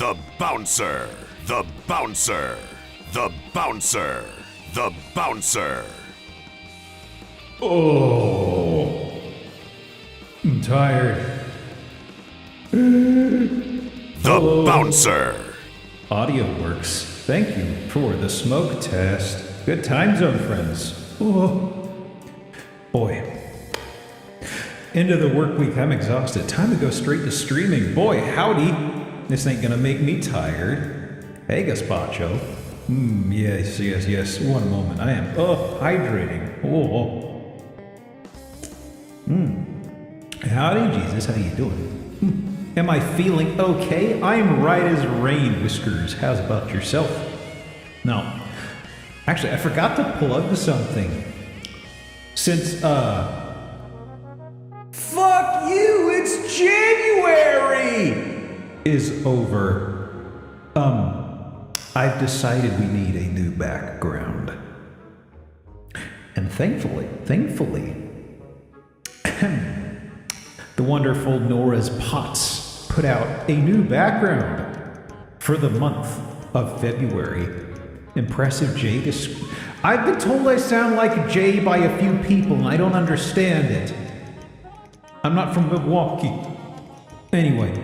The bouncer. The bouncer. The bouncer. The bouncer. Oh, I'm tired. The bouncer. Audio works. Thank you for the smoke test. Good time zone, friends. Oh, boy. End of the work week. I'm exhausted. Time to go straight to streaming. Boy, howdy. This ain't gonna make me tired. Hey, Gazpacho. Yes. One moment. I am hydrating. Oh. Howdy, Jesus. How you doing? Am I feeling okay? I'm right as rain, Whiskers. How's about yourself? No. Actually, I forgot to plug something. Since, fuck you, it's January! Is over. I've decided we need a new background. And thankfully, the wonderful Nora's Potts put out a new background for the month of February. Impressive Jay. I've been told I sound like Jay by a few people, and I don't understand it. I'm not from Milwaukee. Anyway.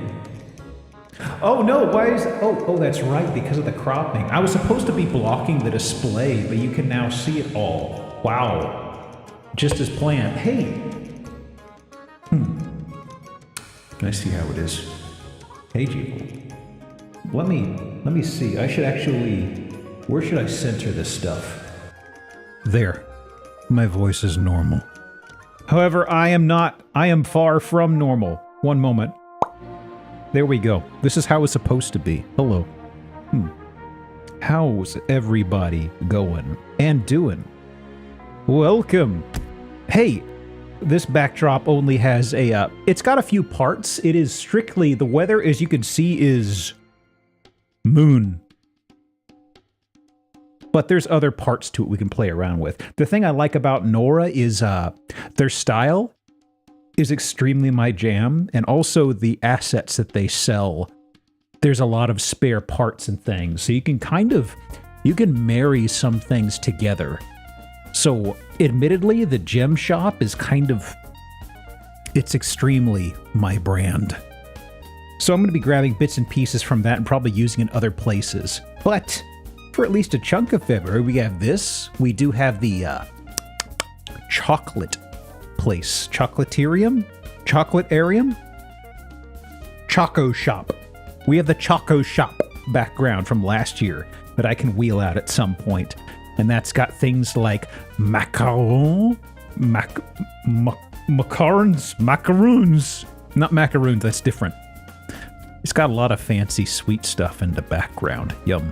Oh no, why is... Oh, that's right, because of the cropping. I was supposed to be blocking the display, but you can now see it all. Wow. Just as planned. Hey. Can I see how it is? Hey, G. Let me see. I should actually... Where should I center this stuff? There. My voice is normal. However, I am not. I am far from normal. One moment. There we go. This is how it's supposed to be. Hello. How's everybody going and doing? Welcome. Hey, this backdrop only has a, it's got a few parts. It is strictly, the weather, as you can see, is moon. But there's other parts to it we can play around with. The thing I like about Nora is their style is extremely my jam, and also the assets that they sell. There's a lot of spare parts and things, so you can you can marry some things together. So, admittedly, the gem shop is it's extremely my brand. So I'm going to be grabbing bits and pieces from that and probably using it in other places. But for at least a chunk of February, we have this. We do have the chocolate place. Chocolatarium? Choco Shop. We have the Choco Shop background from last year that I can wheel out at some point. And that's got things like macaroons. Not macaroons, that's different. It's got a lot of fancy sweet stuff in the background. Yum.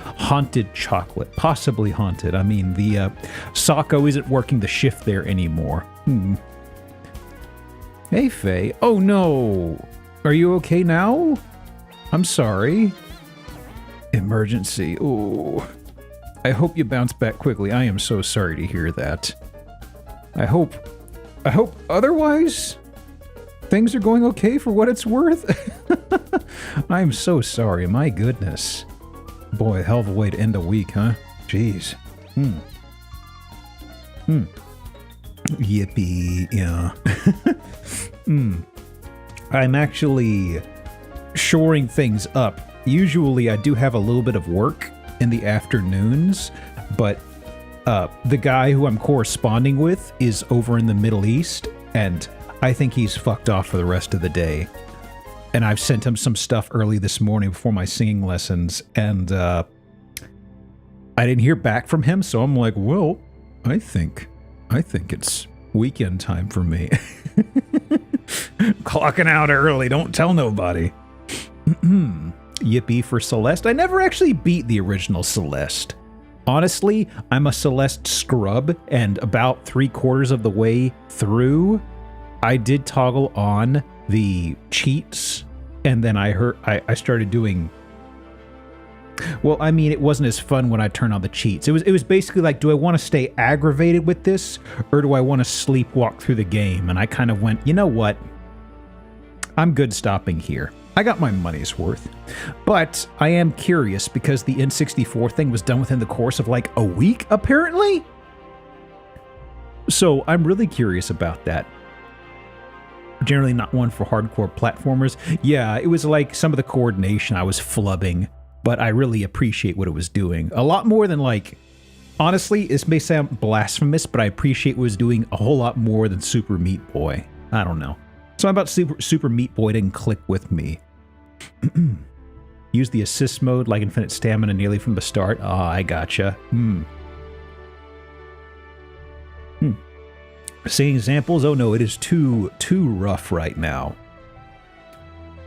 Haunted chocolate. Possibly haunted. I mean, the Socko isn't working the shift there anymore. Hey, Faye. Oh, no. Are you okay now? I'm sorry. Emergency. Ooh. I hope you bounce back quickly. I am so sorry to hear that. I hope otherwise things are going okay for what it's worth. I'm so sorry. My goodness. Boy, hell of a way to end a week, huh? Jeez. Yippee. Yeah. I'm actually shoring things up. Usually I do have a little bit of work in the afternoons, but the guy who I'm corresponding with is over in the Middle East, and I think he's fucked off for the rest of the day. And I've sent him some stuff early this morning before my singing lessons, and I didn't hear back from him, so I'm like, well, I think it's weekend time for me. Clocking out early, don't tell nobody. Yippee for Celeste. I never actually beat the original Celeste. Honestly, I'm a Celeste scrub, and about 3/4 of the way through, I did toggle on the cheats, and then I started doing... Well, I mean, it wasn't as fun when I turned on the cheats. It was basically like, do I want to stay aggravated with this, or do I want to sleepwalk through the game? And I kind of went, you know what? I'm good stopping here. I got my money's worth. But I am curious because the N64 thing was done within the course of like a week, apparently. So I'm really curious about that. Generally not one for hardcore platformers. Yeah, it was like some of the coordination I was flubbing, but I really appreciate what it was doing. A lot more than like, honestly, this may sound blasphemous, but I appreciate what it was doing a whole lot more than Super Meat Boy. I don't know. Something about Super Meat Boy didn't click with me. Use the assist mode like infinite stamina nearly from the start. Ah, I gotcha. Seeing examples? Oh no, it is too rough right now.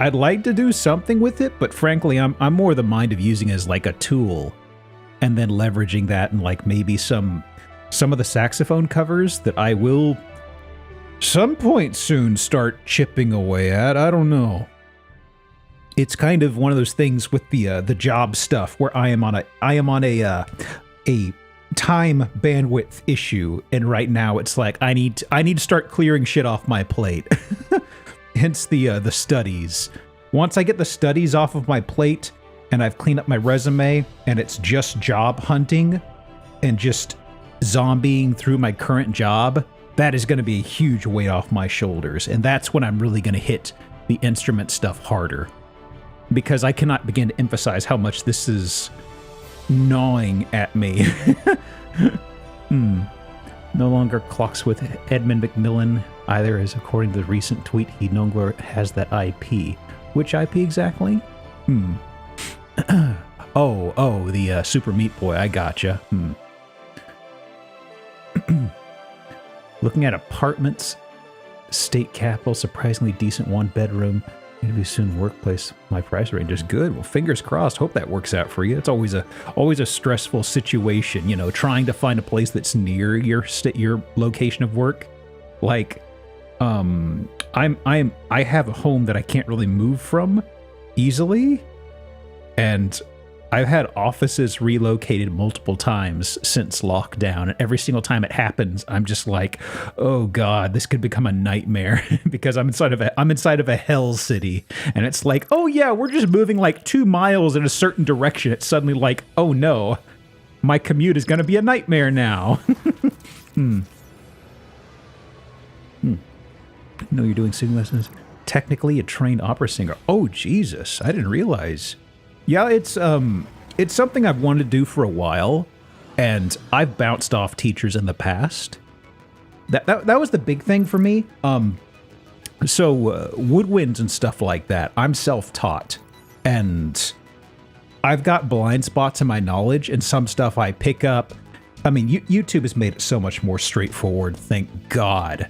I'd like to do something with it, but frankly, I'm more the mind of using it as like a tool, and then leveraging that and like maybe some of the saxophone covers that I will some point soon start chipping away at. I don't know. It's kind of one of those things with the job stuff where I am on a time bandwidth issue, and right now it's like I need to start clearing shit off my plate. Hence the studies. Once I get the studies off of my plate and I've cleaned up my resume and it's just job hunting and just zombieing through my current job, that is going to be a huge weight off my shoulders, and that's when I'm really going to hit the instrument stuff harder, because I cannot begin to emphasize how much this is gnawing at me. No longer clocks with Edmund McMillan either, as according to the recent tweet, he no longer has that IP. Which IP exactly? Oh, the Super Meat Boy, I gotcha. Looking at apartments, state capital, surprisingly decent one-bedroom. Maybe soon workplace. My price range is good. Well, fingers crossed. Hope that works out for you. It's always a stressful situation, you know, trying to find a place that's near your location of work. Like, I have a home that I can't really move from easily, and I've had offices relocated multiple times since lockdown, and every single time it happens, I'm just like, oh god, this could become a nightmare because I'm inside of a hell city, and it's like, oh yeah, we're just moving like 2 miles in a certain direction. It's suddenly like, oh no, my commute is going to be a nightmare now. No, you're doing singing lessons. Technically a trained opera singer. Oh Jesus, I didn't realize. Yeah, it's something I've wanted to do for a while, and I've bounced off teachers in the past. That was the big thing for me. So woodwinds and stuff like that, I'm self-taught, and I've got blind spots in my knowledge, and some stuff I pick up. I mean, YouTube has made it so much more straightforward, thank God,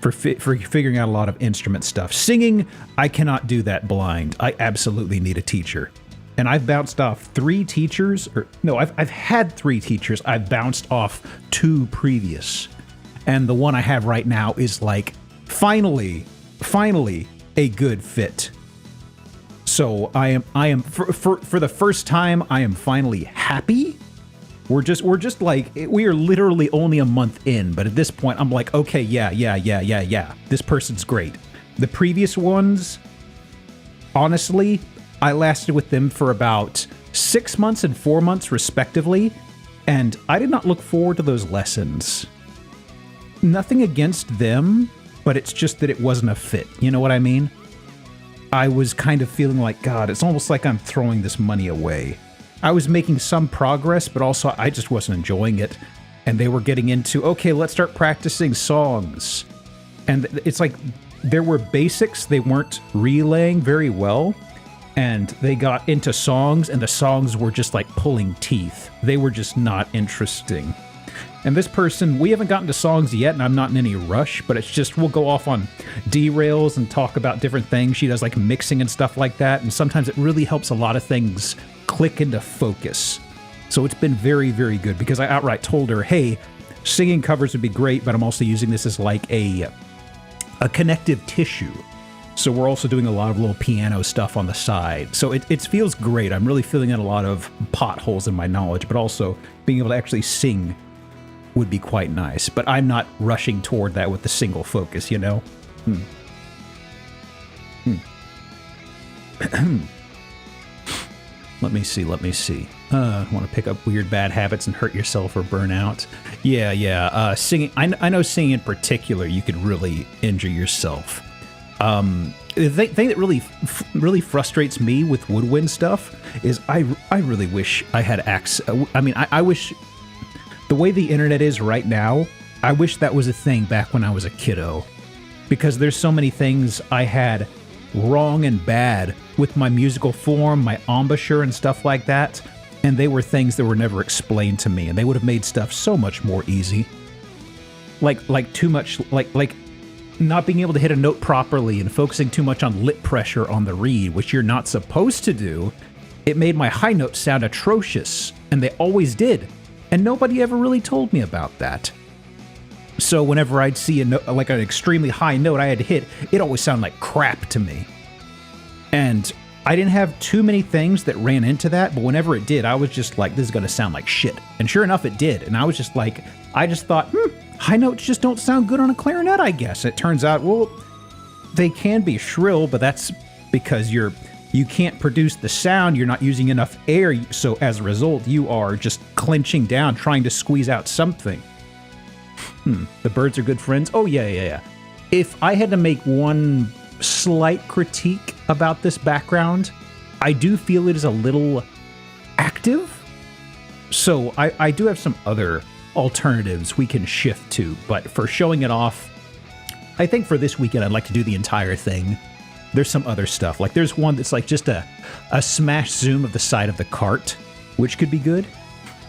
for figuring out a lot of instrument stuff. Singing, I cannot do that blind. I absolutely need a teacher. And I've bounced off 3 teachers, I've had 3 teachers. I've bounced off 2 previous. And the one I have right now is like, finally a good fit. So I am for the first time, I am finally happy. We are literally only a month in, but at this point I'm like, okay, yeah. This person's great. The previous ones, honestly, I lasted with them for about 6 months and 4 months respectively, and I did not look forward to those lessons. Nothing against them, but it's just that it wasn't a fit. You know what I mean? I was kind of feeling like, God, it's almost like I'm throwing this money away. I was making some progress, but also I just wasn't enjoying it. And they were getting into, okay, let's start practicing songs. And it's like there were basics they weren't relaying very well. And they got into songs, and the songs were just like pulling teeth. They were just not interesting. And this person, we haven't gotten to songs yet, and I'm not in any rush, but it's just, we'll go off on derails and talk about different things. She does like mixing and stuff like that, and sometimes it really helps a lot of things click into focus. So it's been very, very good, because I outright told her, hey, singing covers would be great, but I'm also using this as like a connective tissue. So we're also doing a lot of little piano stuff on the side. So it feels great. I'm really filling in a lot of potholes in my knowledge, but also being able to actually sing would be quite nice. But I'm not rushing toward that with the single focus, you know? Let me see. Want to pick up weird bad habits and hurt yourself or burn out? Yeah. Singing. I know singing in particular, you could really injure yourself. The thing that really frustrates me with woodwind stuff is I really wish I had access. I mean, I wish the way the internet is right now, I wish that was a thing back when I was a kiddo, because there's so many things I had wrong and bad with my musical form, my embouchure and stuff like that, and they were things that were never explained to me, and they would have made stuff so much more easy. Like too much, like not being able to hit a note properly and focusing too much on lip pressure on the reed, which you're not supposed to do. It made my high notes sound atrocious, and they always did, and nobody ever really told me about that. So whenever I'd see an extremely high note I had to hit, it always sounded like crap to me. And I didn't have too many things that ran into that, but whenever it did, I was just like, this is going to sound like shit. And sure enough, it did. And I was just like, I just thought, high notes just don't sound good on a clarinet, I guess. It turns out, well, they can be shrill, but that's because you can't produce the sound, you're not using enough air, so as a result, you are just clenching down, trying to squeeze out something. The birds are good friends? Oh, yeah. If I had to make one slight critique about this background, I do feel it is a little active. So I do have some other alternatives we can shift to, but for showing it off, I think for this weekend I'd like to do the entire thing. There's some other stuff. Like there's one that's like just a smash zoom of the side of the cart, which could be good.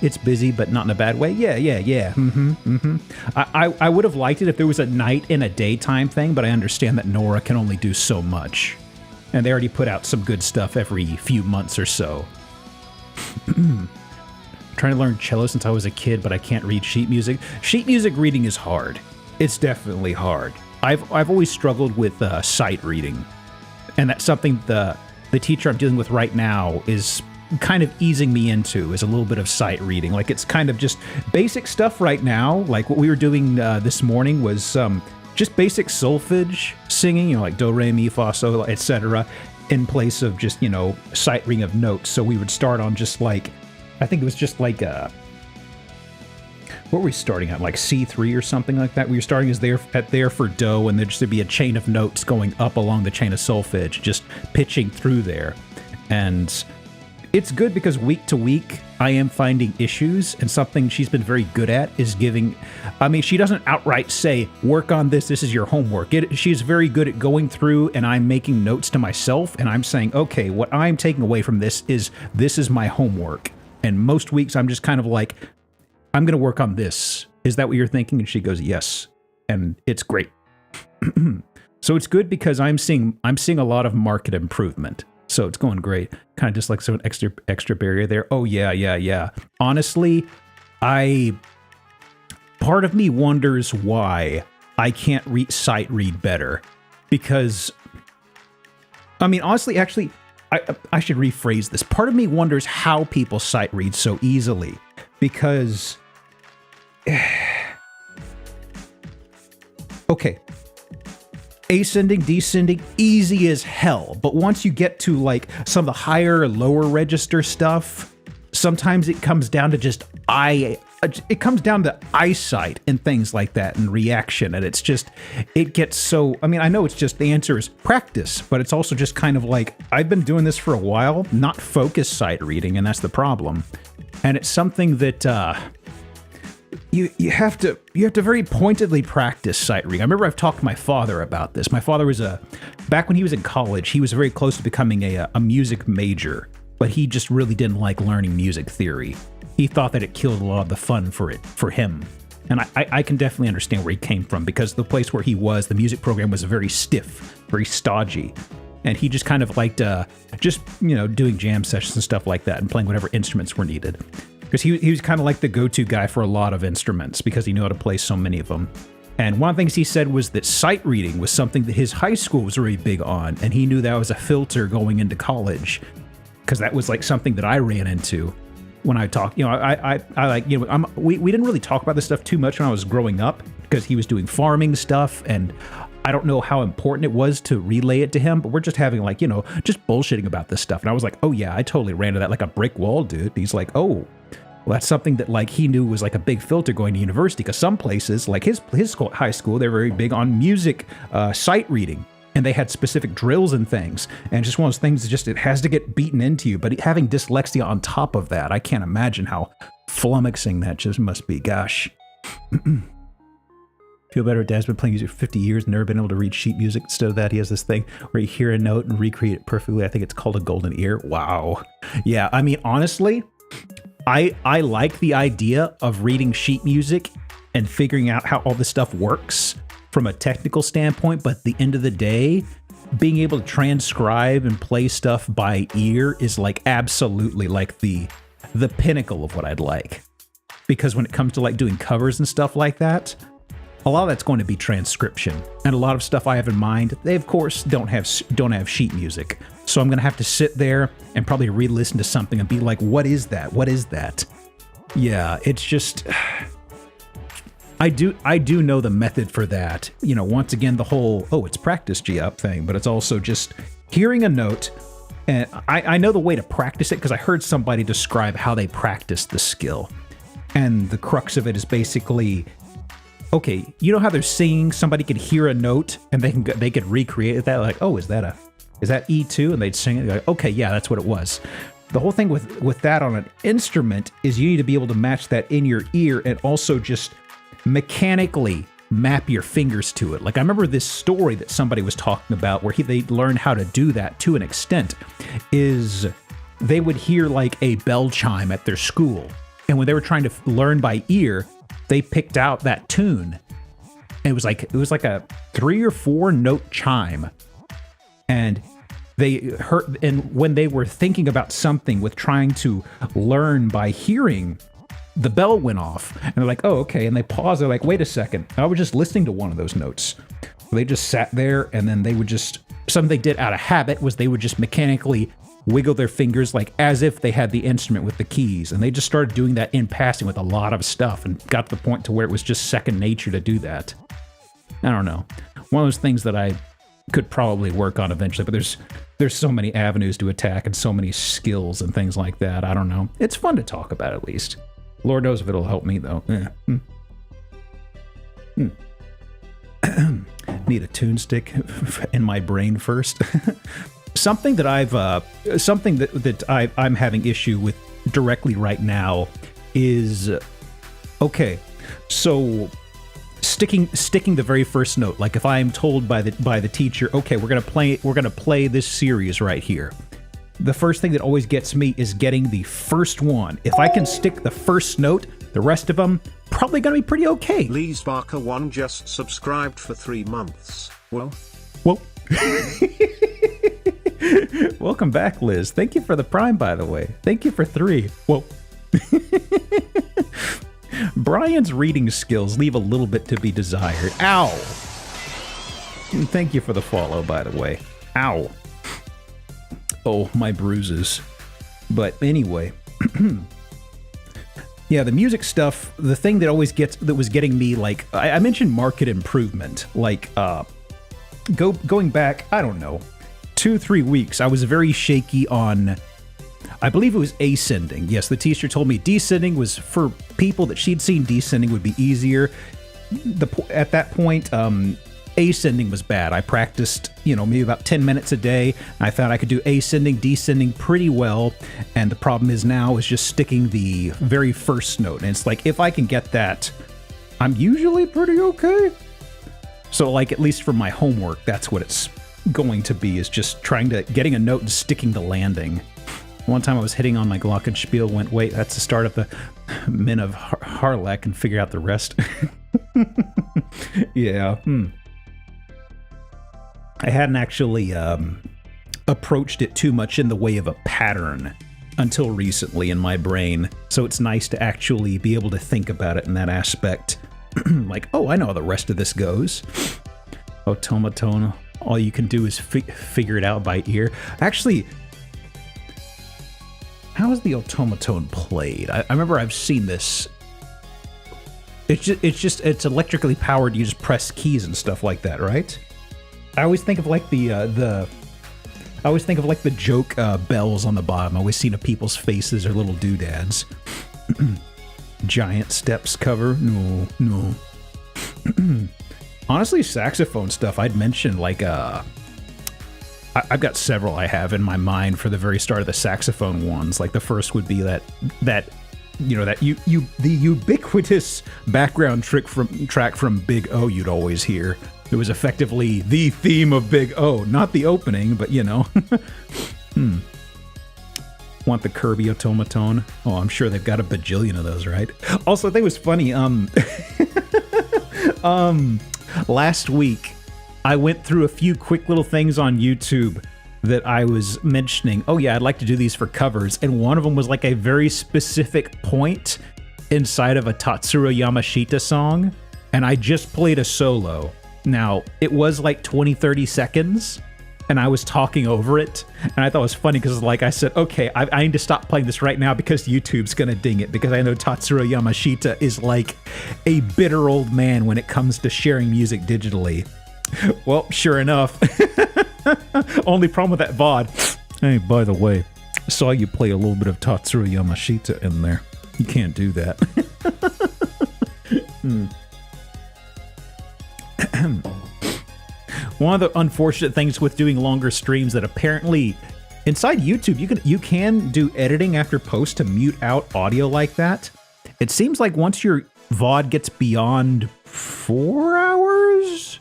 It's busy, but not in a bad way. Yeah. I would have liked it if there was a night and a daytime thing, but I understand that Nora can only do so much. And they already put out some good stuff every few months or so. Trying to learn cello since I was a kid, but I can't read sheet music. Sheet music reading is hard. It's definitely hard. I've always struggled with sight reading. And that's something the teacher I'm dealing with right now is kind of easing me into, is a little bit of sight reading. Like it's kind of just basic stuff right now. Like what we were doing this morning was just basic solfege singing, like do, re, mi, fa, sol, etc. in place of just, sight reading of notes. So we would start on just like, I think it was just like what were we starting at? Like C3 or something like that. We were starting as there for do, and there'd just be a chain of notes going up along the chain of solfege, just pitching through there. And it's good because week to week, I am finding issues, and something she's been very good at is giving... I mean, she doesn't outright say, work on this is your homework. She's very good at going through, and I'm making notes to myself, and I'm saying, okay, what I'm taking away from this is my homework. And most weeks, I'm just kind of like, I'm going to work on this. Is that what you're thinking? And she goes, yes. And it's great. So it's good because I'm seeing a lot of market improvement. So it's going great. Kind of just like some extra barrier there. Oh, yeah. Honestly, part of me wonders why I can't sight read better. Because, I mean, honestly, actually, I should rephrase this. Part of me wonders how people sight read so easily. Because, okay. Ascending, descending, easy as hell. But once you get to like some of the higher, lower register stuff, sometimes it comes down to just it comes down to eyesight and things like that and reaction. And it's just, it gets so, I mean, I know it's just the answer is practice, but it's also just kind of like, I've been doing this for a while, not focused sight reading, and that's the problem. And it's something that, You have to very pointedly practice sight reading. I remember I've talked to my father about this. My father was back when he was in college, he was very close to becoming a music major, but he just really didn't like learning music theory. He thought that it killed a lot of the fun for him. And I can definitely understand where he came from, because the place where he was, the music program was very stiff, very stodgy. And he just kind of liked doing jam sessions and stuff like that and playing whatever instruments were needed. Because he was kind of like the go-to guy for a lot of instruments because he knew how to play so many of them. And one of the things he said was that sight reading was something that his high school was really big on, and he knew that was a filter going into college, because that was like something that I ran into when I talked. We didn't really talk about this stuff too much when I was growing up, because he was doing farming stuff, and I don't know how important it was to relay it to him, but we're just having like, just bullshitting about this stuff. And I was like, oh yeah, I totally ran to that like a brick wall, dude. He's like, oh, well, that's something that like he knew was like a big filter going to university, because some places like his school, high school, they're very big on music, sight reading. And they had specific drills and things. And just one of those things, it has to get beaten into you. But having dyslexia on top of that, I can't imagine how flummoxing that just must be. Gosh. Feel better. Dad's been playing music for 50 years and never been able to read sheet music. Instead of that, he has this thing where you hear a note and recreate it perfectly. I think it's called a golden ear. Wow. Yeah, I mean, honestly, I like the idea of reading sheet music and figuring out how all this stuff works from a technical standpoint. But at the end of the day, being able to transcribe and play stuff by ear is like absolutely like the pinnacle of what I'd like. Because when it comes to like doing covers and stuff like that, a lot of that's going to be transcription, and a lot of stuff I have in mind, they of course don't have sheet music. So I'm going to have to sit there and probably re-listen to something and be like, what is that? What is that? Yeah, it's just, I do know the method for that. Once again, the whole, it's practice G-up thing, but it's also just hearing a note. And I know the way to practice it because I heard somebody describe how they practice the skill. And the crux of it is basically, okay, you know how they're singing, somebody could hear a note and they could recreate that, like, oh, is that E2? And they'd sing it, like, okay, yeah, that's what it was. The whole thing with that on an instrument is you need to be able to match that in your ear and also just mechanically map your fingers to it. Like, I remember this story that somebody was talking about where they learned how to do that to an extent, is they would hear like a bell chime at their school. And when they were trying to learn by ear, they picked out that tune. It was like a 3 or 4 note chime. And they heard, and when they were thinking about something with trying to learn by hearing, the bell went off. And they're like, oh, okay. And they paused. They're like, wait a second. I was just listening to one of those notes. They just sat there, and then they would just, something they did out of habit was they would just mechanically wiggle their fingers like as if they had the instrument with the keys. And they just started doing that in passing with a lot of stuff and got to the point to where it was just second nature to do that. I don't know. One of those things that I could probably work on eventually, but there's so many avenues to attack and so many skills and things like that. I don't know. It's fun to talk about at least. Lord knows if it'll help me though. Need a tune stick in my brain first. Something that I'm having issue with directly right now is, okay, so sticking the very first note. Like if I am told by the teacher, okay, we're gonna play this series right here. The first thing that always gets me is getting the first one. If I can stick the first note, the rest of them probably gonna be pretty okay. Lee's Barker 1 just subscribed for 3 months. Well. Welcome back, Liz. Thank you for the Prime, by the way. Thank you for 3. Whoa. Brian's reading skills leave a little bit to be desired. Ow. Thank you for the follow, by the way. Ow. Oh, my bruises. But anyway. Yeah, the music stuff, the thing that was getting me, like, I mentioned market improvement. Like, going back, I don't know, 2-3 weeks, I was very shaky on, I believe it was ascending. Yes, the teacher told me descending was for people that she'd seen descending would be easier. At that point, ascending was bad. I practiced, maybe about 10 minutes a day. And I found I could do ascending, descending pretty well. And the problem is now is just sticking the very first note. And it's like, if I can get that, I'm usually pretty okay. So like, at least for my homework, that's what it's going to be, is just getting a note and sticking the landing. One time I was hitting on my glockenspiel, went, wait, that's the start of the Min of Harlech, and figure out the rest. Yeah. I hadn't actually approached it too much in the way of a pattern until recently in my brain. So it's nice to actually be able to think about it in that aspect. Like, oh, I know how the rest of this goes. Automaton, all you can do is figure it out by ear. Actually, how is the automaton played? I remember I've seen this. It's electrically powered. You just press keys and stuff like that, right? I always think of like the I always think of like the joke bells on the bottom. I always see the people's faces or little doodads. Giant Steps cover? No. Honestly, saxophone stuff, I'd mention like I've got several I have in my mind for the very start of the saxophone ones. Like the first would be that the ubiquitous background track from Big O you'd always hear. It was effectively the theme of Big O, not the opening, but you know. Want the Kirby automaton? Oh, I'm sure they've got a bajillion of those, right? Also, I think it was funny. Last week, I went through a few quick little things on YouTube that I was mentioning. Oh yeah, I'd like to do these for covers, and one of them was like a very specific point inside of a Tatsuro Yamashita song, and I just played a solo. Now, it was like 20-30 seconds, and I was talking over it, and I thought it was funny because like I said, okay, I need to stop playing this right now because YouTube's gonna ding it, because I know Tatsuro Yamashita is like a bitter old man when it comes to sharing music digitally. Well, sure enough. Only problem with that VOD. Hey, by the way, I saw you play a little bit of Tatsuro Yamashita in there. You can't do that. One of the unfortunate things with doing longer streams that apparently inside YouTube you can do editing after post to mute out audio like that. It seems like once your VOD gets beyond 4 hours,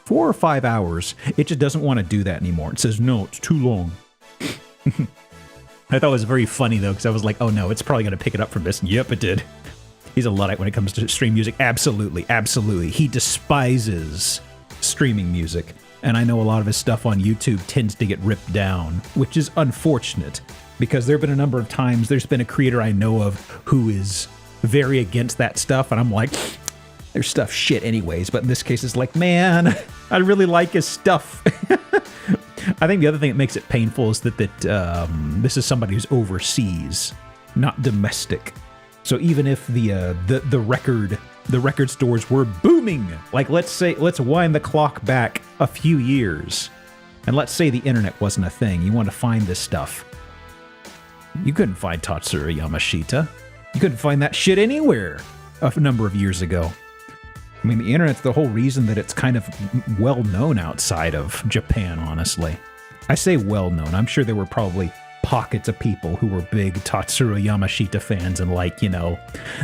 4 or 5 hours, it just doesn't want to do that anymore. It says, no, it's too long. I thought it was very funny, though, because I was like, oh no, it's probably going to pick it up from this. Yep, it did. He's a Luddite when it comes to stream music. Absolutely, absolutely. He despises streaming music. And I know a lot of his stuff on YouTube tends to get ripped down, which is unfortunate, because there have been a number of times there's been a creator I know of who is very against that stuff, and I'm like, their stuff shit anyways, but in this case it's like, man, I really like his stuff. I think the other thing that makes it painful is that this is somebody who's overseas, not domestic. So even if the record stores were booming, like let's wind the clock back a few years, and let's say the internet wasn't a thing, you want to find this stuff. You couldn't find Tatsuro Yamashita. You couldn't find that shit anywhere a number of years ago. I mean, the internet's the whole reason that it's kind of well-known outside of Japan, honestly. I say well-known. I'm sure there were probably pockets of people who were big Tatsuro Yamashita fans in, like, you know,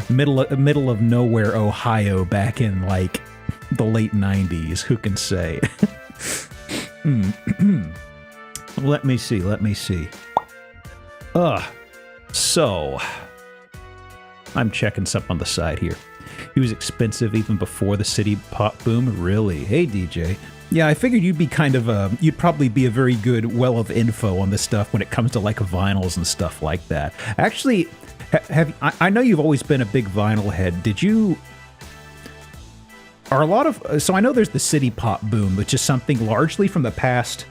middle of nowhere Ohio back in, like, the late 90s. Who can say? Let me see. So, I'm checking something on the side here. He was expensive even before the city pop boom. Really? Hey, DJ. Yeah, I figured you'd be you'd probably be a very good well of info on this stuff when it comes to like vinyls and stuff like that. Actually, I know you've always been a big vinyl head. So I know there's the city pop boom, which is something largely from the past,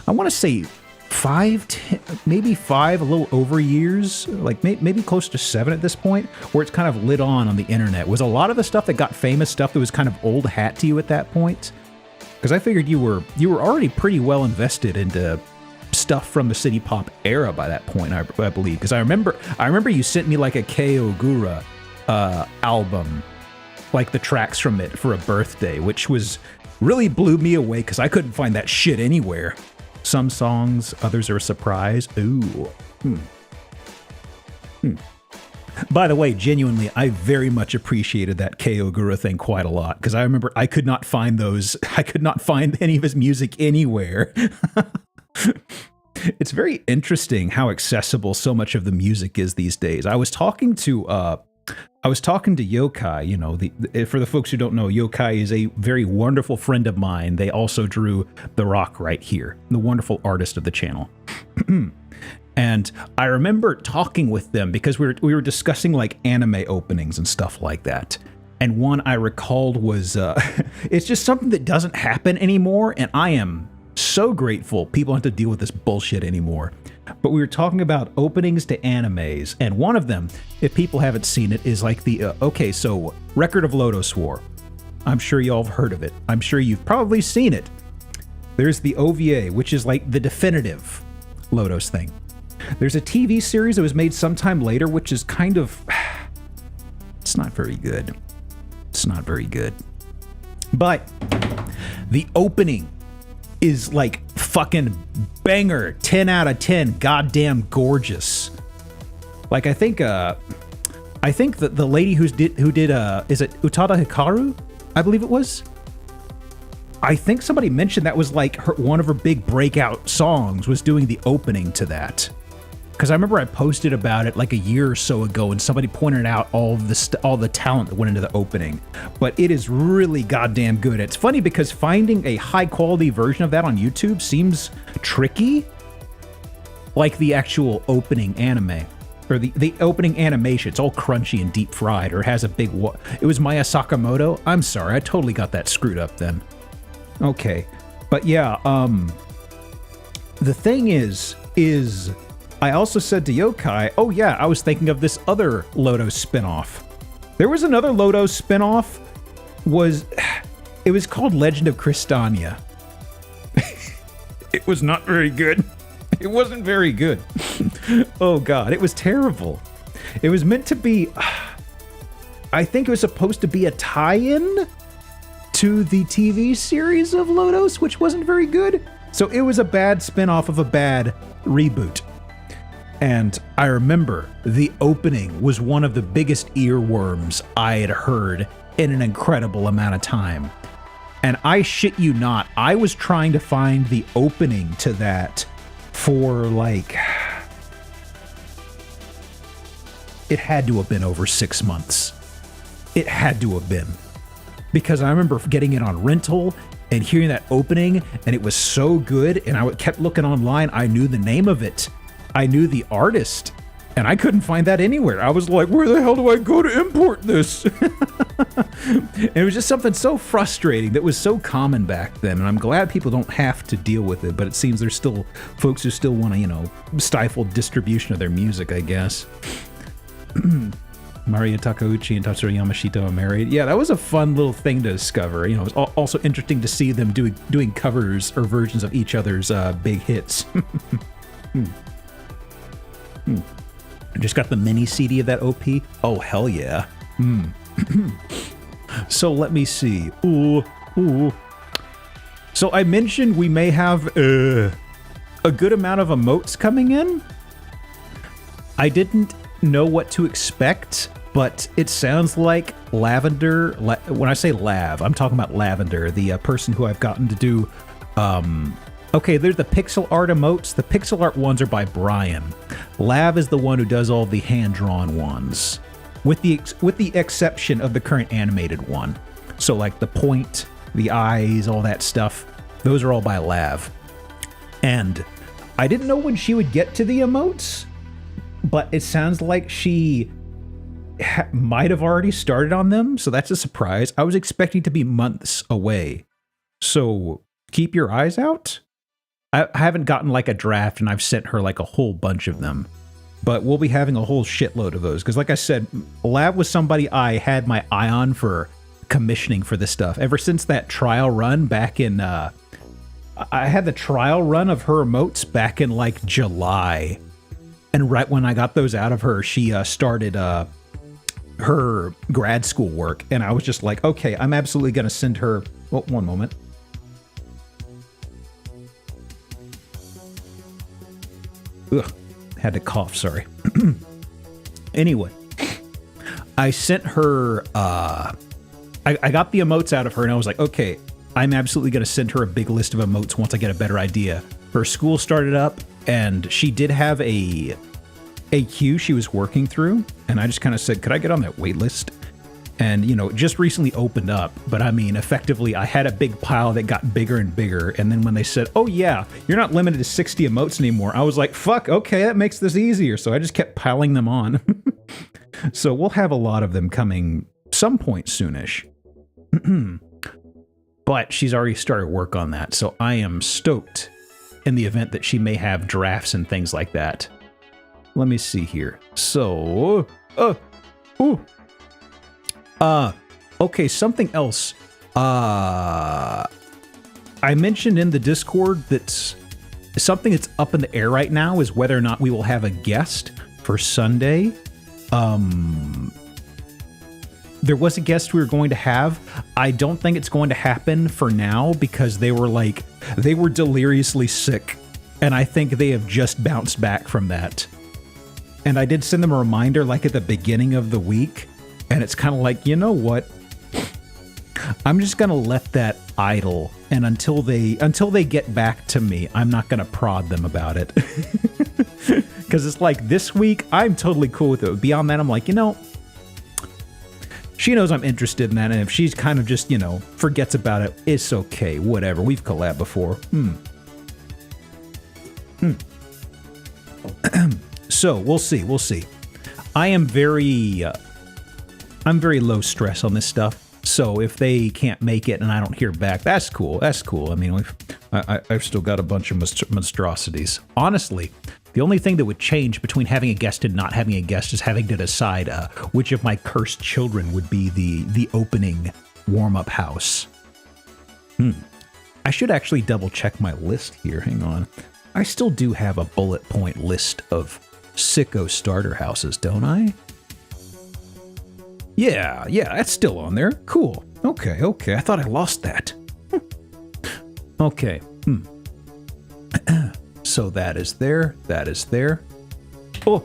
I want to say 10, a little over years, like maybe close to 7 at this point, where it's kind of lit on the internet. Was a lot of the stuff that got famous stuff that was kind of old hat to you at that point? Because I figured you were already pretty well invested into stuff from the city pop era by that point, I believe. Because I remember you sent me like a Kei Ogura album, like the tracks from it for a birthday, which was really blew me away because I couldn't find that shit anywhere. Some songs, others are a surprise. Ooh. By the way, genuinely, I very much appreciated that Kei Ogura thing quite a lot, because I remember I could not find any of his music anywhere. It's very interesting how accessible so much of the music is these days. I was talking to Yokai. You know, for the folks who don't know, Yokai is a very wonderful friend of mine. They also drew The Rock right here, the wonderful artist of the channel. And I remember talking with them because we were discussing like anime openings and stuff like that. And one I recalled was, it's just something that doesn't happen anymore, and I am so grateful people don't have to deal with this bullshit anymore. But we were talking about openings to animes, and one of them, if people haven't seen it, is like the, so Record of Lodoss War. I'm sure y'all have heard of it. I'm sure you've probably seen it. There's the OVA, which is like the definitive Lodos thing. There's a TV series that was made sometime later, which is kind of... It's not very good. It's not very good. But the opening is like fucking banger, 10 out of 10, goddamn gorgeous. Like I think that the lady who did is it Utada Hikaru? I believe it was. I think somebody mentioned that was like one of her big breakout songs was doing the opening to that. Because I remember I posted about it like a year or so ago, and somebody pointed out all the talent that went into the opening. But it is really goddamn good. It's funny because finding a high quality version of that on YouTube seems tricky. Like the actual opening anime. Or the opening animation. It's all crunchy and deep fried, or it has a big... It was Maya Sakamoto? I'm sorry, I totally got that screwed up then. Okay. But yeah, the thing is... I also said to Yokai, oh yeah, I was thinking of this other Lodos spinoff. There was another Lodos spinoff. It was called Legend of Crystania. It was not very good. It wasn't very good. Oh god, it was terrible. It was meant to be... I think it was supposed to be a tie-in to the TV series of Lodos, which wasn't very good. So it was a bad spinoff of a bad reboot. And I remember the opening was one of the biggest earworms I had heard in an incredible amount of time. And I shit you not, I was trying to find the opening to that for like... It had to have been over 6 months. It had to have been. Because I remember getting it on rental and hearing that opening, and it was so good, and I kept looking online. I knew the name of it. I knew the artist, and I couldn't find that anywhere. I was like, where the hell do I go to import this? And it was just something so frustrating that was so common back then, and I'm glad people don't have to deal with it, but it seems there's still folks who still want to, stifle distribution of their music, I guess. Maria Takeuchi and Tatsuro Yamashita are married. Yeah, that was a fun little thing to discover. It was also interesting to see them doing covers or versions of each other's big hits. I just got the mini CD of that OP. Oh, hell yeah. So let me see. Ooh. So I mentioned we may have a good amount of emotes coming in. I didn't know what to expect, but it sounds like Lavender... when I say Lav, I'm talking about Lavender, the person who I've gotten to do... Okay, there's the pixel art emotes. The pixel art ones are by Brian. Lav is the one who does all the hand-drawn ones, with the exception of the current animated one. So like the point, the eyes, all that stuff, those are all by Lav. And I didn't know when she would get to the emotes, but it sounds like she might have already started on them, so that's a surprise. I was expecting to be months away. So keep your eyes out. I haven't gotten like a draft, and I've sent her like a whole bunch of them. But we'll be having a whole shitload of those. Because like I said, Lab was somebody I had my eye on for commissioning for this stuff. Ever since that trial run back in... I had the trial run of her emotes back in like July. And right when I got those out of her, she started her grad school work. And I was just like, okay, I'm absolutely going to send her... Well, one moment. Ugh, had to cough, sorry. Anyway, I sent her, I got the emotes out of her, and I was like, okay, I'm absolutely going to send her a big list of emotes once I get a better idea. Her school started up, and she did have a queue she was working through, and I just kind of said, could I get on that wait list? And, it just recently opened up, but I mean, effectively, I had a big pile that got bigger and bigger, and then when they said, oh yeah, you're not limited to 60 emotes anymore, I was like, fuck, okay, that makes this easier, so I just kept piling them on. So we'll have a lot of them coming some point soonish. But she's already started work on that, so I am stoked in the event that she may have drafts and things like that. Let me see here. So, okay, something else I mentioned in the Discord that something that's up in the air right now is whether or not we will have a guest for Sunday. There was a guest we were going to have. I don't think it's going to happen for now because they were deliriously sick. And I think they have just bounced back from that. And I did send them a reminder like at the beginning of the week. And it's kind of like, you know what? I'm just going to let that idle. And until they get back to me, I'm not going to prod them about it. Because it's like this week, I'm totally cool with it. Beyond that, I'm like, she knows I'm interested in that, and if she's kind of just, forgets about it, it's okay, whatever. We've collabed before. So, we'll see. I'm very low stress on this stuff, so if they can't make it and I don't hear back, that's cool. I mean, I've still got a bunch of monstrosities. Honestly, the only thing that would change between having a guest and not having a guest is having to decide which of my cursed children would be the opening warm-up house. I should actually double-check my list here. Hang on. I still do have a bullet point list of sicko starter houses, don't I? Yeah, that's still on there. Cool. Okay. I thought I lost that. Okay. So that is there. Oh,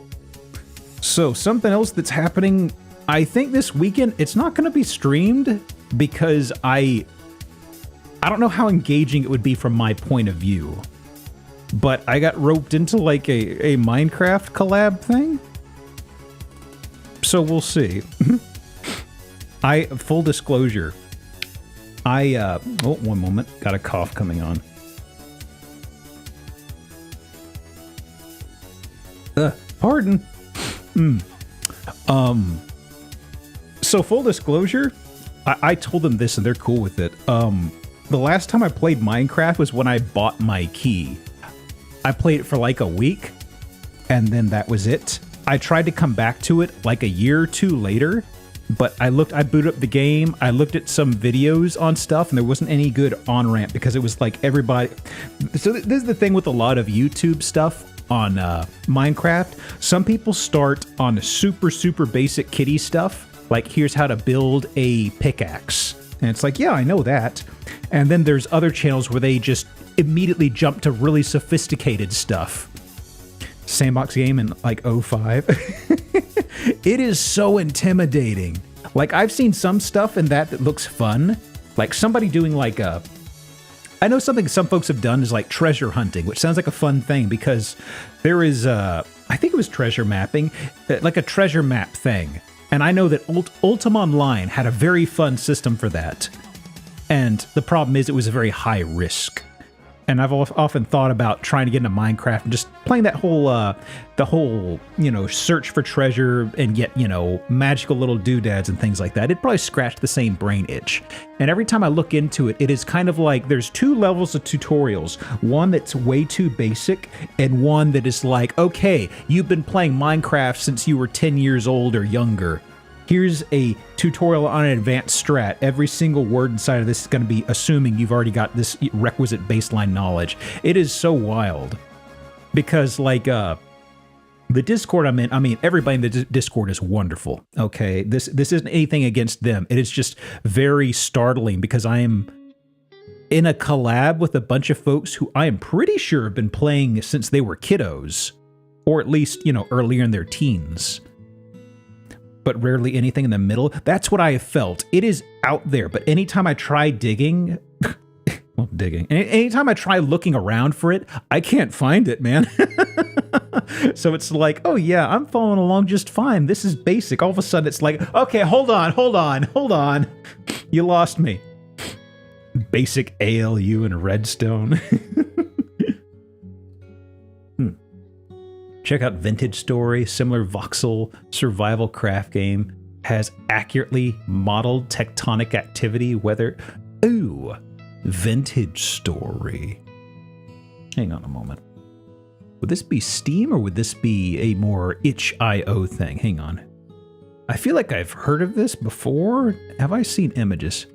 so something else that's happening, I think this weekend, it's not going to be streamed because I don't know how engaging it would be from my point of view, but I got roped into like a Minecraft collab thing. So we'll see. Full disclosure, one moment, got a cough coming on. Pardon. So full disclosure, I told them this and they're cool with it. The last time I played Minecraft was when I bought my key. I played it for like a week and then that was it. I tried to come back to it like a year or two later, but I booted up the game, I looked at some videos on stuff, and there wasn't any good on-ramp because it was like everybody... So this is the thing with a lot of YouTube stuff on Minecraft. Some people start on the super basic kitty stuff, like here's how to build a pickaxe. And it's like, yeah, I know that. And then there's other channels where they just immediately jump to really sophisticated stuff. Sandbox game in like 05. It is so intimidating. Like I've seen some stuff in that looks fun. Like somebody doing like I know something some folks have done is like treasure hunting, which sounds like a fun thing because there is I think it was treasure mapping, like a treasure map thing. And I know that Ultima Online had a very fun system for that. And the problem is it was a very high risk. And I've often thought about trying to get into Minecraft and just playing that whole, search for treasure and get, magical little doodads and things like that. It'd probably scratch the same brain itch. And every time I look into it, it is kind of like there's two levels of tutorials. One that's way too basic and one that is like, okay, you've been playing Minecraft since you were 10 years old or younger. Here's a tutorial on an advanced strat. Every single word inside of this is going to be assuming you've already got this requisite baseline knowledge. It is so wild. Because, like, the Discord I'm in, I mean, everybody in the Discord is wonderful, okay? This isn't anything against them. It is just very startling because I am in a collab with a bunch of folks who I am pretty sure have been playing since they were kiddos. Or at least, earlier in their teens. But rarely anything in the middle. That's what I have felt. It is out there, but anytime I try digging, anytime I try looking around for it, I can't find it, man. So it's like, oh yeah, I'm following along just fine. This is basic. All of a sudden it's like, okay, hold on. You lost me. Basic ALU and redstone. Check out Vintage Story, similar voxel survival craft game, has accurately modeled tectonic activity, weather. Ooh, Vintage Story. Hang on a moment. Would this be Steam or would this be a more itch.io thing? Hang on. I feel like I've heard of this before. Have I seen images?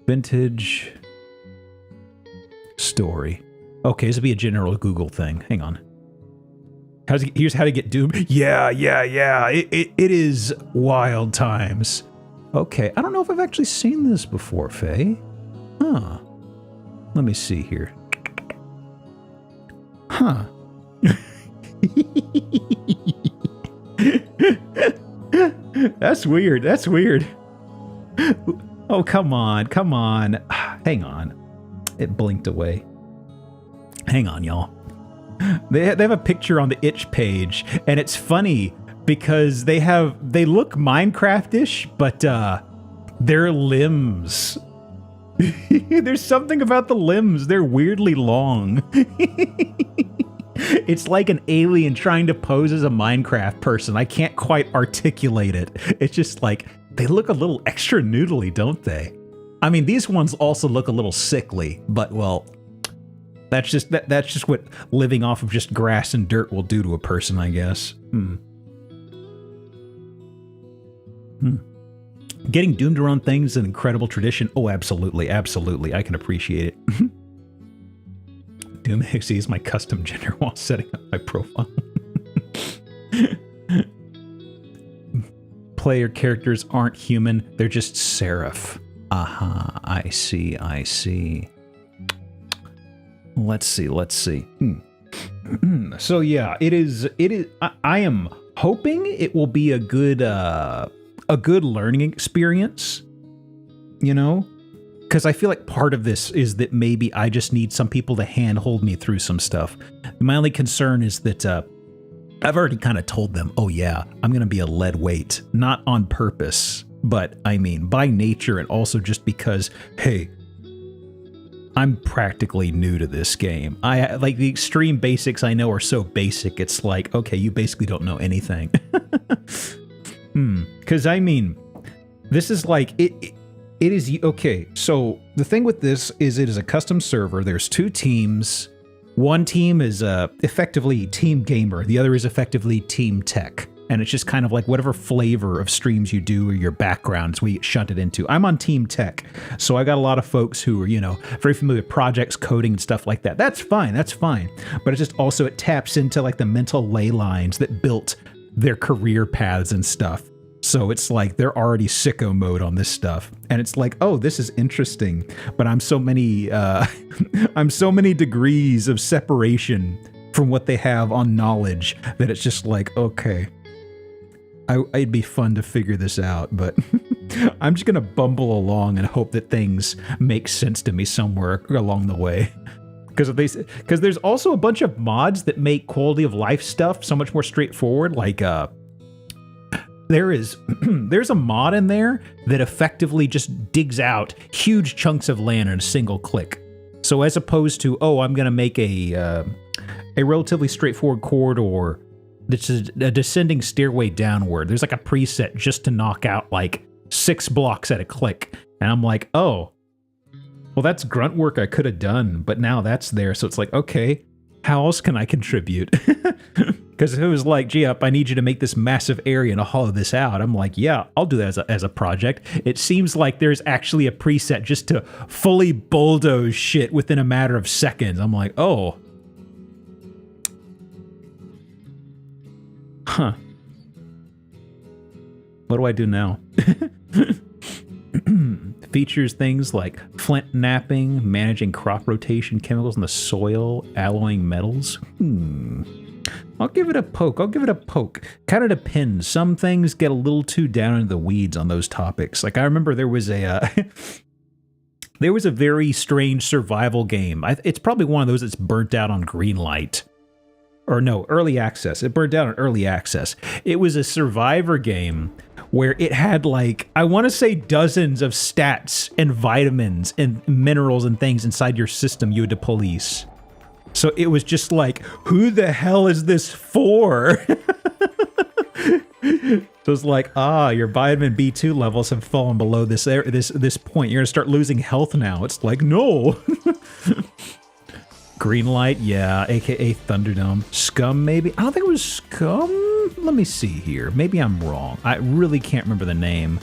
Vintage story. Okay, this would be a general Google thing. Hang on. Here's how to get Doom. Yeah. It is wild times. Okay, I don't know if I've actually seen this before, Faye. Huh. Let me see here. Huh. That's weird. That's weird. Oh, come on. Come on. Hang on. It blinked away. Hang on, y'all. They have a picture on the itch page, and it's funny because they look Minecraft-ish, but their limbs. There's something about the limbs. They're weirdly long. It's like an alien trying to pose as a Minecraft person. I can't quite articulate it. It's just like, they look a little extra noodly, don't they? I mean, these ones also look a little sickly, but well, that's just what living off of just grass and dirt will do to a person, I guess. Getting Doom to run things is an incredible tradition. Oh, absolutely, absolutely. I can appreciate it. Doom Hixie is my custom gender while setting up my profile. Player characters aren't human, they're just seraph. Aha, I see. Let's see. So yeah, it is. I am hoping it will be a good learning experience, you know? Because I feel like part of this is that maybe I just need some people to handhold me through some stuff. My only concern is that I've already kind of told them, oh yeah, I'm going to be a lead weight. Not on purpose, but I mean, by nature, and also just because, hey, I'm practically new to this game. I like the extreme basics I know are so basic, it's like, okay, you basically don't know anything. Because I mean, this is like, it is, okay, so the thing with this is it is a custom server. There's two teams. One team is effectively Team Gamer. The other is effectively Team Tech. And it's just kind of like whatever flavor of streams you do or your backgrounds we shunt it into. I'm on Team Tech, so I got a lot of folks who are, you know, very familiar with projects, coding, and stuff like that. That's fine. But it just also, it taps into like the mental ley lines that built their career paths and stuff. So it's like they're already sicko mode on this stuff. And it's like, oh, this is interesting. But I'm so many degrees of separation from what they have on knowledge that it's just like, okay, it'd be fun to figure this out, but I'm just going to bumble along and hope that things make sense to me somewhere along the way. Because there's also a bunch of mods that make quality of life stuff so much more straightforward. Like, there's a mod in there that effectively just digs out huge chunks of land in a single click. So as opposed to, oh, I'm going to make a relatively straightforward corridor that's a descending stairway downward. There's like a preset just to knock out like 6 blocks at a click. And I'm like, oh, well, that's grunt work I could have done, but now that's there. So it's like, okay, how else can I contribute? Because if it was like, gee up, I need you to make this massive area and hollow this out, I'm like, yeah, I'll do that as a project. It seems like there's actually a preset just to fully bulldoze shit within a matter of seconds. I'm like, oh. Huh. What do I do now? Features things like flint napping, managing crop rotation, chemicals in the soil, alloying metals. I'll give it a poke. Kind of depends. Some things get a little too down into the weeds on those topics. Like I remember there was a very strange survival game. It's probably one of those that's burnt out on Greenlight. Or no, early access. It burned out on early access. It was a survivor game where it had like, I want to say dozens of stats and vitamins and minerals and things inside your system you had to police. So it was just like, who the hell is this for? So it's like, your vitamin B2 levels have fallen below this point. You're going to start losing health now. It's like, no. Greenlight, yeah, aka Thunderdome. Scum, maybe? I don't think it was Scum. Let me see here. Maybe I'm wrong. I really can't remember the name.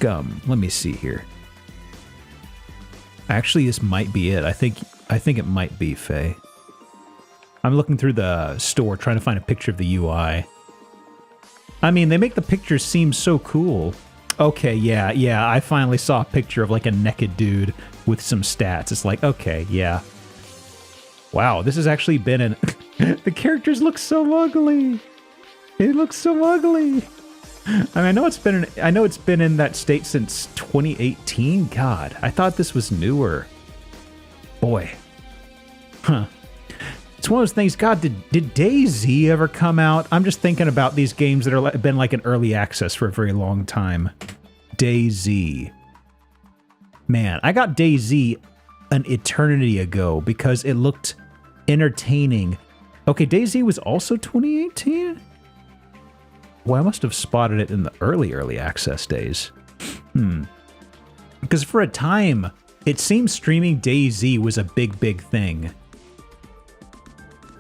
Scum. Let me see here. Actually, this might be it. I think it might be Faye. I'm looking through the store trying to find a picture of the UI. I mean, they make the pictures seem so cool. Okay, yeah, I finally saw a picture of like a naked dude with some stats. It's like, okay, yeah. Wow, this has actually been an... The characters look so ugly. It looks so ugly. I mean, I know it's been in that state since 2018. God, I thought this was newer. Boy. Huh. It's one of those things, God, did DayZ ever come out? I'm just thinking about these games that have been like in early access for a very long time. DayZ. Man, I got DayZ an eternity ago because it looked entertaining. Okay, DayZ was also 2018? Well, I must have spotted it in the early access days. Because for a time, it seemed streaming DayZ was a big thing.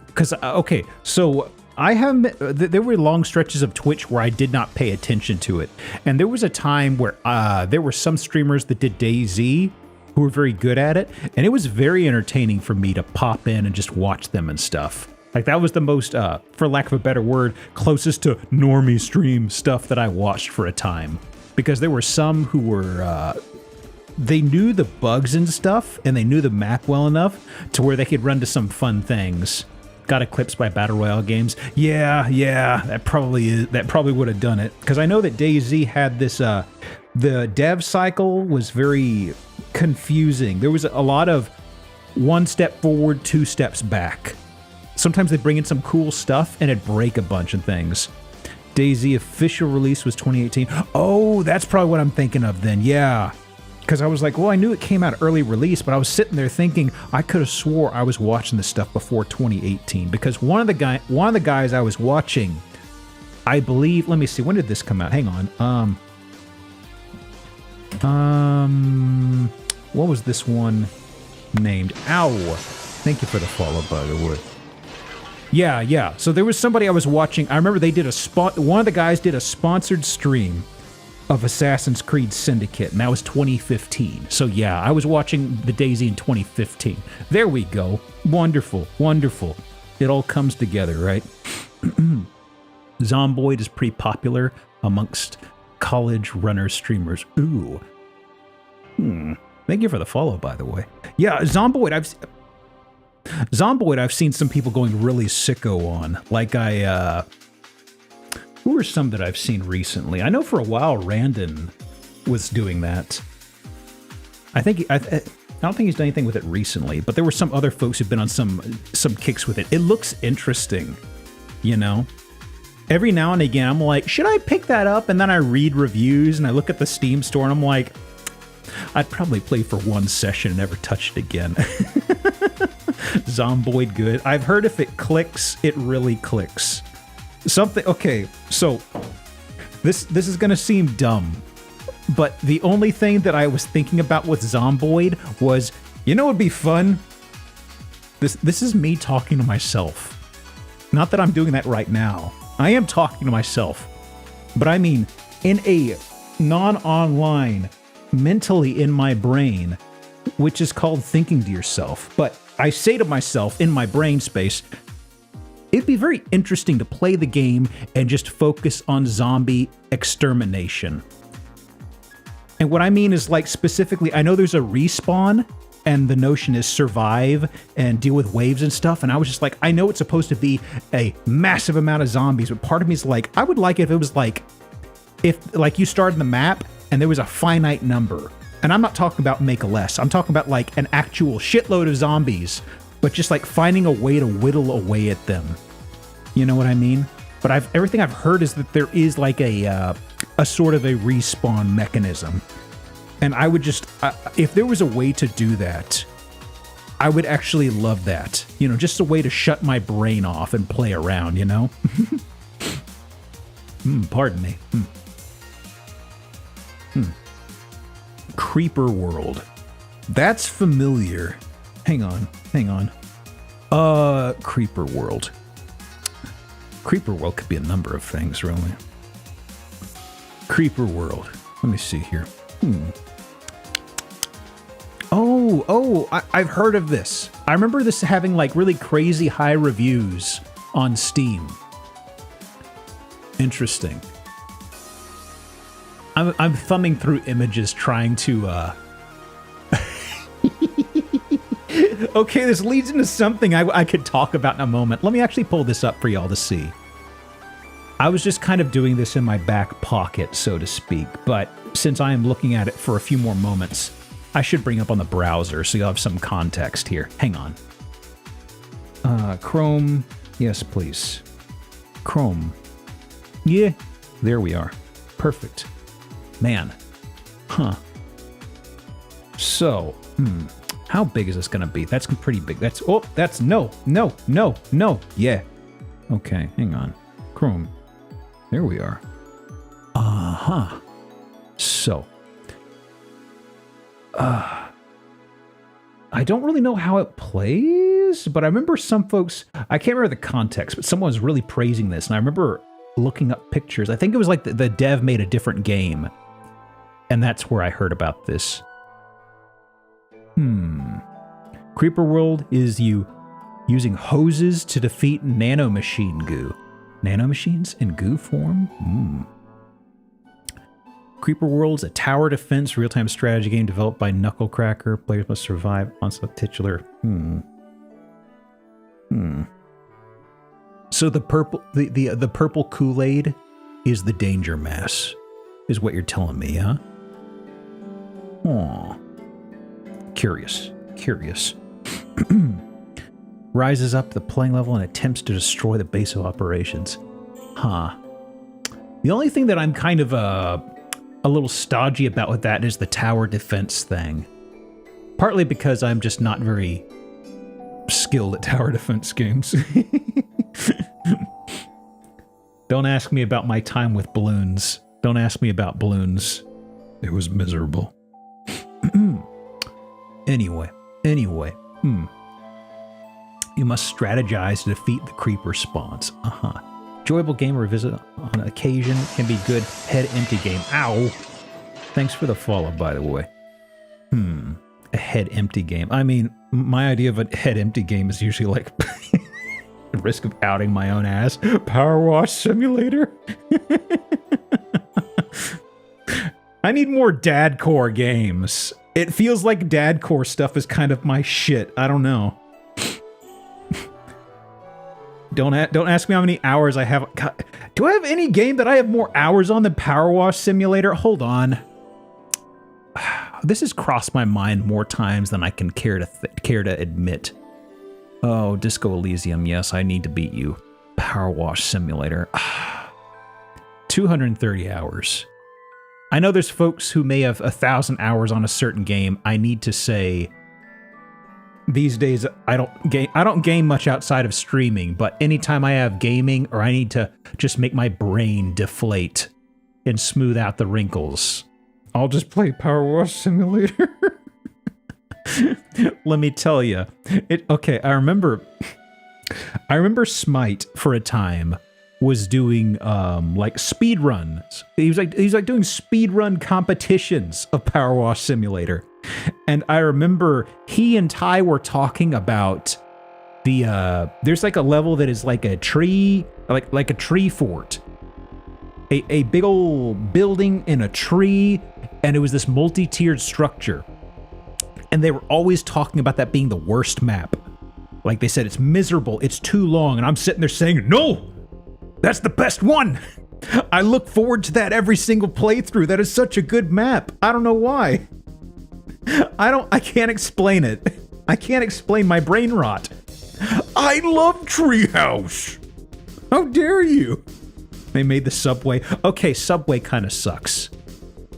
Because, okay, so there were long stretches of Twitch where I did not pay attention to it. And there was a time where there were some streamers that did DayZ who were very good at it. And it was very entertaining for me to pop in and just watch them and stuff. Like, that was the most, for lack of a better word, closest to normie stream stuff that I watched for a time. Because there were some who were, they knew the bugs and stuff, and they knew the map well enough to where they could run to some fun things. Got eclipsed by Battle Royale games. Yeah, that probably would have done it. Because I know that DayZ had this, the dev cycle was very confusing. There was a lot of 1 step forward, 2 steps back. Sometimes they bring in some cool stuff and it'd break a bunch of things. DayZ official release was 2018. Oh, that's probably what I'm thinking of then. Yeah. Because I was like, well, I knew it came out early release, but I was sitting there thinking I could have swore I was watching this stuff before 2018. Because one of the guys I was watching, I believe, let me see, when did this come out? Hang on. What was this one named? Ow. Thank you for the follow, by the way. Yeah. So there was somebody I was watching. I remember they did one of the guys did a sponsored stream of Assassin's Creed Syndicate, and that was 2015. So yeah, I was watching the DayZ in 2015. There we go. Wonderful. It all comes together, right? Zomboid is pretty popular amongst college runner streamers. Ooh. Thank you for the follow, by the way. Yeah, Zomboid, I've seen some people going really sicko on. Like who are some that I've seen recently? I know for a while Randon was doing that. I don't think he's done anything with it recently, but there were some other folks who've been on some kicks with it. It looks interesting, you know? Every now and again, I'm like, should I pick that up? And then I read reviews and I look at the Steam store and I'm like, I'd probably play for one session and never touch it again. Zomboid good. I've heard if it clicks, it really clicks. Okay, so this is gonna seem dumb, but the only thing that I was thinking about with Zomboid was, you know, it'd be fun. This is me talking to myself. Not that I'm doing that right now. I am talking to myself, but I mean in a non-online, mentally in my brain, which is called thinking to yourself. But I say to myself in my brain space, it'd be very interesting to play the game and just focus on zombie extermination. And what I mean is, like, specifically, I know there's a respawn and the notion is survive and deal with waves and stuff. And I was just like, I know it's supposed to be a massive amount of zombies, but part of me is like, I would like if it was like, if like you started the map and there was a finite number. And I'm not talking about make a less. I'm talking about like an actual shitload of zombies, but just like finding a way to whittle away at them. You know what I mean? But everything I've heard is that there is like a sort of a respawn mechanism. And I would just, if there was a way to do that, I would actually love that. You know, just a way to shut my brain off and play around, you know? Pardon me. Creeper World. That's familiar. Hang on. Creeper World. Creeper World could be a number of things, really. Creeper World. Let me see here. I've heard of this. I remember this having like really crazy high reviews on Steam. Interesting. I'm thumbing through images trying to Okay, this leads into something I could talk about in a moment. Let me actually pull this up for y'all to see. I was just kind of doing this in my back pocket, so to speak, but since I am looking at it for a few more moments, I should bring up on the browser so you'll have some context here. Hang on. Chrome. Yes, please. Chrome. Yeah, there we are. Perfect. Man. Huh. So, how big is this going to be? That's pretty big. That's no. Yeah. Okay, hang on. Chrome. There we are. Uh-huh. So. I don't really know how it plays, but I remember some folks, I can't remember the context, but someone was really praising this, and I remember looking up pictures. I think it was like the dev made a different game, and that's where I heard about this. Creeper World is you using hoses to defeat nanomachine goo. Nanomachines in goo form? Creeper World's a tower defense real-time strategy game developed by Knucklecracker. Players must survive on the titular. So the purple Kool-Aid is the danger mass, is what you're telling me, huh? Aw. Curious. Rises up to the playing level and attempts to destroy the base of operations. Huh. The only thing that I'm kind of a little stodgy about with that is the tower defense thing. Partly because I'm just not very skilled at tower defense games. Don't ask me about my time with balloons. Don't ask me about balloons. It was miserable. Anyway. You must strategize to defeat the creeper spawns. Enjoyable game revisit on occasion can be good head empty game. Ow! Thanks for the follow, by the way. A head empty game. I mean, my idea of a head empty game is usually like the risk of outing my own ass. Power Wash Simulator. I need more dadcore games. It feels like dadcore stuff is kind of my shit. I don't know. Don't ask me how many hours I have. God, do I have any game that I have more hours on than Power Wash Simulator? Hold on. This has crossed my mind more times than I can care to admit. Oh, Disco Elysium. Yes, I need to beat you. Power Wash Simulator. 230 hours. I know there's folks who may have 1,000 hours on a certain game. I need to say, these days I don't game much outside of streaming, but anytime I have gaming or I need to just make my brain deflate and smooth out the wrinkles, I'll just play Power Wash Simulator. Let me tell you. Okay, I remember Smite for a time was doing like speed runs. He was like doing speed run competitions of Power Wash Simulator. And I remember he and Ty were talking about the there's like a level that is like a tree, like a tree fort. A big old building in a tree, and it was this multi-tiered structure. And they were always talking about that being the worst map. Like they said, it's miserable, it's too long, and I'm sitting there saying, no! That's the best one! I look forward to that every single playthrough. That is such a good map. I don't know why. I can't explain it. I can't explain my brain rot. I love Treehouse. How dare you? They made the Subway. Okay, Subway kind of sucks.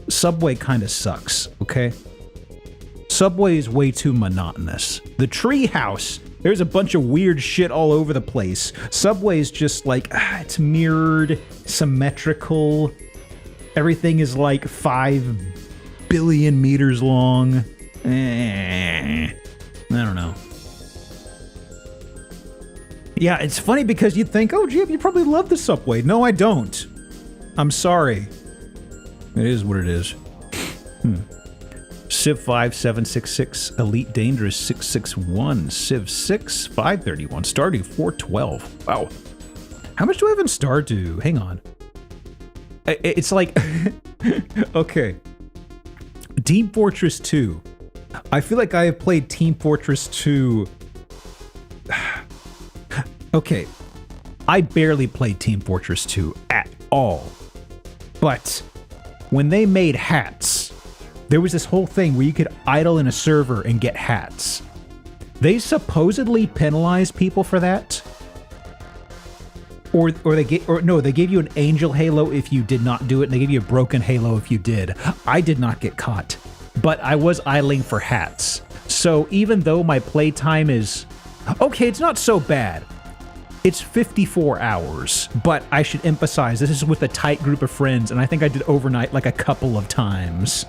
Subway kind of sucks, okay? Subway is way too monotonous. The Treehouse, there's a bunch of weird shit all over the place. Subway's just like, it's mirrored, symmetrical. Everything is like 5 billion meters long. I don't know. Yeah, it's funny because you'd think, oh, Jim, you probably love the Subway. No, I don't. I'm sorry. It is what it is. Civ 5 766, Elite Dangerous 661, Civ 6 531, Stardew 412. Wow. How much do I have in Stardew? Hang on. It's like, okay. Team Fortress 2. I feel like I have played Team Fortress 2. Okay. I barely played Team Fortress 2 at all. But when they made hats, there was this whole thing where you could idle in a server and get hats. They supposedly penalized people for that. Or they gave you an angel halo if you did not do it, and they gave you a broken halo if you did. I did not get caught, but I was idling for hats. So even though my playtime is okay, it's not so bad. It's 54 hours, but I should emphasize this is with a tight group of friends, and I think I did overnight like a couple of times.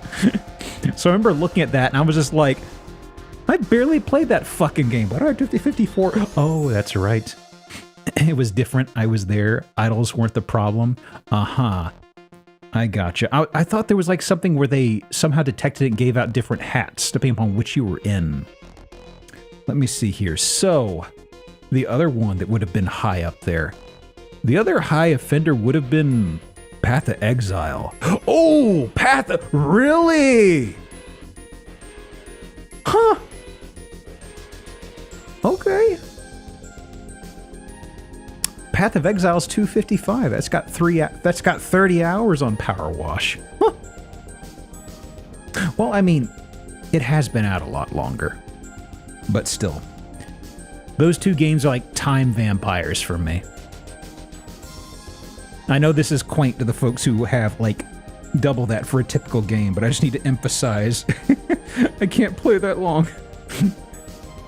So I remember looking at that, and I was just like, I barely played that fucking game. Why do I do 54? Oh, that's right. It was different. I was there. Idols weren't the problem. Uh-huh. I gotcha. I thought there was like something where they somehow detected it and gave out different hats depending upon which you were in. Let me see here. So, the other one that would have been high up there. The other high offender would have been Path of Exile. Oh, Path of... Really? Huh. Okay. Path of Exile's 255. That's got 30 hours on Power Wash. Huh. Well, I mean, it has been out a lot longer. But still. Those two games are like time vampires for me. I know this is quaint to the folks who have like double that for a typical game, but I just need to emphasize I can't play that long.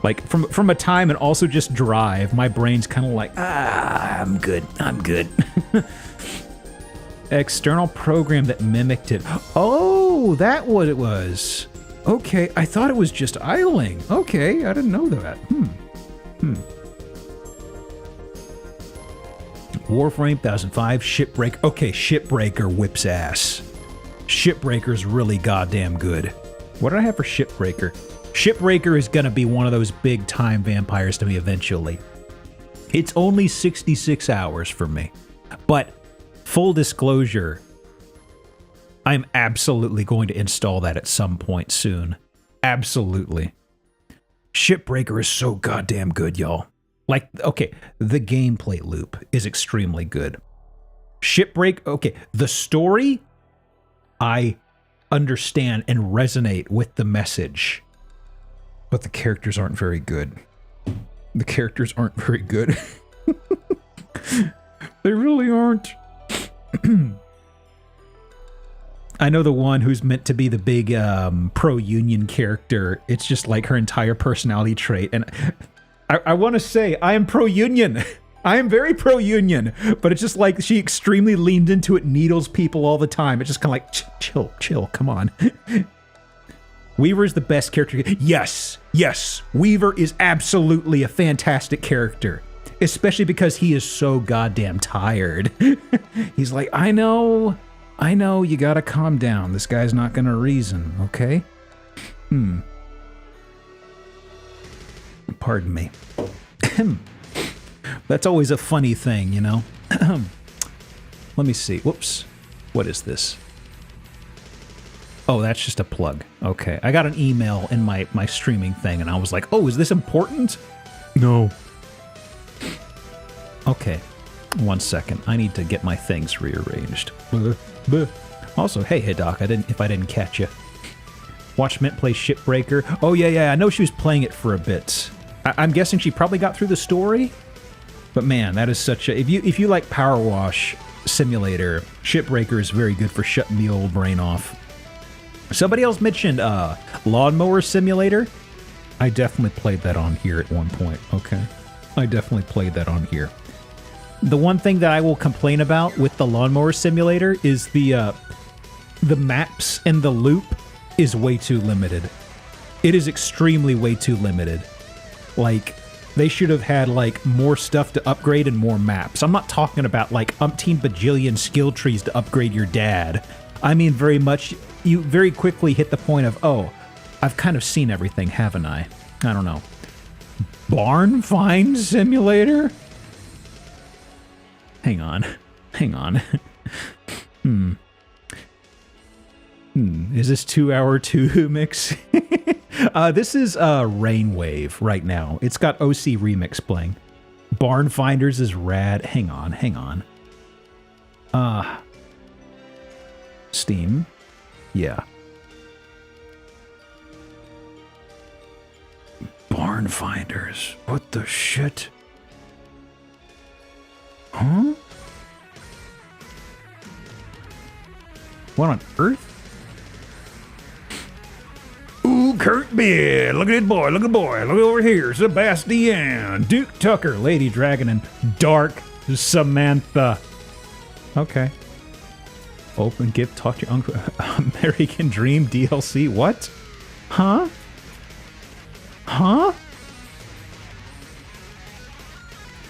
Like from a time and also just drive, my brain's kind of like, I'm good. External program that mimicked it. Oh, that's what it was. Okay, I thought it was just idling. Okay, I didn't know that. Warframe 1005, Shipbreaker. Okay, Shipbreaker whips ass. Shipbreaker's really goddamn good. What did I have for Shipbreaker? Shipbreaker is going to be one of those big time vampires to me eventually. It's only 66 hours for me. But full disclosure, I'm absolutely going to install that at some point soon. Absolutely. Shipbreaker is so goddamn good, y'all. Like, okay, the gameplay loop is extremely good. Shipbreak, okay, the story, I understand and resonate with the message. But the characters aren't very good. The characters aren't very good. They really aren't. I know the one who's meant to be the big pro-union character. It's just like her entire personality trait. And I want to say, I am pro-union. I am very pro-union. But it's just like she extremely leaned into it, needles people all the time. It's just kind of like, chill, come on. Weaver is the best character. Yes. Weaver is absolutely a fantastic character. Especially because he is so goddamn tired. He's like, I know, you gotta calm down. This guy's not gonna reason, okay? Pardon me. That's always a funny thing, you know? Let me see. Whoops. What is this? Oh, that's just a plug. Okay. I got an email in my streaming thing, and I was like, oh, is this important? No. Okay. 1 second. I need to get my things rearranged. Also, hey, Doc, if I didn't catch you. Watch Mint play Shipbreaker. Oh, yeah. I know she was playing it for a bit. I'm guessing she probably got through the story. But man, that is such a... If you like Power Wash Simulator, Shipbreaker is very good for shutting the old brain off. Somebody else mentioned Lawnmower Simulator. I definitely played that on here at one point. Okay. I definitely played that on here. The one thing that I will complain about with the Lawnmower Simulator is the maps and the loop is way too limited. It is extremely way too limited. Like, they should have had, like, more stuff to upgrade and more maps. I'm not talking about, like, umpteen bajillion skill trees to upgrade your dad. I mean very much, you very quickly hit the point of, oh, I've kind of seen everything, haven't I? I don't know. Barn find simulator? Hang on. Is this 2 hour 2 mix? This is Rainwave right now. It's got OC Remix playing. Barn Finders is rad. Hang on. Steam. Yeah. Barn Finders. What the shit? Huh? What on earth? Ooh, Kurt Beard. Look at it, boy. Look over here. Sebastian. Duke Tucker. Lady Dragon and Dark Samantha. Okay. Open gift. Talk to your uncle. American Dream DLC. What? Huh?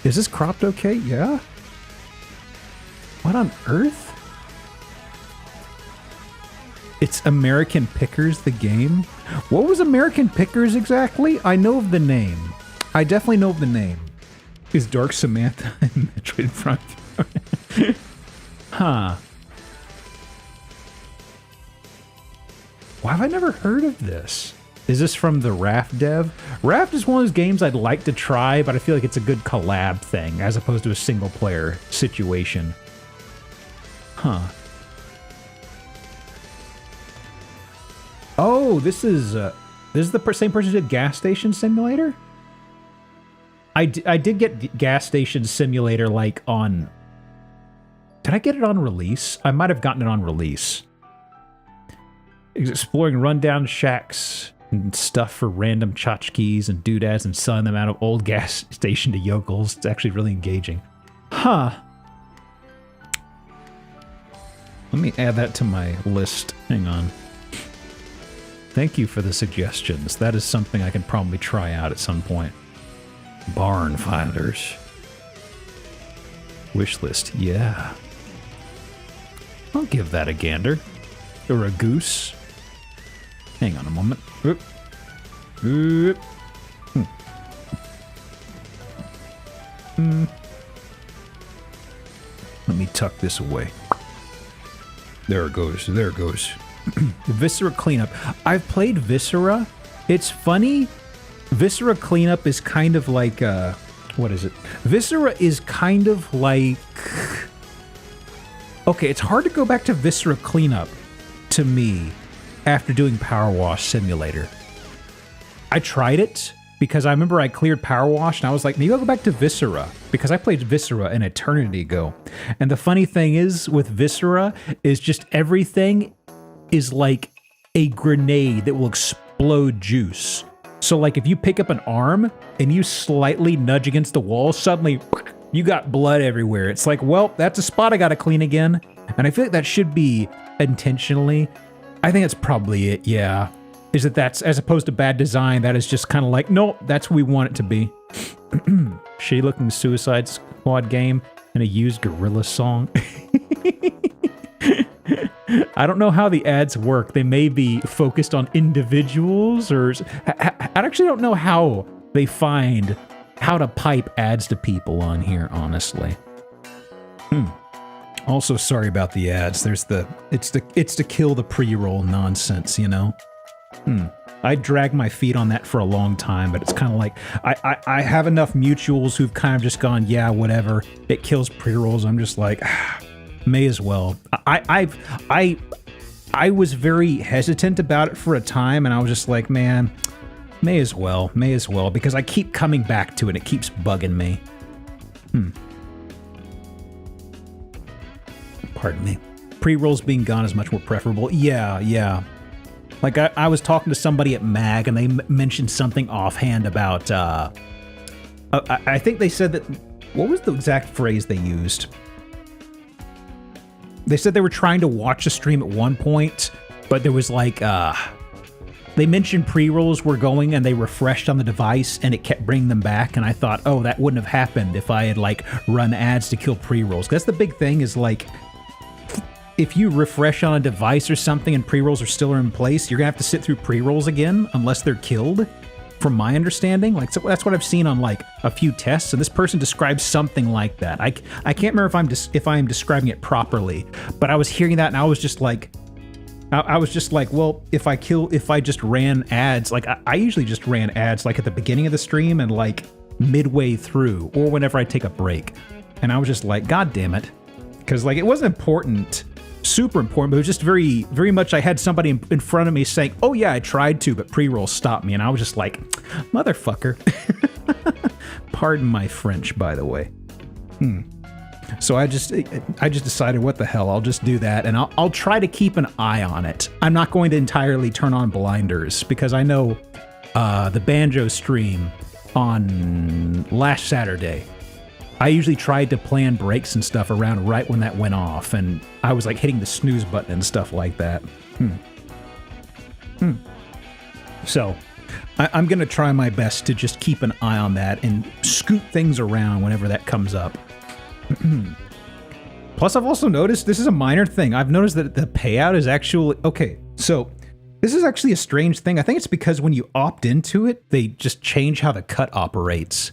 Is this cropped okay? Yeah. What on earth? It's American Pickers, the game? What was American Pickers exactly? I know of the name. I definitely know of the name. Is Dark Samantha in Metroid Front? Huh. Why have I never heard of this? Is this from the Raft dev? Raft is one of those games I'd like to try, but I feel like it's a good collab thing, as opposed to a single-player situation. Huh. Oh, this is the same person who did Gas Station Simulator? I did get Gas Station Simulator, like, on... Did I get it on release? I might have gotten it on release. Exploring rundown shacks and stuff for random tchotchkes and doodads and selling them out of old gas station to yokels. It's actually really engaging. Huh. Let me add that to my list. Hang on. Thank you for the suggestions. That is something I can probably try out at some point. Barn Finders. Wishlist, yeah. I'll give that a gander. Or a goose. Hang on a moment. Oop. Oop. Let me tuck this away. There it goes. There it goes. Viscera Cleanup. I've played Viscera. It's funny. Viscera Cleanup is kind of like, what is it? Viscera is kind of like... Okay, it's hard to go back to Viscera Cleanup, to me, after doing Power Wash Simulator. I tried it, because I remember I cleared Power Wash, and I was like, maybe I'll go back to Viscera, because I played Viscera an eternity ago. And the funny thing is, with Viscera, is just everything is like a grenade that will explode juice. So like if you pick up an arm and you slightly nudge against the wall, suddenly you got blood everywhere. It's like, well, that's a spot I gotta clean again. And I feel like that should be intentionally. I think that's probably it, yeah. Is that that's, as opposed to bad design, that is just kind of like, no, that's what we want it to be. Shitty looking Suicide Squad game and a used gorilla song. I don't know how the ads work. They may be focused on individuals, or I actually don't know how they find how to pipe ads to people on here, honestly. Also, sorry about the ads. There's it's to kill the pre-roll nonsense, you know? I dragged my feet on that for a long time, but it's kind of like, I have enough mutuals who've kind of just gone, yeah, whatever. It kills pre-rolls. I'm just like, may as well. I was very hesitant about it for a time, and I was just like, man, may as well, because I keep coming back to it. It keeps bugging me. Pardon me. Pre-rolls being gone is much more preferable. Yeah. Like, I was talking to somebody at MAG, and they mentioned something offhand about, I think they said that, what was the exact phrase they used? They said they were trying to watch a stream at one point, but there was like, they mentioned pre-rolls were going and they refreshed on the device and it kept bringing them back. And I thought, oh, that wouldn't have happened if I had like run ads to kill pre-rolls. That's the big thing is like, if you refresh on a device or something and pre-rolls are still in place, you're gonna have to sit through pre-rolls again unless they're killed. From my understanding, like, so that's what I've seen on like a few tests, and this person describes something like that. I can't remember if I'm describing it properly, but I was hearing that and I was just like, well, if I just ran ads, like I usually just ran ads like at the beginning of the stream and like midway through, or whenever I take a break, and I was just like, God damn it, because like it wasn't important. Super important, but it was just very, very much I had somebody in front of me saying, oh yeah, I tried to, but pre-roll stopped me. And I was just like, motherfucker. Pardon my French, by the way. So I just decided, what the hell, I'll just do that. And I'll try to keep an eye on it. I'm not going to entirely turn on blinders because I know the banjo stream on last Saturday, I usually tried to plan breaks and stuff around right when that went off, and I was like hitting the snooze button and stuff like that. So I'm going to try my best to just keep an eye on that and scoot things around whenever that comes up. Plus, I've also noticed, this is a minor thing, I've noticed that the payout is actually... Okay, so this is actually a strange thing. I think it's because when you opt into it, they just change how the cut operates.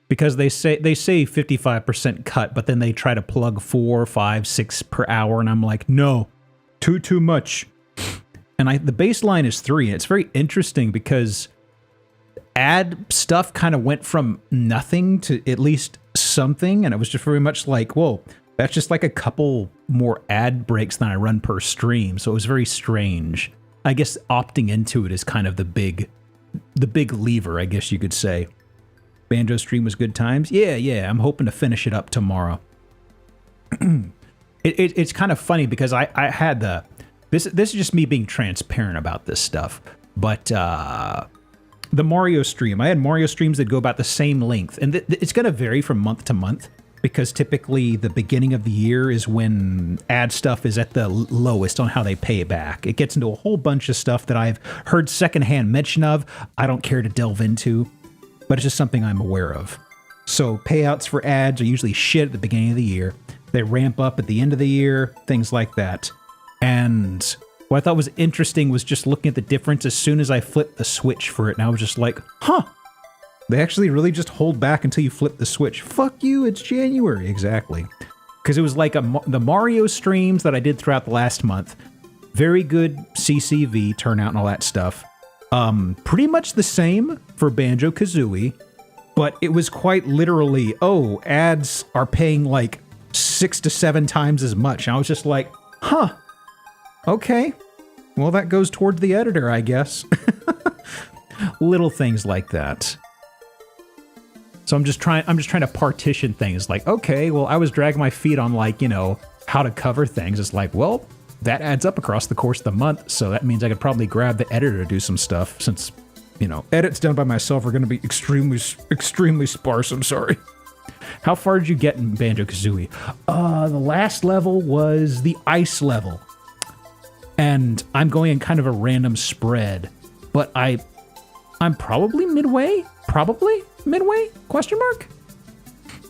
Because they say 55% cut, but then they try to plug 4, 5, 6 per hour, and I'm like, no, too much. And the baseline is 3, and it's very interesting because ad stuff kind of went from nothing to at least something, and it was just very much like, whoa, that's just like a couple more ad breaks than I run per stream, so it was very strange. I guess opting into it is kind of the big lever, I guess you could say. Banjo stream was good times. Yeah, I'm hoping to finish it up tomorrow. It's kind of funny because I had this is just me being transparent about this stuff, but the Mario stream, I had Mario streams that go about the same length, and it's going to vary from month to month because typically the beginning of the year is when ad stuff is at the lowest on how they pay back. It gets into a whole bunch of stuff that I've heard secondhand mention of. I don't care to delve into, but it's just something I'm aware of. So payouts for ads are usually shit at the beginning of the year. They ramp up at the end of the year, things like that. And what I thought was interesting was just looking at the difference as soon as I flipped the switch for it. And I was just like, huh, they actually really just hold back until you flip the switch. Fuck you, it's January. Exactly. Because it was like the Mario streams that I did throughout the last month. Very good CCV turnout and all that stuff. Pretty much the same for Banjo-Kazooie, but it was quite literally, oh, ads are paying like 6 to 7 times as much. And I was just like, huh, okay. Well, that goes towards the editor, I guess. Little things like that. So I'm just trying to partition things like, okay, well, I was dragging my feet on like, how to cover things. It's like, well, that adds up across the course of the month, so that means I could probably grab the editor to do some stuff, since, edits done by myself are going to be extremely sparse, I'm sorry. How far did you get in Banjo-Kazooie? The last level was the ice level. And I'm going in kind of a random spread, but I'm probably midway? Probably midway? Question mark?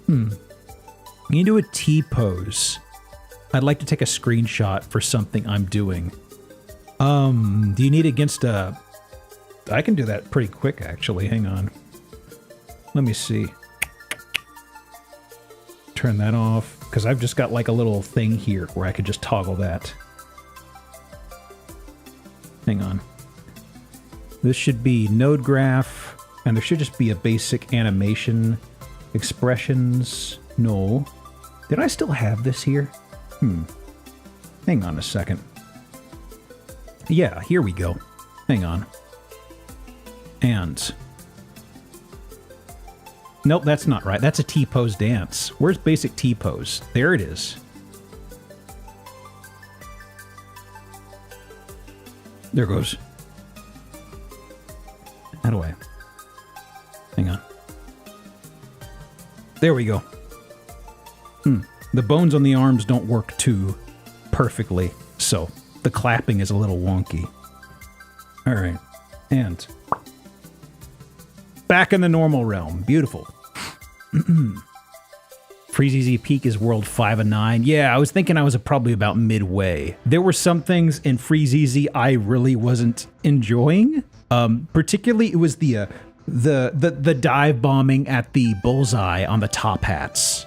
You do a T-pose. I'd like to take a screenshot for something I'm doing. Do you need against a... I can do that pretty quick, actually. Hang on. Let me see. Turn that off, because I've just got like a little thing here where I could just toggle that. Hang on. This should be node graph, and there should just be a basic animation. Expressions. No. Did I still have this here? Hang on a second. Yeah, here we go. Hang on. And... Nope, that's not right. That's a T-pose dance. Where's basic T-pose? There it is. There it goes. How do I... Hang on. There we go. The bones on the arms don't work too perfectly, so the clapping is a little wonky. All right, and back in the normal realm. Beautiful. Freezeezy Peak is World 5 and 9. Yeah, I was thinking I was probably about midway. There were some things in Freezeezy I really wasn't enjoying. Particularly, it was the dive bombing at the bullseye on the top hats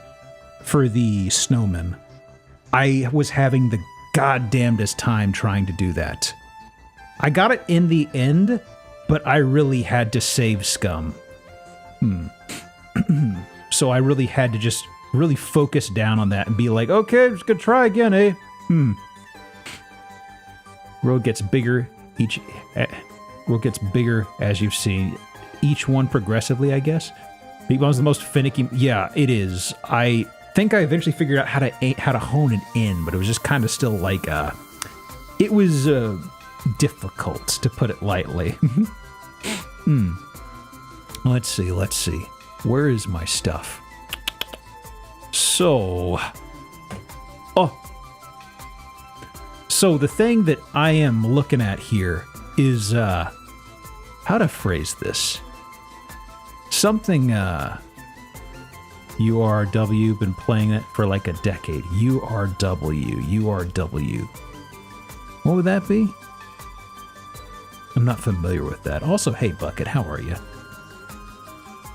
for the snowmen. I was having the goddamnedest time trying to do that. I got it in the end, but I really had to save scum. So I really had to just really focus down on that and be like, okay, just gonna try again, eh? Road gets bigger road gets bigger as you've seen. Each one progressively, I guess. Big Bomb's the most finicky. Yeah, it is. I think I eventually figured out how to hone it in, but it was just kind of still like it was difficult, to put it lightly. Let's see. Where is my stuff? So the thing that I am looking at here is how to phrase this. Something URW, been playing it for like a decade. URW. What would that be? I'm not familiar with that. Also, hey Bucket, how are you?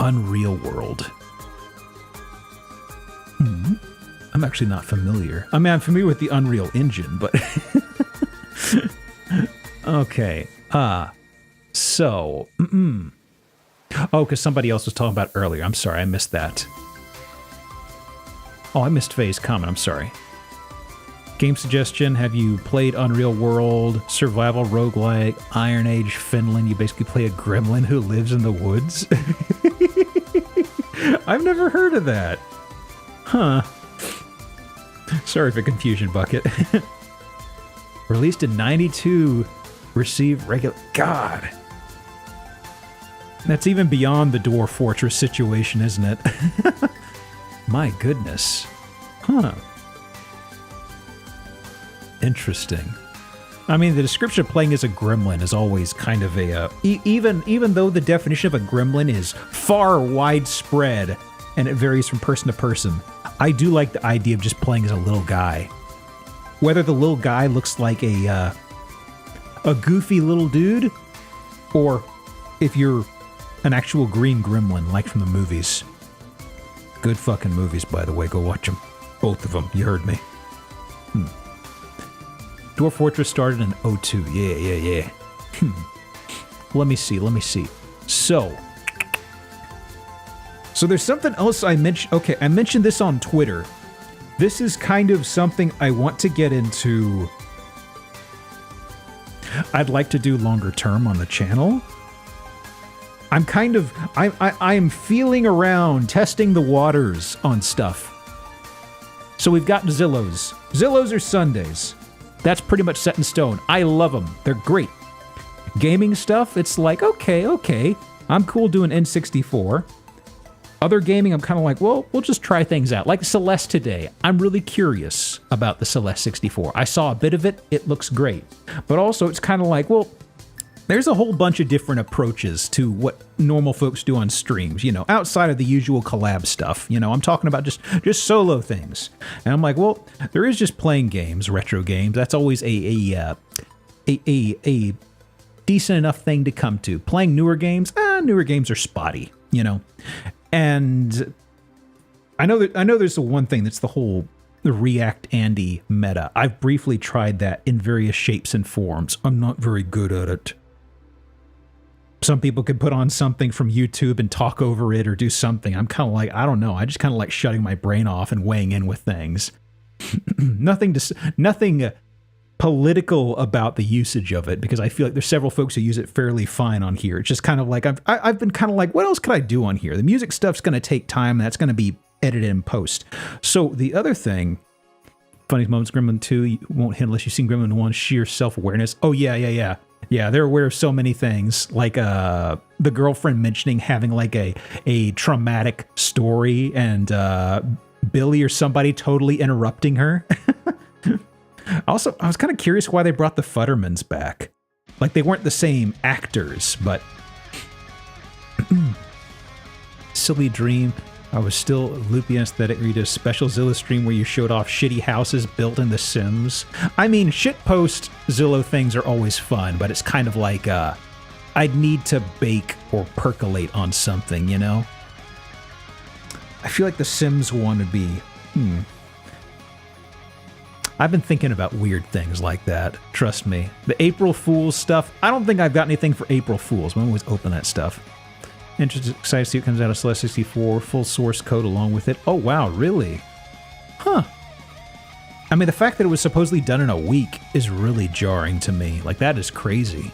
Unreal World. I'm actually not familiar. I mean, I'm familiar with the Unreal Engine, but... Okay. So... Oh, because somebody else was talking about earlier. I'm sorry, I missed that. Oh, I missed Faye's comment. I'm sorry. Game suggestion, have you played Unreal World, Survival Roguelike, Iron Age Finland? You basically play a gremlin who lives in the woods? I've never heard of that. Huh. Sorry for confusion, Bucket. Released in 92, received regular... God. That's even beyond the Dwarf Fortress situation, isn't it? My goodness. Huh. Interesting. I mean, the description of playing as a gremlin is always kind of a... even though the definition of a gremlin is far widespread, and it varies from person to person, I do like the idea of just playing as a little guy. Whether the little guy looks like a goofy little dude, or if you're an actual green gremlin, like from the movies. Good fucking movies, by the way. Go watch them. Both of them. You heard me. Dwarf Fortress started in 02. Yeah. Let me see. So there's something else I mentioned. Okay, I mentioned this on Twitter. This is kind of something I want to get into. I'd like to do longer term on the channel. I'm feeling around, testing the waters on stuff. So we've got Zillows. Zillows are Sundays. That's pretty much set in stone. I love them. They're great. Gaming stuff, it's like, okay. I'm cool doing N64. Other gaming, I'm kind of like, well, we'll just try things out. Like Celeste today. I'm really curious about the Celeste 64. I saw a bit of it. It looks great. But also, it's kind of like, well, there's a whole bunch of different approaches to what normal folks do on streams, outside of the usual collab stuff. I'm talking about just solo things. And I'm like, well, there is just playing games, retro games. That's always a decent enough thing to come to. Playing newer games are spotty, And I know there's the one thing that's the React Andy meta. I've briefly tried that in various shapes and forms. I'm not very good at it. Some people could put on something from YouTube and talk over it or do something. I'm kind of like, I don't know. I just kind of like shutting my brain off and weighing in with things. Nothing political about the usage of it, because I feel like there's several folks who use it fairly fine on here. It's just kind of like, I've been kind of like, what else could I do on here? The music stuff's going to take time. And that's going to be edited in post. So the other thing, funniest moments, Gremlin 2, you won't hit unless you've seen Gremlin 1, sheer self-awareness. Oh, yeah. Yeah, they're aware of so many things, like the girlfriend mentioning having like a traumatic story, and Billy or somebody totally interrupting her. Also, I was kind of curious why they brought the Futtermans back. Like, they weren't the same actors, but... Silly Dream. I was still loopy aesthetic. You did a special Zilla stream where you showed off shitty houses built in The Sims. I mean, shitpost Zillow things are always fun, but it's kind of like I'd need to bake or percolate on something, you know? I feel like The Sims one would be, I've been thinking about weird things like that. Trust me. The April Fool's stuff, I don't think I've got anything for April Fool's. I'm always open that stuff. Interested, excited to see what comes out of Celeste 64, full source code along with it. Oh, wow, really? Huh. I mean, the fact that it was supposedly done in a week is really jarring to me. Like, that is crazy.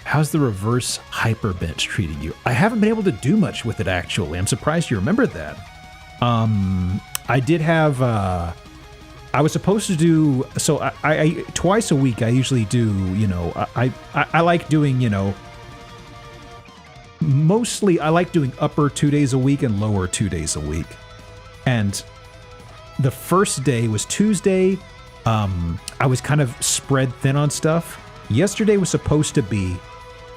How's the reverse hyperbench treating you? I haven't been able to do much with it, actually. I'm surprised you remembered that. I did have, I was supposed to do, so I twice a week I usually do, you know, I like doing, you know, mostly I like doing upper 2 days a week and lower 2 days a week. And the first day was Tuesday. I was kind of spread thin on stuff. Yesterday was supposed to be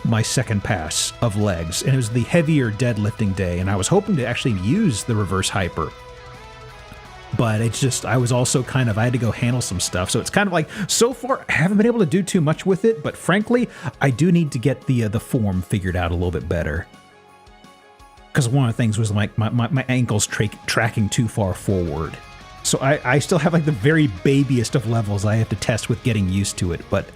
my second pass of legs, and it was the heavier deadlifting day, and I was hoping to actually use the reverse hyper. But it's just, I was also kind of, I had to go handle some stuff. So it's kind of like, so far, I haven't been able to do too much with it, but frankly, I do need to get the form figured out a little bit better. Because one of the things was like my ankles tracking too far forward. So I still have like the very babiest of levels I have to test with getting used to it, but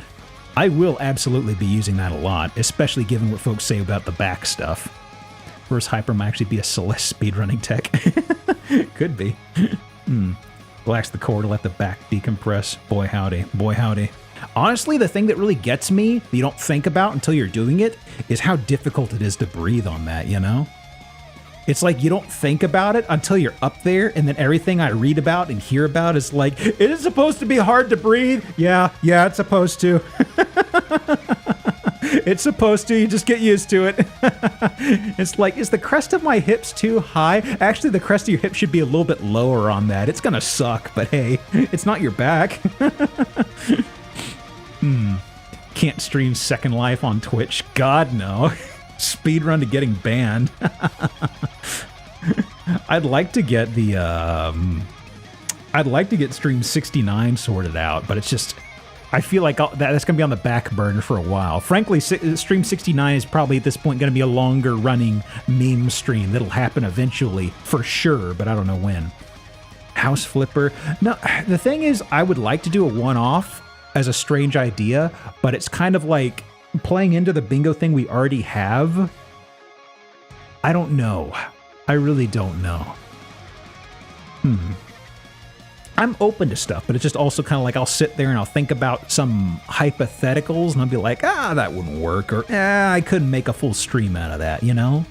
I will absolutely be using that a lot, especially given what folks say about the back stuff. Reverse hyper might actually be a Celeste speedrunning tech. Could be. Relax the core to let the back decompress. Boy howdy, boy howdy. Honestly, the thing that really gets me, that you don't think about until you're doing it, is how difficult it is to breathe on that, you know? It's like you don't think about it until you're up there, and then everything I read about and hear about is like, it is supposed to be hard to breathe. Yeah, it's supposed to. It's supposed to. You just get used to it. It's like, is the crest of my hips too high? Actually, the crest of your hips should be a little bit lower on that. It's gonna suck, but hey, it's not your back. Can't stream Second Life on Twitch. God, no. Speedrun to getting banned. I'd like to get the I'd like to get Stream 69 sorted out, but it's just, I feel like that's going to be on the back burner for a while. Frankly, Stream 69 is probably at this point going to be a longer running meme stream that'll happen eventually, for sure, but I don't know when. House Flipper. No, the thing is, I would like to do a one-off as a strange idea, but it's kind of like playing into the bingo thing we already have. I don't know. I really don't know. I'm open to stuff, but it's just also kind of like I'll sit there and I'll think about some hypotheticals and I'll be like, that wouldn't work, or I couldn't make a full stream out of that, you know?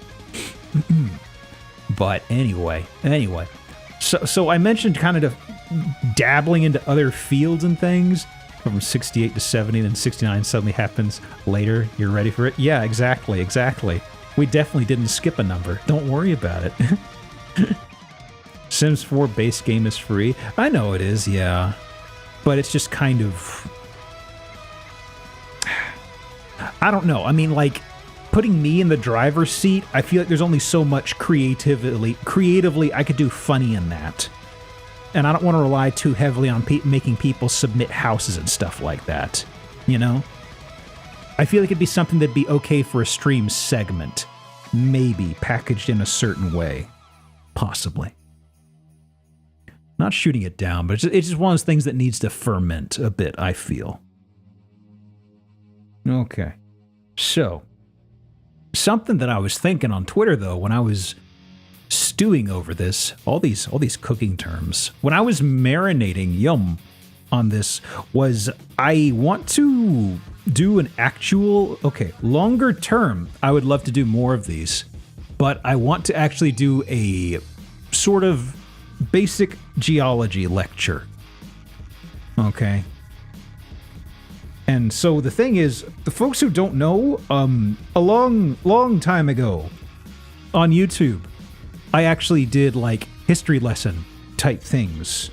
But anyway. So I mentioned kind of dabbling into other fields and things. From 68 to 70, then 69 suddenly happens later. You're ready for it? Yeah, exactly. We definitely didn't skip a number. Don't worry about it. Sims 4 base game is free. I know it is, yeah. But it's just kind of... I don't know. I mean, like, putting me in the driver's seat, I feel like there's only so much creatively I could do funny in that. And I don't want to rely too heavily on making people submit houses and stuff like that, you know? I feel like it'd be something that'd be okay for a stream segment. Maybe packaged in a certain way. Possibly. Not shooting it down, but it's just one of those things that needs to ferment a bit, I feel. Okay. So, something that I was thinking on Twitter, though, when I was stewing over this, all these cooking terms, when I was marinating on this, was I want to do an actual, longer term, I would love to do more of these, but I want to actually do a sort of basic geology lecture. Okay. And so the thing is, the folks who don't know, a long time ago on YouTube, I actually did like history lesson type things.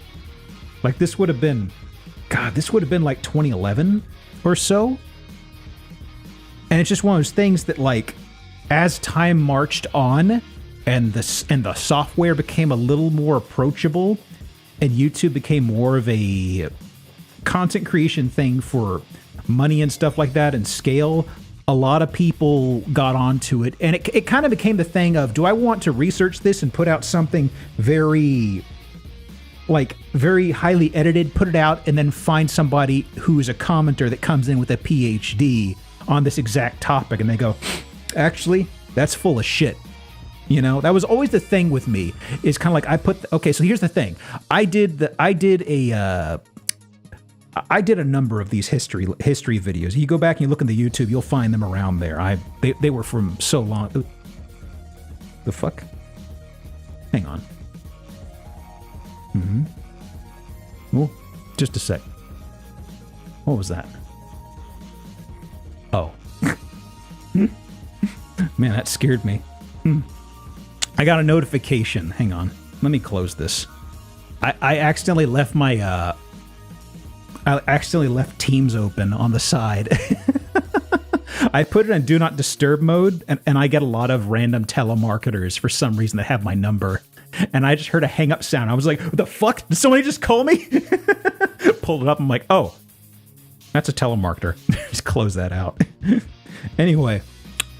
Like this would have been like 2011 or so. And it's just one of those things that, like, as time marched on, and the software became a little more approachable, and YouTube became more of a content creation thing for money and stuff like that and scale, a lot of people got onto it, and it kind of became the thing of, do I want to research this and put out something very highly edited, put it out, and then find somebody who's a commenter that comes in with a PhD on this exact topic, and they go, actually, that's full of shit. You know, that was always the thing with me, is kind of like, okay, so here's the thing. I did a number of these history videos. You go back and you look in the YouTube, you'll find them around there. They were from so long. The fuck? Hang on. Oh, just a sec. What was that? Oh. Man, that scared me. I got a notification. Hang on. Let me close this. I accidentally left my I accidentally left Teams open on the side. I put it in Do Not Disturb mode, and I get a lot of random telemarketers for some reason that have my number. And I just heard a hang up sound. I was like, what the fuck? Did somebody just call me? Pulled it up. I'm like, oh, that's a telemarketer. Just close that out. Anyway,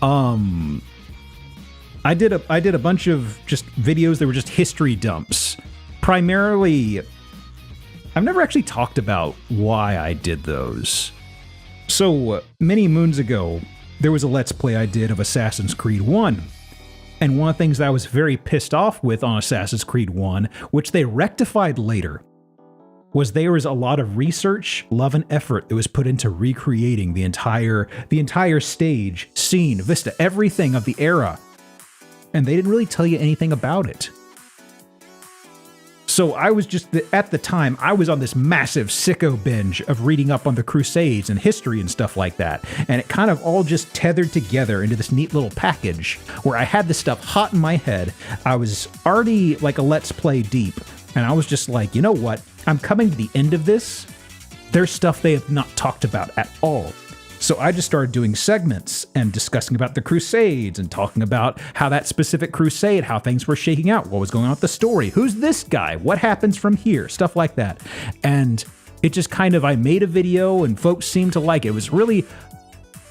I did a bunch of just videos that were just history dumps. Primarily, I've never actually talked about why I did those. So, many moons ago, there was a Let's Play I did of Assassin's Creed 1. And one of the things that I was very pissed off with on Assassin's Creed 1, which they rectified later, was there was a lot of research, love, and effort that was put into recreating the entire stage, scene, vista, everything of the era. And they didn't really tell you anything about it. So I was just, at the time, I was on this massive sicko binge of reading up on the Crusades and history and stuff like that. And it kind of all just tethered together into this neat little package where I had this stuff hot in my head. I was already like a Let's Play deep. And I was just like, you know what? I'm coming to the end of this. There's stuff they have not talked about at all. So I just started doing segments and discussing about the Crusades and talking about how that specific crusade, how things were shaking out, what was going on with the story, who's this guy, what happens from here, stuff like that. And it just kind of, I made a video and folks seemed to like it. It was really,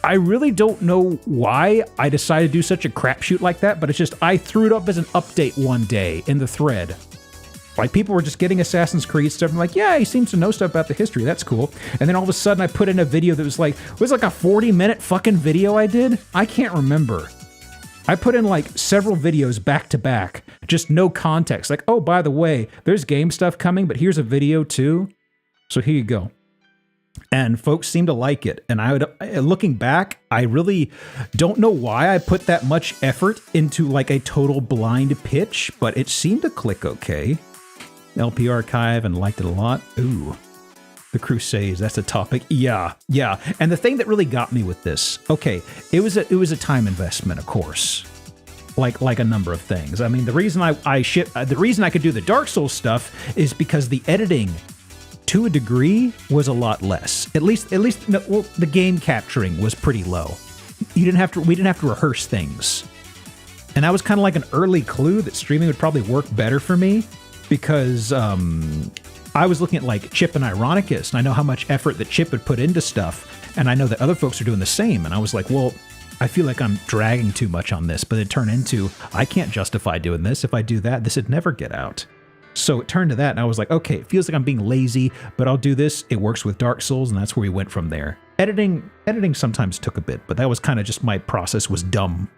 I really don't know why I decided to do such a crapshoot like that, but it's just, I threw it up as an update one day in the thread. Like, people were just getting Assassin's Creed stuff. I'm like, yeah, he seems to know stuff about the history. That's cool. And then all of a sudden, I put in a video that was like, it was like a 40-minute fucking video I did? I can't remember. I put in like several videos back to back, just no context. Like, oh, by the way, there's game stuff coming, but here's a video too. So here you go. And folks seem to like it. And looking back, I really don't know why I put that much effort into like a total blind pitch, but it seemed to click okay. LP archive and liked it a lot. Ooh, the Crusades, that's a topic. Yeah. And the thing that really got me with this, okay, it was a time investment, of course. Like a number of things. I mean, the reason the reason I could do the Dark Souls stuff is because the editing, to a degree, was a lot less. At least, the game capturing was pretty low. We didn't have to rehearse things. And that was kind of like an early clue that streaming would probably work better for me. Because I was looking at like Chip and Ironicus, and I know how much effort that Chip had put into stuff, and I know that other folks are doing the same, and I was like, well, I feel like I'm dragging too much on this, but it turned into, I can't justify doing this. If I do that, this would never get out. So it turned to that, and I was like, okay, it feels like I'm being lazy, but I'll do this. It works with Dark Souls, and that's where we went from there. Editing sometimes took a bit, but that was kind of just my process was dumb.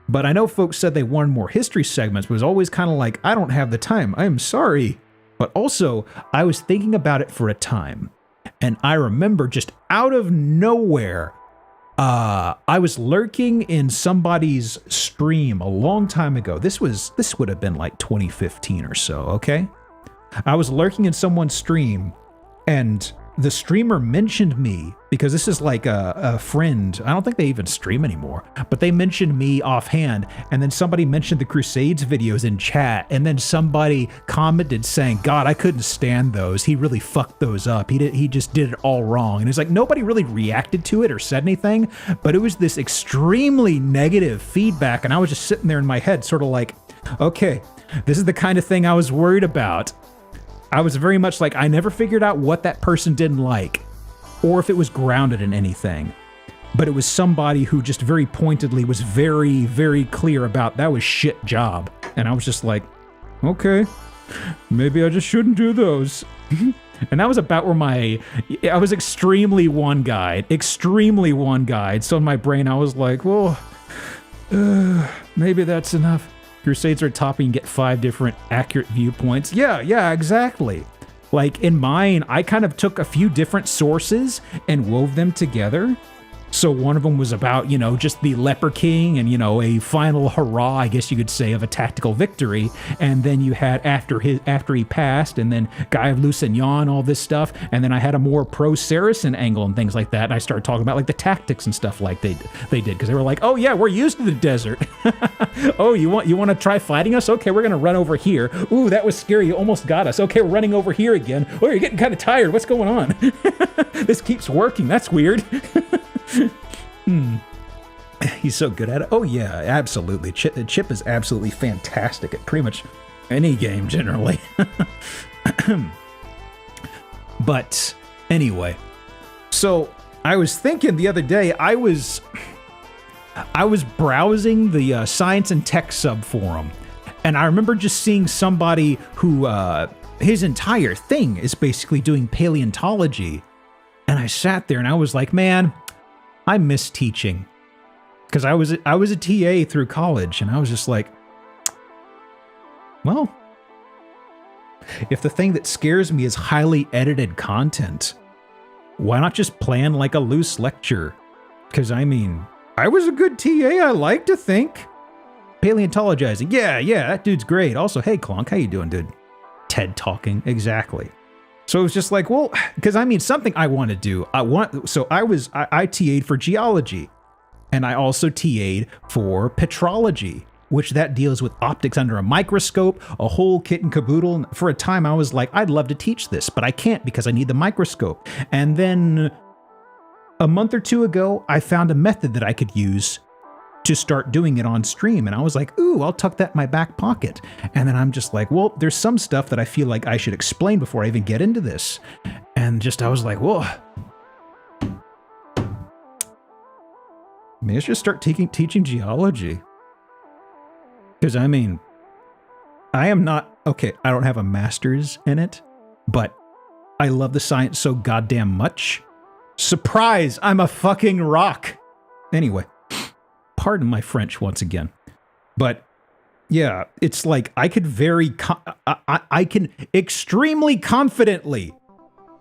But I know folks said they wanted more history segments, but it was always kind of like, I don't have the time. I am sorry. But also, I was thinking about it for a time. And I remember just out of nowhere, I was lurking in somebody's stream a long time ago. This would have been like 2015 or so, okay? I was lurking in someone's stream, And the streamer mentioned me because this is like a friend. I don't think they even stream anymore, but they mentioned me offhand. And then somebody mentioned the Crusades videos in chat. And then somebody commented saying, God, I couldn't stand those. He really fucked those up. He just did it all wrong. And it's like, nobody really reacted to it or said anything, but it was this extremely negative feedback. And I was just sitting there in my head, sort of like, okay, this is the kind of thing I was worried about. I was very much like, I never figured out what that person didn't like, or if it was grounded in anything. But it was somebody who just very pointedly was very, very clear about that was shit job. And I was just like, okay, maybe I just shouldn't do those. And that was about where I was extremely one-guide. So in my brain, I was like, well, maybe that's enough. Crusades are topping and get 5 different accurate viewpoints. Yeah, exactly. Like in mine, I kind of took a few different sources and wove them together. So one of them was about, just the Leper King and, a final hurrah, I guess you could say, of a tactical victory. And then you had after he passed, and then Guy of Lusignan, all this stuff. And then I had a more pro-Saracen angle and things like that. And I started talking about like the tactics and stuff like they did, because they were like, oh yeah, we're used to the desert. Oh, you want to try fighting us? Okay, we're gonna run over here. Ooh, that was scary. You almost got us. Okay, we're running over here again. Oh, you're getting kind of tired. What's going on? This keeps working. That's weird. He's so good at it. Oh yeah, absolutely. Chip is absolutely fantastic at pretty much any game generally. But anyway, so I was thinking the other day, I was browsing the science and tech subforum, and I remember just seeing somebody who his entire thing is basically doing paleontology, and I sat there and I was like, man, I miss teaching, because I was a TA through college, and I was just like, well, if the thing that scares me is highly edited content, why not just plan like a loose lecture? Because I mean, I was a good TA, I like to think. Paleontologizing, yeah, that dude's great. Also, hey Clonk, how you doing, dude? TED talking, exactly. So it was just like, well, because I mean, something I want to do. I TA'd for geology, and I also TA'd for petrology, which that deals with optics under a microscope, a whole kit and caboodle. And for a time, I was like, I'd love to teach this, but I can't because I need the microscope. And then a month or two ago, I found a method that I could use to start doing it on stream. And I was like, ooh, I'll tuck that in my back pocket. And then I'm just like, well, there's some stuff that I feel like I should explain before I even get into this. And I was like, whoa, maybe I should start teaching geology. Because I mean, I don't have a master's in it, but I love the science so goddamn much. Surprise, I'm a fucking rock. Anyway. Pardon my French once again, but yeah, it's like I could I can extremely confidently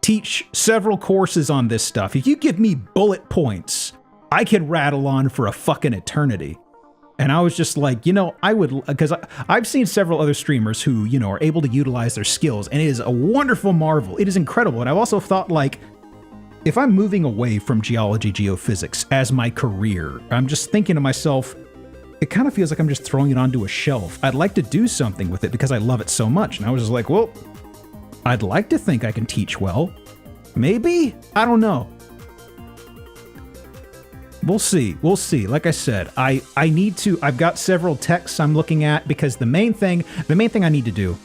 teach several courses on this stuff. If you give me bullet points, I can rattle on for a fucking eternity. And I was just like, I would, because I've seen several other streamers who, are able to utilize their skills, and it is a wonderful marvel. It is incredible. And I've also thought, like, if I'm moving away from geology, geophysics as my career, I'm just thinking to myself, it kind of feels like I'm just throwing it onto a shelf. I'd like to do something with it because I love it so much. And I was just like, well, I'd like to think I can teach well. Maybe? I don't know. We'll see. Like I said, I've got several texts I'm looking at, because the main thing I need to do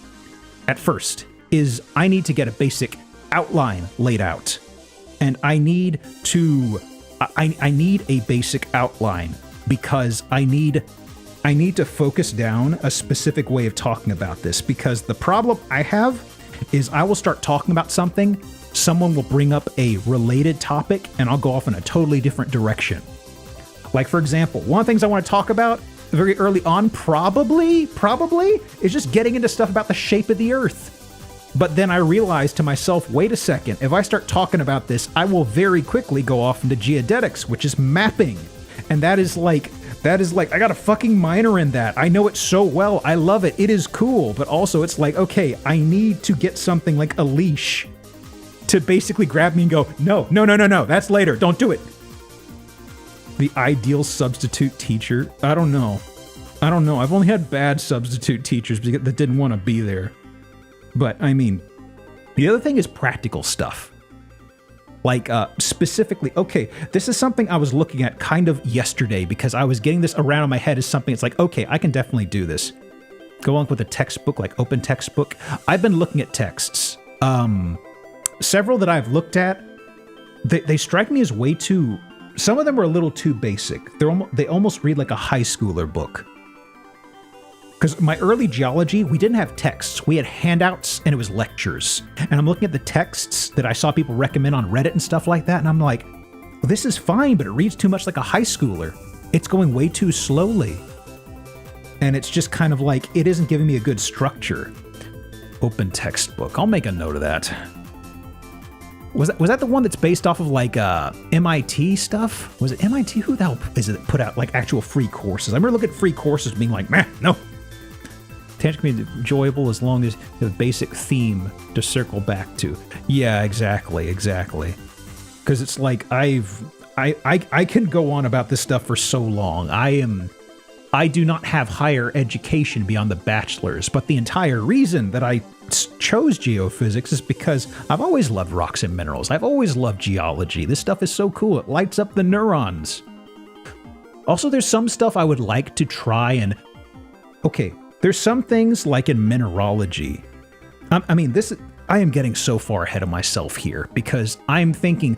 at first is I need to get a basic outline laid out. And I need a basic outline, because I need to focus down a specific way of talking about this, because the problem I have is I will start talking about something, someone will bring up a related topic, and I'll go off in a totally different direction. Like, for example, one of the things I want to talk about very early on, probably, is just getting into stuff about the shape of the Earth. But then I realized to myself, wait a second, if I start talking about this, I will very quickly go off into geodetics, which is mapping. And that is like, I got a fucking minor in that. I know it so well. I love it. It is cool. But also it's like, okay, I need to get something like a leash to basically grab me and go, no, no, no, no, no, that's later. Don't do it. The ideal substitute teacher. I don't know. I've only had bad substitute teachers that didn't want to be there. But I mean, the other thing is practical stuff. Like, specifically, okay, this is something I was looking at kind of yesterday because I was getting this around in my head as something. It's like, okay, I can definitely do this. Go along with a textbook, like open textbook. I've been looking at texts. Several that I've looked at, they strike me as way too, some of them are a little too basic. They almost read like a high schooler book. Because my early geology, we didn't have texts. We had handouts and it was lectures. And I'm looking at the texts that I saw people recommend on Reddit and stuff like that. And I'm like, well, this is fine, but it reads too much like a high schooler. It's going way too slowly. And it's just kind of like, it isn't giving me a good structure. Open textbook. I'll make a note of that. Was that the one that's based off of like MIT stuff? Was it MIT? Who the hell is it that put out like actual free courses? I remember looking at free courses being like, man, no. Tangent can be enjoyable as long as you have a basic theme to circle back to. Yeah, exactly. Because it's like I can go on about this stuff for so long. I do not have higher education beyond the bachelor's, but the entire reason that I chose geophysics is because I've always loved rocks and minerals. I've always loved geology. This stuff is so cool. It lights up the neurons. Also, there's some stuff I would like to try and... Okay, there's some things like in mineralogy. I am getting so far ahead of myself here because I'm thinking...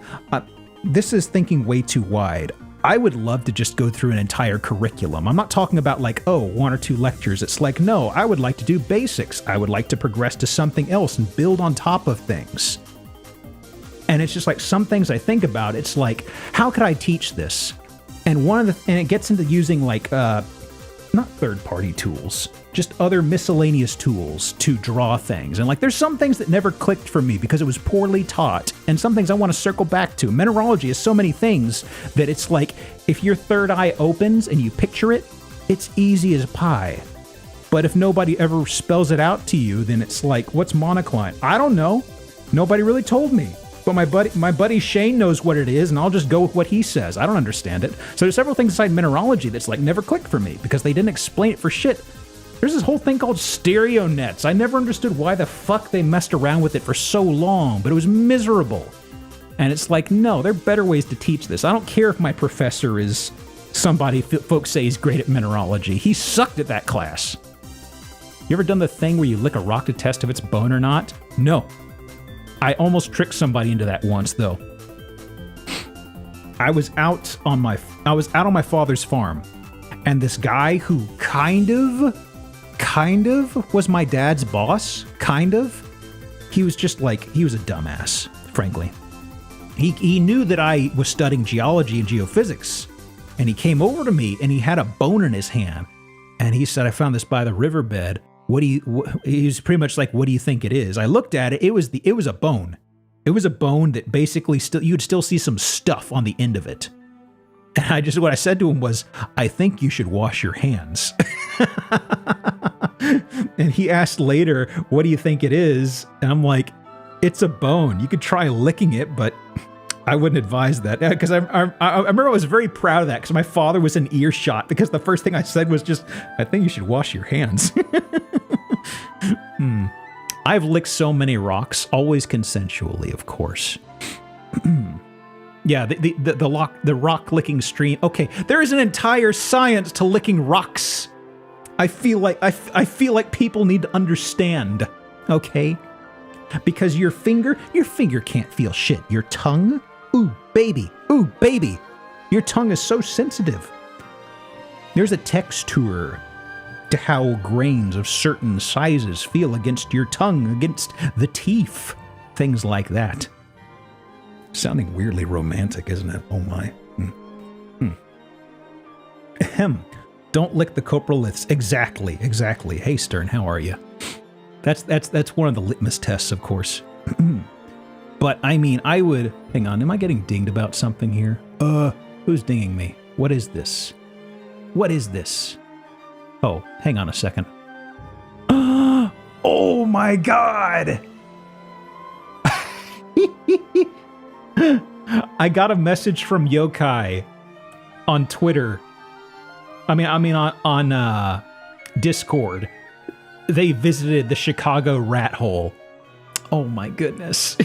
this is thinking way too wide. I would love to just go through an entire curriculum. I'm not talking about like, oh, 1 or 2 lectures. It's like, no, I would like to do basics. I would like to progress to something else and build on top of things. And it's just like some things I think about, it's like, how could I teach this? And it gets into using like, not third-party tools, just other miscellaneous tools to draw things. And like, there's some things that never clicked for me because it was poorly taught, and some things I want to circle back to. Mineralogy is so many things that it's like, if your third eye opens and you picture it, it's easy as pie. But if nobody ever spells it out to you, then it's like, what's monocline? I don't know. Nobody really told me. But my buddy Shane knows what it is, and I'll just go with what he says. I don't understand it. So there's several things inside mineralogy that's like never clicked for me because they didn't explain it for shit. There's this whole thing called stereo nets. I never understood why the fuck they messed around with it for so long, but it was miserable. And it's like, no, there are better ways to teach this. I don't care if my professor is somebody folks say he's great at mineralogy. He sucked at that class. You ever done the thing where you lick a rock to test if it's bone or not? No. I almost tricked somebody into that once, though. I was out on my father's farm, and this guy who kind of was my dad's boss, kind of. He was just like, he was a dumbass, frankly. He knew that I was studying geology and geophysics, and he came over to me, and he had a bone in his hand, and he said, I found this by the riverbed. He was pretty much like, what do you think it is? I looked at it. It was a bone. It was a bone that basically you'd still see some stuff on the end of it. And what I said to him was, I think you should wash your hands. And he asked later, what do you think it is? And I'm like, it's a bone. You could try licking it, but I wouldn't advise that. Because I remember I was very proud of that because my father was in earshot because the first thing I said was just, I think you should wash your hands. I've licked so many rocks, always consensually, of course. Yeah, the rock licking stream. Okay, there is an entire science to licking rocks. I feel like people need to understand. Okay, because your finger can't feel shit. Your tongue, ooh baby, your tongue is so sensitive. There's a texture to how grains of certain sizes feel against your tongue, against the teeth, things like that. Sounding weirdly romantic, isn't it? Oh my. Ahem. Don't lick the coproliths. Exactly. Hey Stern, how are you? That's one of the litmus tests, of course. But I mean, I would... Hang on, am I getting dinged about something here? Who's dinging me? What is this? Oh, hang on a second. Oh my god! I got a message from Yokai on Twitter. I mean on Discord. They visited the Chicago rat hole. Oh my goodness.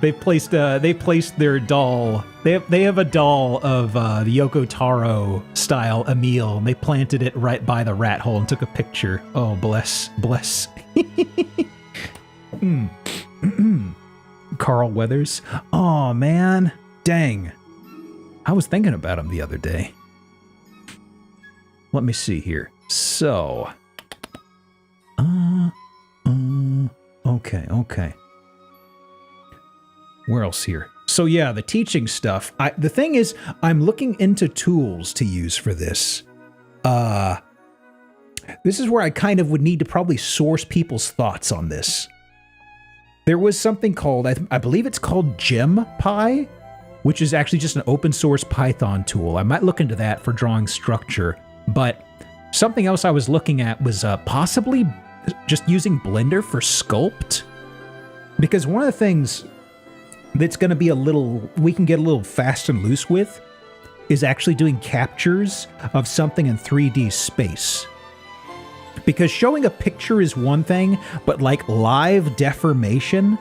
They placed their doll. They have a doll of the Yoko Taro style Emil, and they planted it right by the rat hole and took a picture. Oh, bless. Carl Weathers. Oh man, dang. I was thinking about him the other day. Let me see here. So, okay. Where else here? So yeah, the teaching stuff. The thing is, I'm looking into tools to use for this. This is where I kind of would need to probably source people's thoughts on this. There was something called, I believe it's called GemPy, which is actually just an open source Python tool. I might look into that for drawing structure, but something else I was looking at was possibly just using Blender for sculpt. Because one of the things that's going to be we can get a little fast and loose with is actually doing captures of something in 3D space. Because showing a picture is one thing, but like live deformation,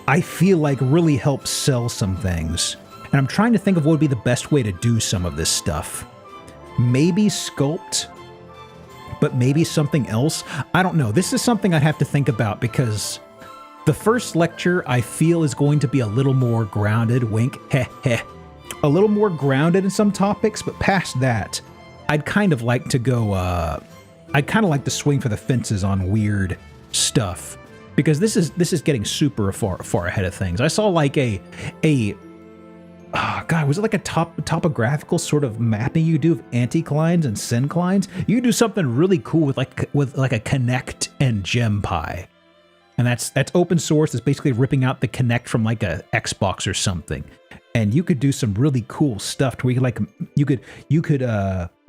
I feel like really helps sell some things. And I'm trying to think of what would be the best way to do some of this stuff. Maybe sculpt, but maybe something else. I don't know. This is something I have to think about because the first lecture I feel is going to be a little more grounded, wink, heh heh. A little more grounded in some topics, but past that, I'd kind of like to go, I'd kind of like to swing for the fences on weird stuff. Because this is getting super far ahead of things. I saw like was it like a topographical sort of mapping you do of anticlines and synclines? You can do something really cool with like a Connect and GemPy. And that's open source. It's basically ripping out the Connect from like a Xbox or something. And you could do some really cool stuff to where you could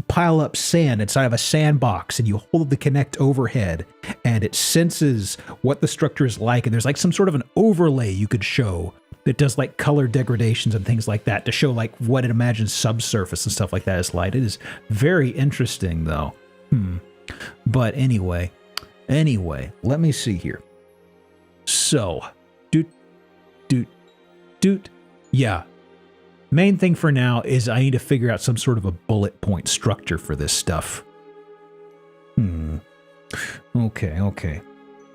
pile up sand inside of a sandbox and you hold the Connect overhead and it senses what the structure is like. And there's like some sort of an overlay you could show that does like color degradations and things like that to show like what it imagines subsurface and stuff like that is like. It is very interesting though. But anyway, let me see here. So, yeah. Main thing for now is I need to figure out some sort of a bullet point structure for this stuff. Okay.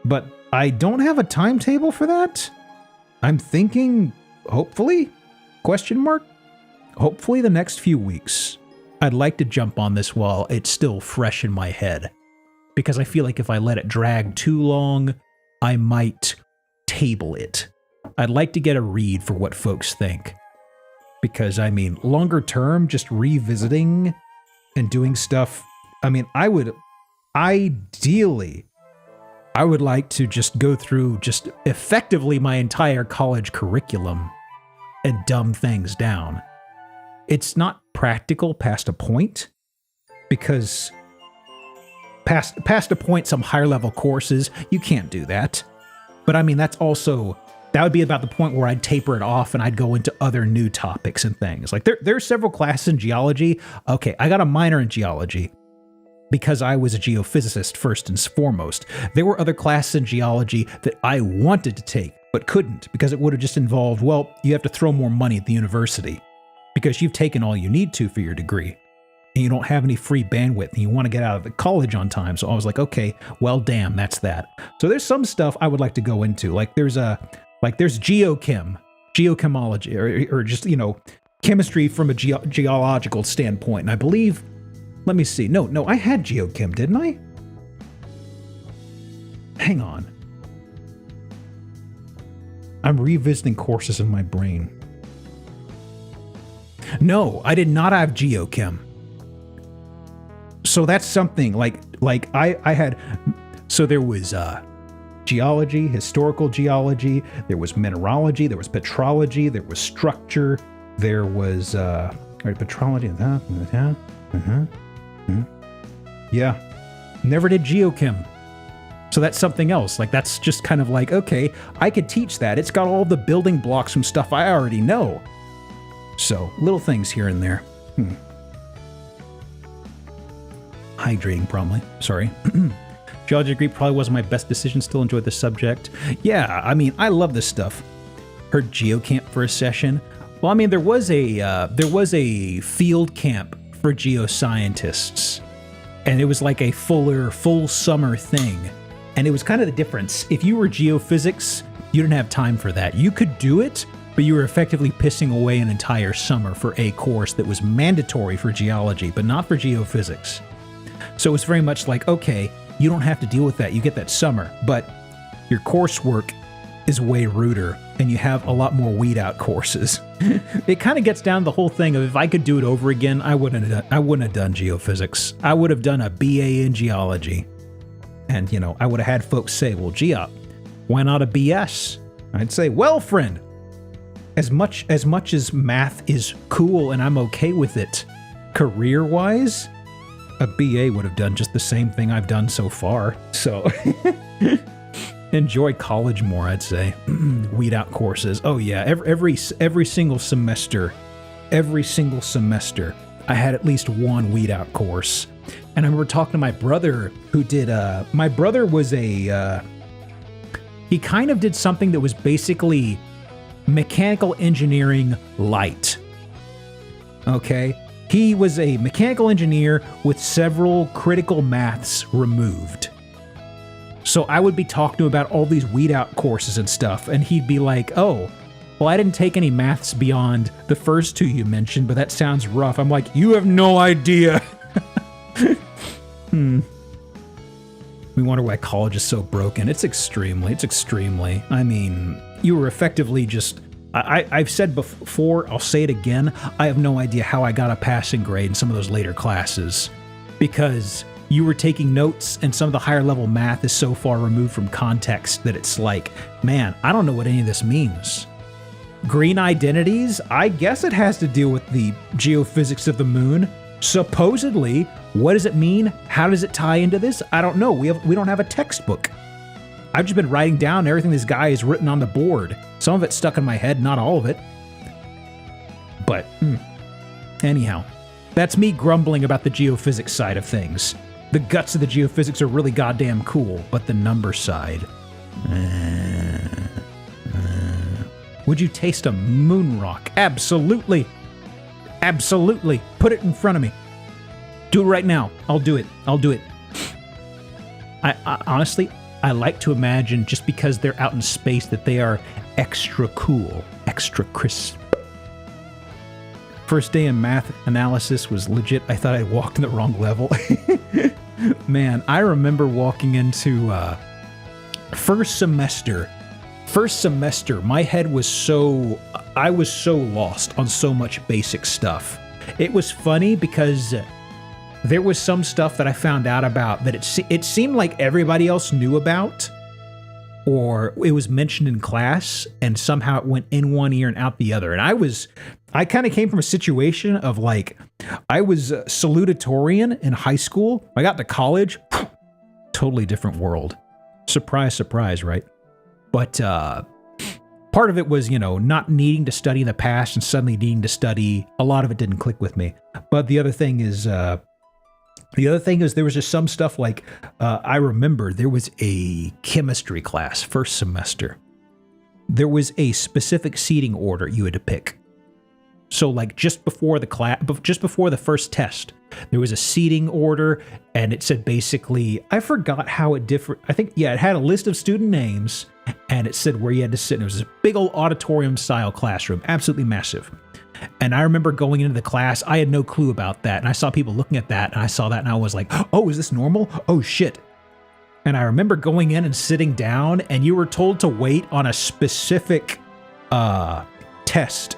But I don't have a timetable for that. I'm thinking, hopefully, hopefully the next few weeks. I'd like to jump on this while it's still fresh in my head. Because I feel like if I let it drag too long, I might table it. I'd like to get a read for what folks think. Because, I mean, longer term, just revisiting and doing stuff, I mean, I would like to just go through just effectively my entire college curriculum and dumb things down. It's not practical past a point, because past a point, some higher level courses, you can't do that. But I mean, that would be about the point where I'd taper it off and I'd go into other new topics and things. Like there are several classes in geology. Okay, I got a minor in geology because I was a geophysicist first and foremost. There were other classes in geology that I wanted to take, but couldn't because it would have just involved, well, you have to throw more money at the university because you've taken all you need to for your degree and you don't have any free bandwidth and you want to get out of the college on time. So I was like, okay, well, damn, that's that. So there's some stuff I would like to go into. Like there's geochemology, or just, chemistry from a geological standpoint. And I believe, let me see. No, I had geochem, didn't I? Hang on. I'm revisiting courses in my brain. No, I did not have geochem. So that's something like I had, so there was, geology, historical geology, there was mineralogy, there was petrology, there was structure, there was petrology. Yeah, never did geochem. So that's something else. Like, that's just kind of like, okay, I could teach that. It's got all the building blocks from stuff I already know. So, little things here and there. Hydrating, probably. Sorry. Geology degree probably wasn't my best decision. Still enjoyed the subject. Yeah, I mean, I love this stuff. Heard geocamp for a session. Well, I mean, there was a field camp for geoscientists, and it was like a full summer thing. And it was kind of the difference. If you were geophysics, you didn't have time for that. You could do it, but you were effectively pissing away an entire summer for a course that was mandatory for geology, but not for geophysics. So it was very much like, okay, you don't have to deal with that. You get that summer, but your coursework is way ruder, and you have a lot more weed out courses. It kind of gets down to the whole thing of, if I could do it over again, I wouldn't have done geophysics. I would have done a BA in geology. And, you know, I would have had folks say, well, geop, why not a BS? I'd say, well, friend, as much as math is cool and I'm okay with it, career-wise, a BA would have done just the same thing I've done so far. So enjoy college more, I'd say. Weed out courses. Oh yeah, every single semester, I had at least one weed out course. And I remember talking to my brother who did, my brother was he kind of did something that was basically mechanical engineering light. Okay? He was a mechanical engineer with several critical maths removed. So I would be talking to him about all these weed out courses and stuff, and he'd be like, oh, well, I didn't take any maths beyond the first two you mentioned, but that sounds rough. I'm like, you have no idea. We wonder why college is so broken. It's extremely. I mean, you were effectively just... I've said before, I'll say it again, I have no idea how I got a passing grade in some of those later classes. Because you were taking notes, and some of the higher level math is so far removed from context that it's like, man, I don't know what any of this means. Green identities? I guess it has to deal with the geophysics of the moon. Supposedly. What does it mean? How does it tie into this? I don't know. We don't have a textbook. I've just been writing down everything this guy has written on the board. Some of it's stuck in my head, not all of it. But, anyhow, that's me grumbling about the geophysics side of things. The guts of the geophysics are really goddamn cool, but the number side... Would you taste a moon rock? Absolutely. Absolutely. Put it in front of me. Do it right now. I'll do it. I honestly, I like to imagine, just because they're out in space, that they are extra cool, extra crisp. First day in math analysis was legit. I thought I'd walked in the wrong level. Man, I remember walking into first semester, my head was I was so lost on so much basic stuff. It was funny because there was some stuff that I found out about that it seemed like everybody else knew about, or it was mentioned in class, and somehow it went in one ear and out the other. And I kind of came from a situation of like, I was salutatorian in high school. I got to college, totally different world. Surprise, surprise, right? But part of it was, not needing to study in the past and suddenly needing to study. A lot of it didn't click with me. But the other thing is there was just some stuff like, I remember there was a chemistry class first semester. There was a specific seating order you had to pick. So like just before the first test, there was a seating order, and it said basically, I forgot how it differed. I think, it had a list of student names, and it said where you had to sit. And it was a big old auditorium style classroom, absolutely massive. And I remember going into the class, I had no clue about that. And I saw people looking at that, and I saw that, and I was like, oh, is this normal? Oh, shit. And I remember going in and sitting down, and you were told to wait on a specific test.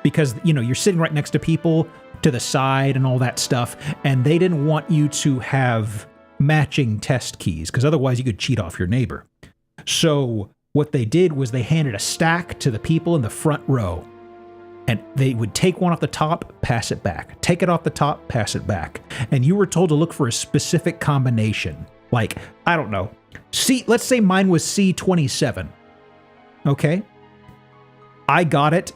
Because, you're sitting right next to people to the side and all that stuff, and they didn't want you to have matching test keys, because otherwise you could cheat off your neighbor. So what they did was they handed a stack to the people in the front row. And they would take one off the top, pass it back. Take it off the top, pass it back. And you were told to look for a specific combination. Like, I don't know, Let's say mine was C27. Okay? I got it,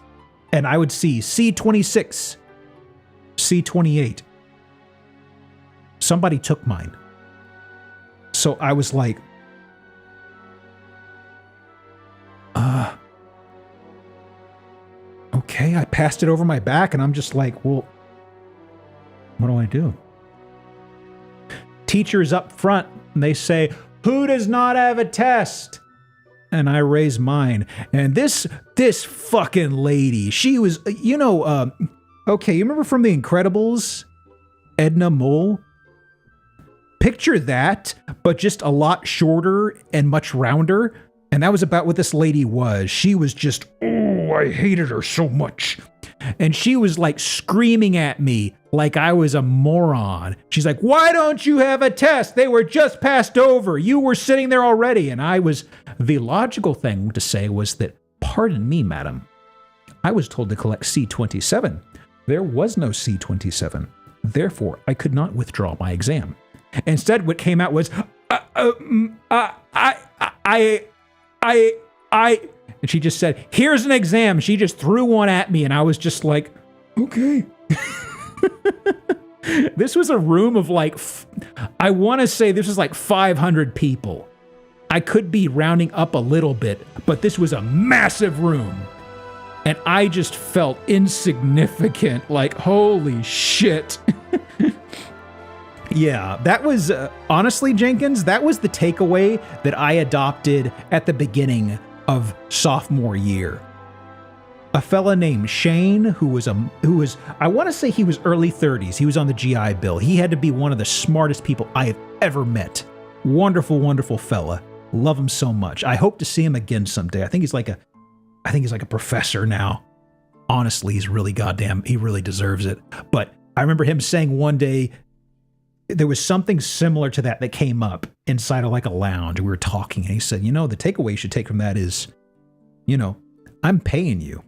and I would see C26, C28. Somebody took mine. So I was like, okay, I passed it over my back, and I'm just like, well, what do I do? Teachers up front, and they say, who does not have a test? And I raise mine. And this fucking lady, she was, okay, you remember from The Incredibles, Edna Mole? Picture that, but just a lot shorter and much rounder. And that was about what this lady was. She was just, oh, I hated her so much. And she was like screaming at me like I was a moron. She's like, why don't you have a test? They were just passed over. You were sitting there already. And the logical thing to say was that, pardon me, madam, I was told to collect C27. There was no C27. Therefore, I could not withdraw my exam. Instead, what came out was, and she just said, here's an exam. She just threw one at me, and I was just like, okay. This was a room of like, I want to say this was like 500 people. I could be rounding up a little bit, but this was a massive room. And I just felt insignificant, like, holy shit. Yeah, that was, honestly, Jenkins, that was the takeaway that I adopted at the beginning of sophomore year. A fella named Shane, who was, I want to say he was early 30s. He was on the GI Bill. He had to be one of the smartest people I have ever met. Wonderful, wonderful fella. Love him so much. I hope to see him again someday. I think he's like a professor now. Honestly, he really deserves it. But I remember him saying one day, there was something similar to that came up inside of like a lounge. We were talking, and he said, the takeaway you should take from that is, I'm paying you.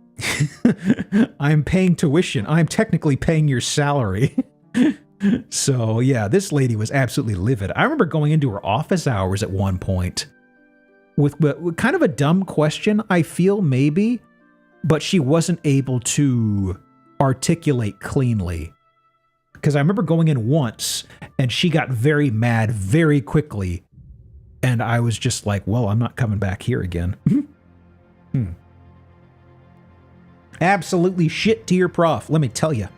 I'm paying tuition. I'm technically paying your salary. So yeah, this lady was absolutely livid. I remember going into her office hours at one point with kind of a dumb question, I feel maybe, but she wasn't able to articulate cleanly. Because I remember going in once, and she got very mad very quickly, and I was just like, well, I'm not coming back here again. Absolutely shit to your prof, let me tell you.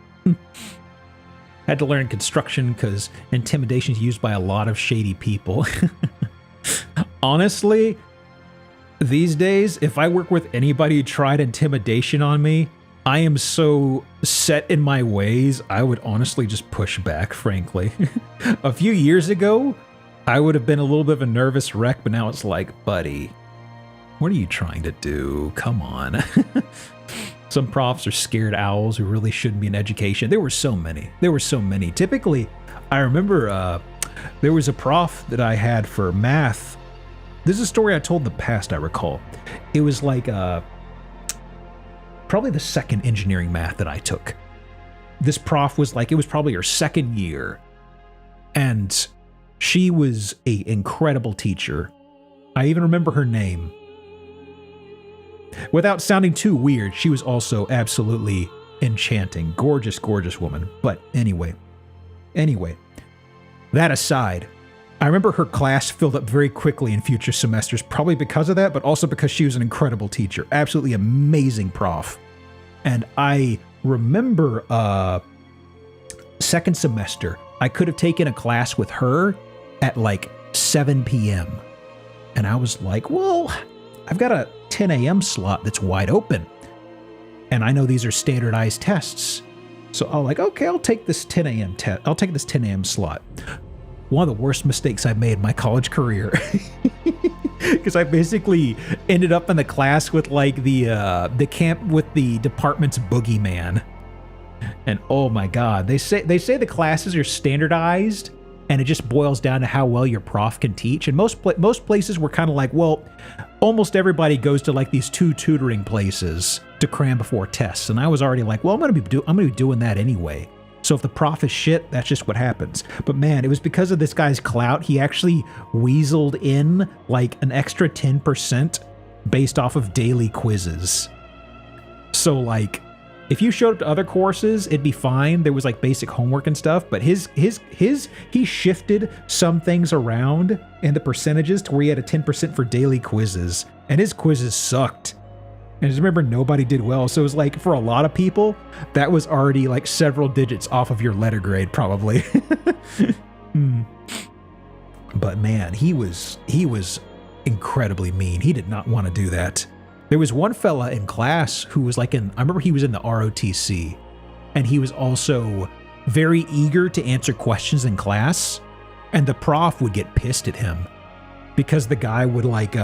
Had to learn construction because intimidation is used by a lot of shady people. Honestly, these days, if I work with anybody who tried intimidation on me, I am so set in my ways, I would honestly just push back, frankly. A few years ago, I would have been a little bit of a nervous wreck, but now it's like, buddy, what are you trying to do? Come on. Some profs are scared owls who really shouldn't be in education. There were so many. Typically, I remember there was a prof that I had for math. This is a story I told in the past, I recall. It was like probably the second engineering math that I took. This prof was like, it was probably her second year. And she was an incredible teacher. I even remember her name. Without sounding too weird, she was also absolutely enchanting. Gorgeous, gorgeous woman. But anyway, that aside, I remember her class filled up very quickly in future semesters, probably because of that, but also because she was an incredible teacher. Absolutely amazing prof. And I remember second semester, I could have taken a class with her at like 7 p.m. And I was like, well, I've got a 10 a.m. slot that's wide open. And I know these are standardized tests. So I'm like, okay, I'll take this 10 a.m. test. I'll take this 10 a.m. slot. One of the worst mistakes I made in my college career. Because I basically ended up in the class with like the camp with the department's boogeyman. And oh my God, they say the classes are standardized and it just boils down to how well your prof can teach. And most places were kind of like, well, almost everybody goes to like these 2 tutoring places to cram before tests. And I was already like, well, I'm gonna be doing that anyway. So if the prof is shit, that's just what happens. But man, it was because of this guy's clout. He actually weaseled in like an extra 10% based off of daily quizzes. So like, if you showed up to other courses, it'd be fine. There was like basic homework and stuff, but he shifted some things around in the percentages to where he had a 10% for daily quizzes, and his quizzes sucked. And I just remember nobody did well. So it was like, for a lot of people, that was already like several digits off of your letter grade, probably. But man, he was incredibly mean. He did not want to do that. There was one fella in class who was like I remember he was in the ROTC, and he was also very eager to answer questions in class, and the prof would get pissed at him because the guy would like,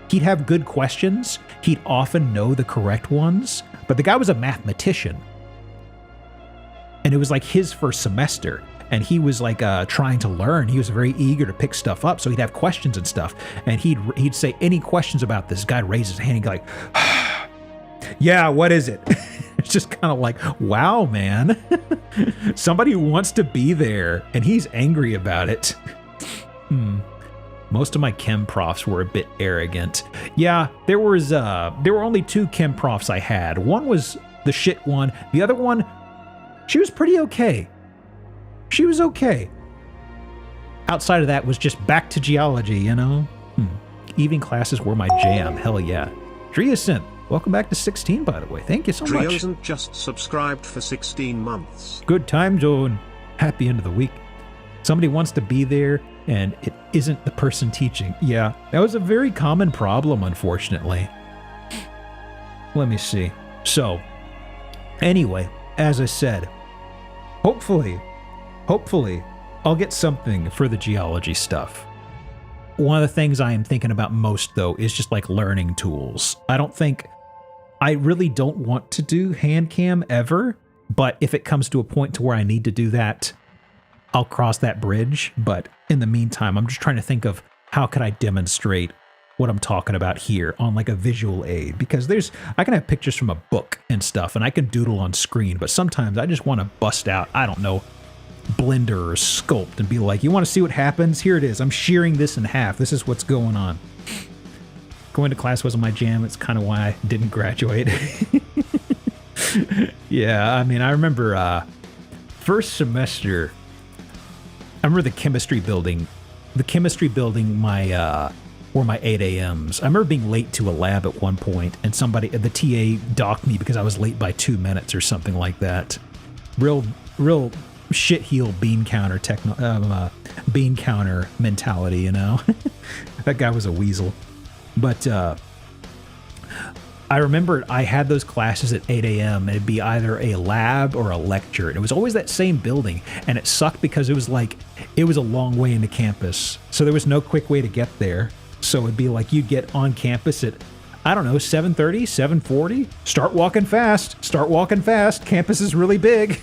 he'd have good questions. He'd often know the correct ones, but the guy was a mathematician, and it was like his first semester. And he was like trying to learn. He was very eager to pick stuff up, so he'd have questions and stuff. And he'd say, any questions about this? Guy raises his hand and he'd be like, yeah, what is it? It's just kind of like, wow, man. Somebody who wants to be there, and he's angry about it. Most of my chem profs were a bit arrogant. Yeah, there were only 2 chem profs I had. One was the shit one. The other one, she was pretty okay. She was okay. Outside of that was just back to geology, you know? Evening classes were my jam. Hell yeah. Driosin, welcome back to 16, by the way. Thank you so much. Driosin just subscribed for 16 months. Good time zone. Happy end of the week. Somebody wants to be there, and it isn't the person teaching. Yeah, that was a very common problem, unfortunately. Let me see. So, anyway, as I said, hopefully, I'll get something for the geology stuff. One of the things I am thinking about most, though, is just like learning tools. I really don't want to do hand cam ever, but if it comes to a point to where I need to do that, I'll cross that bridge. But in the meantime, I'm just trying to think of how could I demonstrate what I'm talking about here on like a visual aid, because I can have pictures from a book and stuff, and I can doodle on screen, but sometimes I just want to bust out, I don't know, Blender or Sculpt and be like, you want to see what happens? Here it is. I'm shearing this in half. This is what's going on. Going to class wasn't my jam. It's kind of why I didn't graduate. Yeah, I mean, I remember first semester, I remember the chemistry building were my 8 a.m.s. I remember being late to a lab at one point, and the TA docked me because I was late by 2 minutes or something like that. Real shit heel bean counter mentality, you know. That guy was a weasel. But I remember I had those classes at 8 a.m. and it'd be either a lab or a lecture, and it was always that same building, and it sucked because it was a long way into campus, so there was no quick way to get there. So it'd be like you'd get on campus at, I don't know, 7:30, 7:40. Start walking fast. Campus is really big.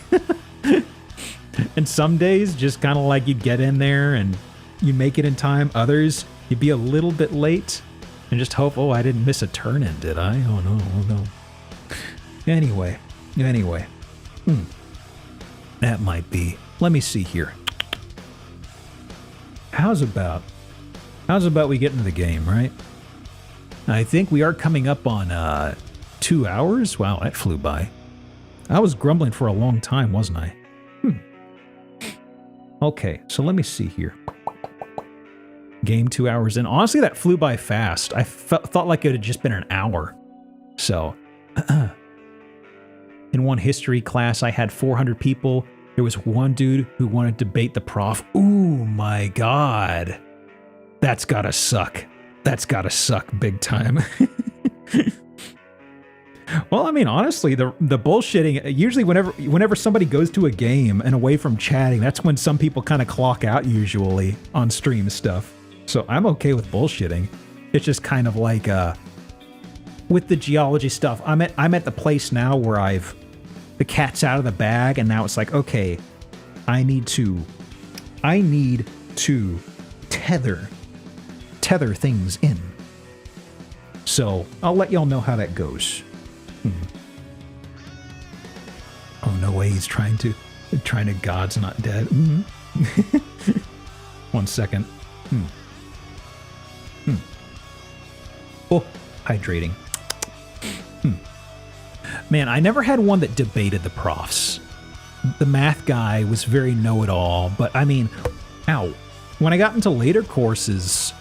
And some days, just kind of like you'd get in there and you make it in time. Others, you'd be a little bit late and just hope, I didn't miss a turn-in, did I? Oh no. Anyway. That might be. Let me see here. How's about we get into the game, right? I think we are coming up on 2 hours. Wow, that flew by. I was grumbling for a long time, wasn't I? Okay, so let me see here. Game 2 hours in. Honestly, that flew by fast. I thought like it had just been an hour. So, in one history class, I had 400 people. There was one dude who wanted to debate the prof. Ooh, my God. That's gotta suck. That's gotta suck big time. Well, I mean, honestly, the bullshitting, usually whenever somebody goes to a game and away from chatting, that's when some people kind of clock out usually on stream stuff. So I'm okay with bullshitting. It's just kind of like with the geology stuff, I'm at the place now where the cat's out of the bag, and now it's like, okay, I need to tether things in. So I'll let y'all know how that goes. Oh, no way he's trying to. Trying to God's not dead. 1 second. Oh, hydrating. Man, I never had one that debated the profs. The math guy was very know-it-all, but I mean, ow. When I got into later courses,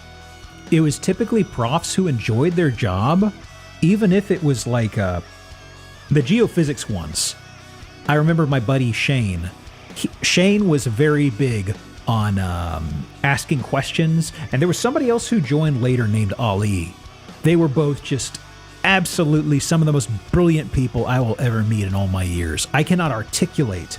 it was typically profs who enjoyed their job, even if it was like the geophysics ones. I remember my buddy Shane. Shane was very big on asking questions, and there was somebody else who joined later named Ali. They were both just absolutely some of the most brilliant people I will ever meet in all my years. I cannot articulate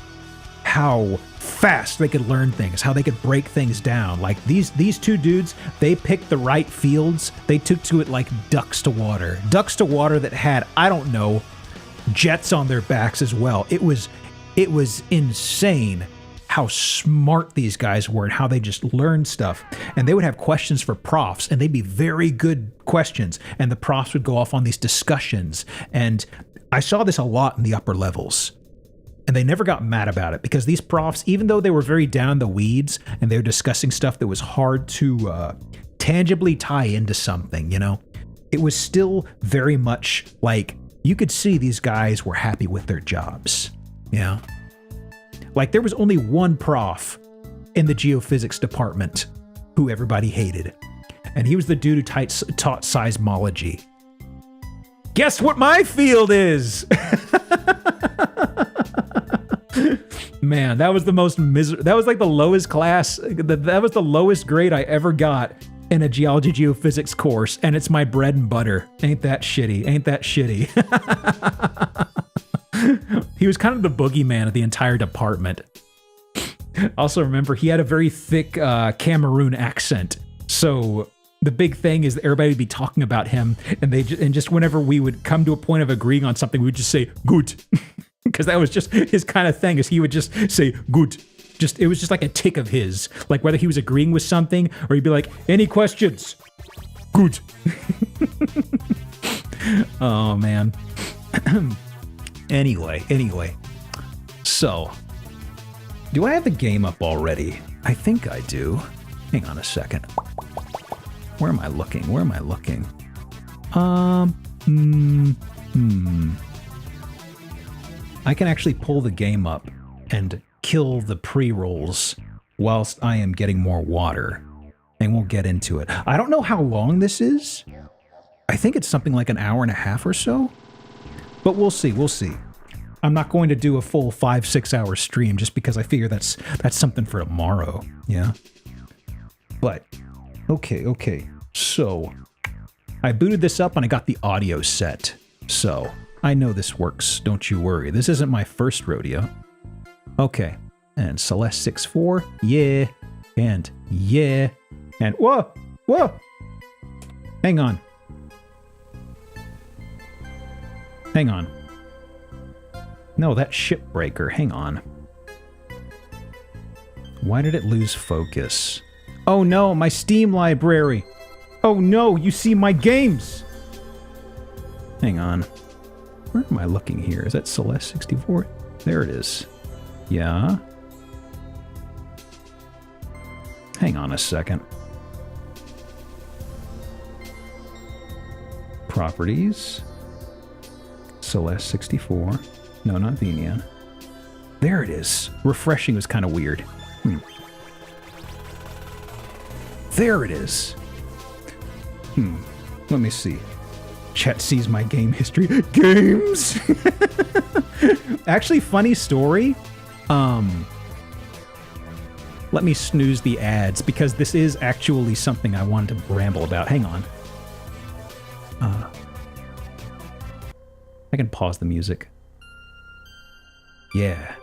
how fast they could learn things, how they could break things down. Like these two dudes, they picked the right fields. They took to it like ducks to water. Ducks to water that had, I don't know, jets on their backs as well. It was insane how smart these guys were and how they just learned stuff. And they would have questions for profs, and they'd be very good questions. And the profs would go off on these discussions. And I saw this a lot in the upper levels. And they never got mad about it, because these profs, even though they were very down in the weeds and they were discussing stuff that was hard to tangibly tie into something, you know, it was still very much like you could see these guys were happy with their jobs, you know? Like, there was only one prof in the geophysics department who everybody hated. And he was the dude who taught seismology. Guess what my field is? Man, that was the most that was like the lowest class. That was the lowest grade I ever got in a geology geophysics course. And it's my bread and butter. Ain't that shitty? Ain't that shitty? He was kind of the boogeyman of the entire department. Also remember, he had a very thick Cameroon accent. So the big thing is that everybody would be talking about him, and just whenever we would come to a point of agreeing on something, we would just say, good. Because that was just his kind of thing, is he would just say, good. It was just like a tick of his. Like whether he was agreeing with something, or he'd be like, any questions? Good. Oh, man. Anyway. So, do I have the game up already? I think I do. Hang on a second. Where am I looking? I can actually pull the game up and kill the pre-rolls whilst I am getting more water. And we'll get into it. I don't know how long this is. I think it's something like an hour and a half or so. But we'll see. I'm not going to do a full 5-6 hour stream just because I figure that's something for tomorrow. Yeah. But okay. So I booted this up and I got the audio set. So I know this works. Don't you worry. This isn't my first rodeo. Okay. And Celeste 6.4. Yeah. And yeah. And whoa. Hang on. No, that shipbreaker. Hang on. Why did it lose focus? Oh no, my Steam library. Oh no, you see my games. Hang on. Where am I looking here? Is that Celeste 64? There it is. Yeah. Hang on a second. Properties. Celeste 64. No, not Venia. There it is. Refreshing was kind of weird. There it is. Let me see. Chat sees my game history. Games! Actually, funny story. Let me snooze the ads, because this is actually something I wanted to ramble about. Hang on. I can pause the music. Yeah.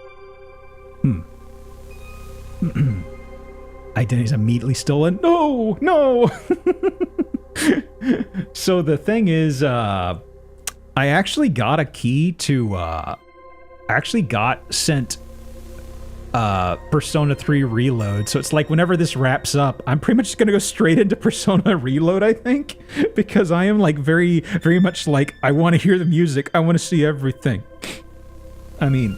Identity's immediately stolen. No! So the thing is, I actually got a key to, sent Persona 3 Reload. So it's like whenever this wraps up, I'm pretty much just gonna go straight into Persona Reload, I think. Because I am like very, very much like, I want to hear the music. I want to see everything. I mean,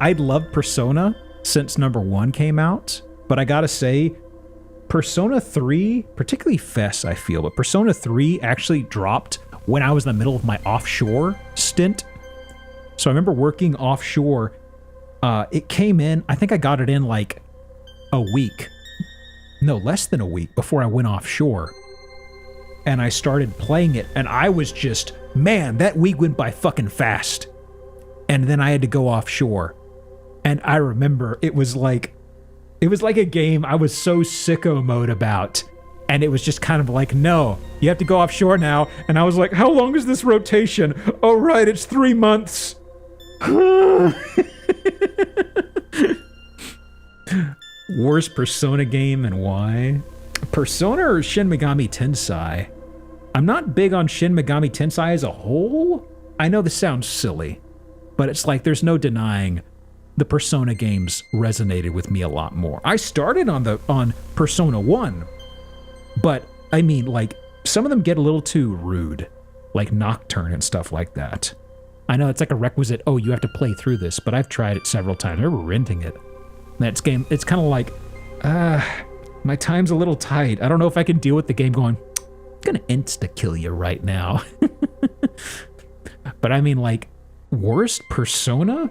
I'd loved Persona since number 1 came out, but I gotta say, Persona 3, particularly FES, I feel, but Persona 3 actually dropped when I was in the middle of my offshore stint. So I remember working offshore. It came in, I think I got it in like a week. No, less than a week before I went offshore. And I started playing it, and I was just, man, that week went by fucking fast. And then I had to go offshore. And I remember it was like a game I was so sicko mode about. And it was just kind of like, no, you have to go offshore now. And I was like, how long is this rotation? Oh, right, it's 3 months. Worst Persona game and why? Persona or Shin Megami Tensei? I'm not big on Shin Megami Tensei as a whole. I know this sounds silly, but it's like there's no denying the Persona games resonated with me a lot more. I started on Persona 1, but I mean, like, some of them get a little too rude, like Nocturne and stuff like that. I know it's like a requisite, oh, you have to play through this, but I've tried it several times. I remember renting it. That game, it's kind of like, my time's a little tight. I don't know if I can deal with the game going, I'm gonna insta-kill you right now. But I mean, like, worst Persona?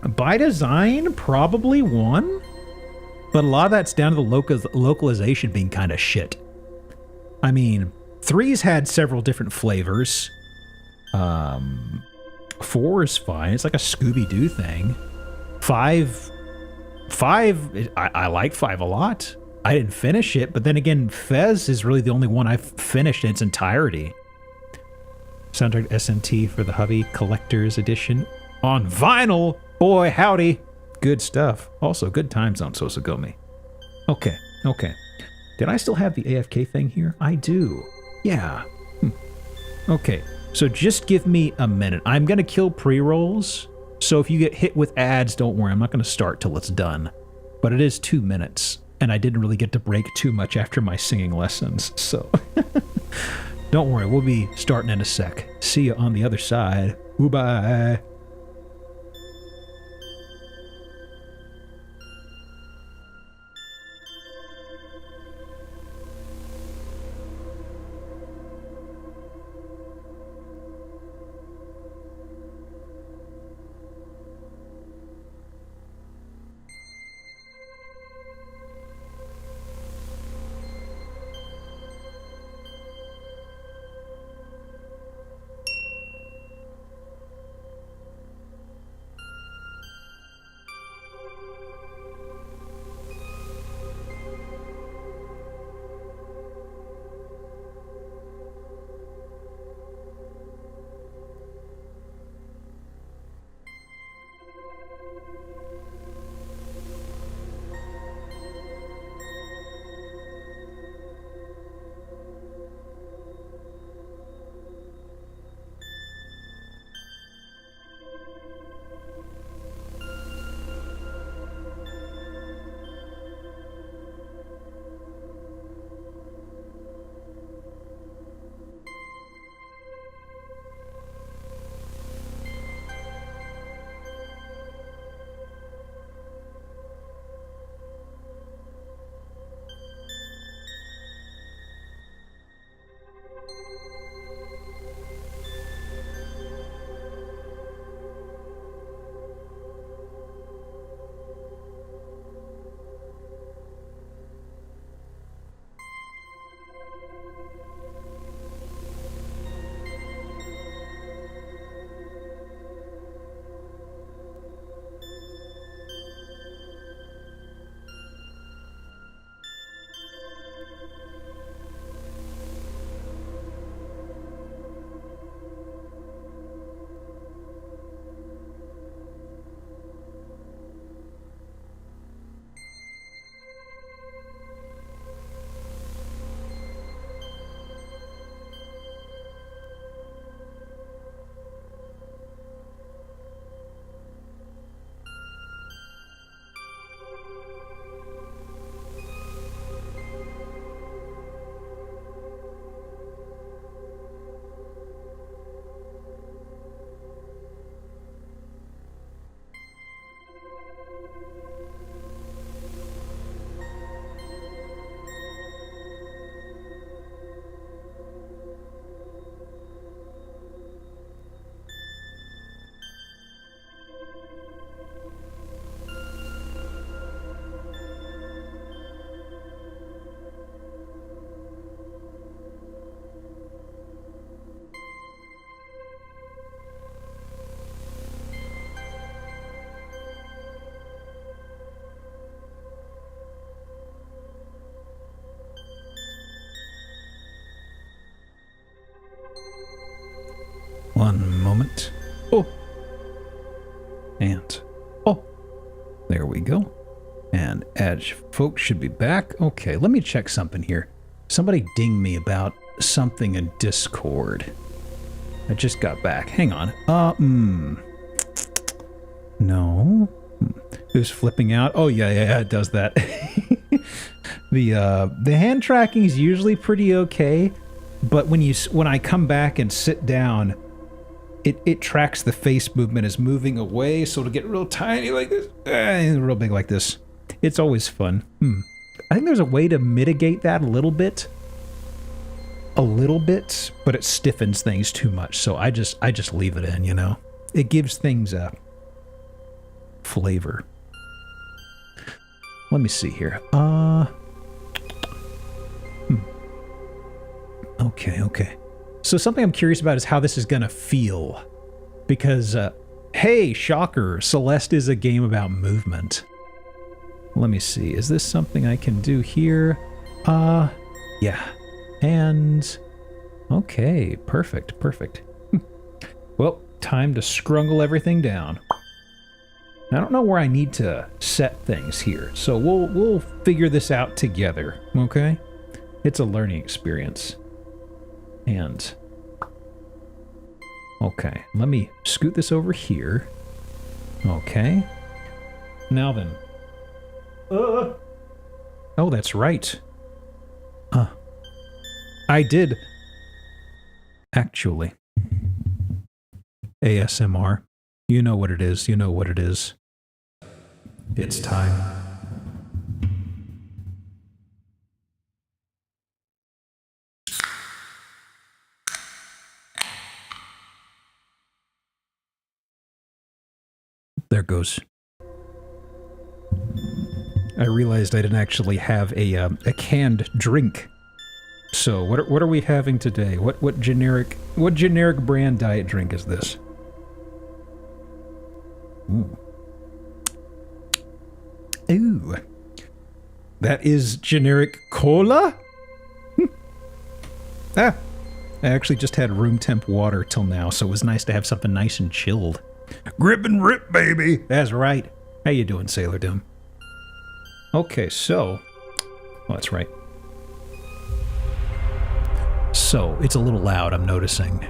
By design, probably 1. But a lot of that's down to the localization being kind of shit. I mean, 3's had several different flavors. 4 is fine. It's like a Scooby-Doo thing. 5, I like 5 a lot. I didn't finish it, but then again, Fez is really the only one I've finished in its entirety. Soundtrack SMT for the Hubby Collector's Edition on vinyl. Boy, howdy. Good stuff. Also, good time zone, Sosogomi. Okay. Did I still have the AFK thing here? I do. Yeah. Okay, so just give me a minute. I'm going to kill pre-rolls, so if you get hit with ads, don't worry. I'm not going to start till it's done. But it is 2 minutes, and I didn't really get to break too much after my singing lessons, so... Don't worry, we'll be starting in a sec. See you on the other side. Bye. moment. Oh! And, oh! There we go. And Edge folks should be back. Okay, let me check something here. Somebody dinged me about something in Discord. I just got back. Hang on. No. Who's flipping out? Oh, yeah, it does that. The hand tracking is usually pretty okay, but when I come back and sit down, it tracks the face movement as moving away, so it'll get real tiny like this, real big like this. It's always fun. I think there's a way to mitigate that a little bit, but it stiffens things too much, so I just leave it in, you know? It gives things a flavor. Let me see here. Okay. So something I'm curious about is how this is gonna feel. Because, hey, shocker, Celeste is a game about movement. Let me see, is this something I can do here? Yeah. And, okay, perfect. Well, time to scrungle everything down. I don't know where I need to set things here, so we'll figure this out together, okay? It's a learning experience. And, okay, let me scoot this over here. Okay. Now then. Oh, that's right. I did. Actually. ASMR. You know what it is. It's time. There goes. I realized I didn't actually have a canned drink. So what are we having today? What generic brand diet drink is this? Ooh. That is generic cola? I actually just had room temp water till now, so it was nice to have something nice and chilled. Grip and rip, baby! That's right. How you doing, Sailor Doom? Okay, so... Oh, that's right. So, it's a little loud, I'm noticing.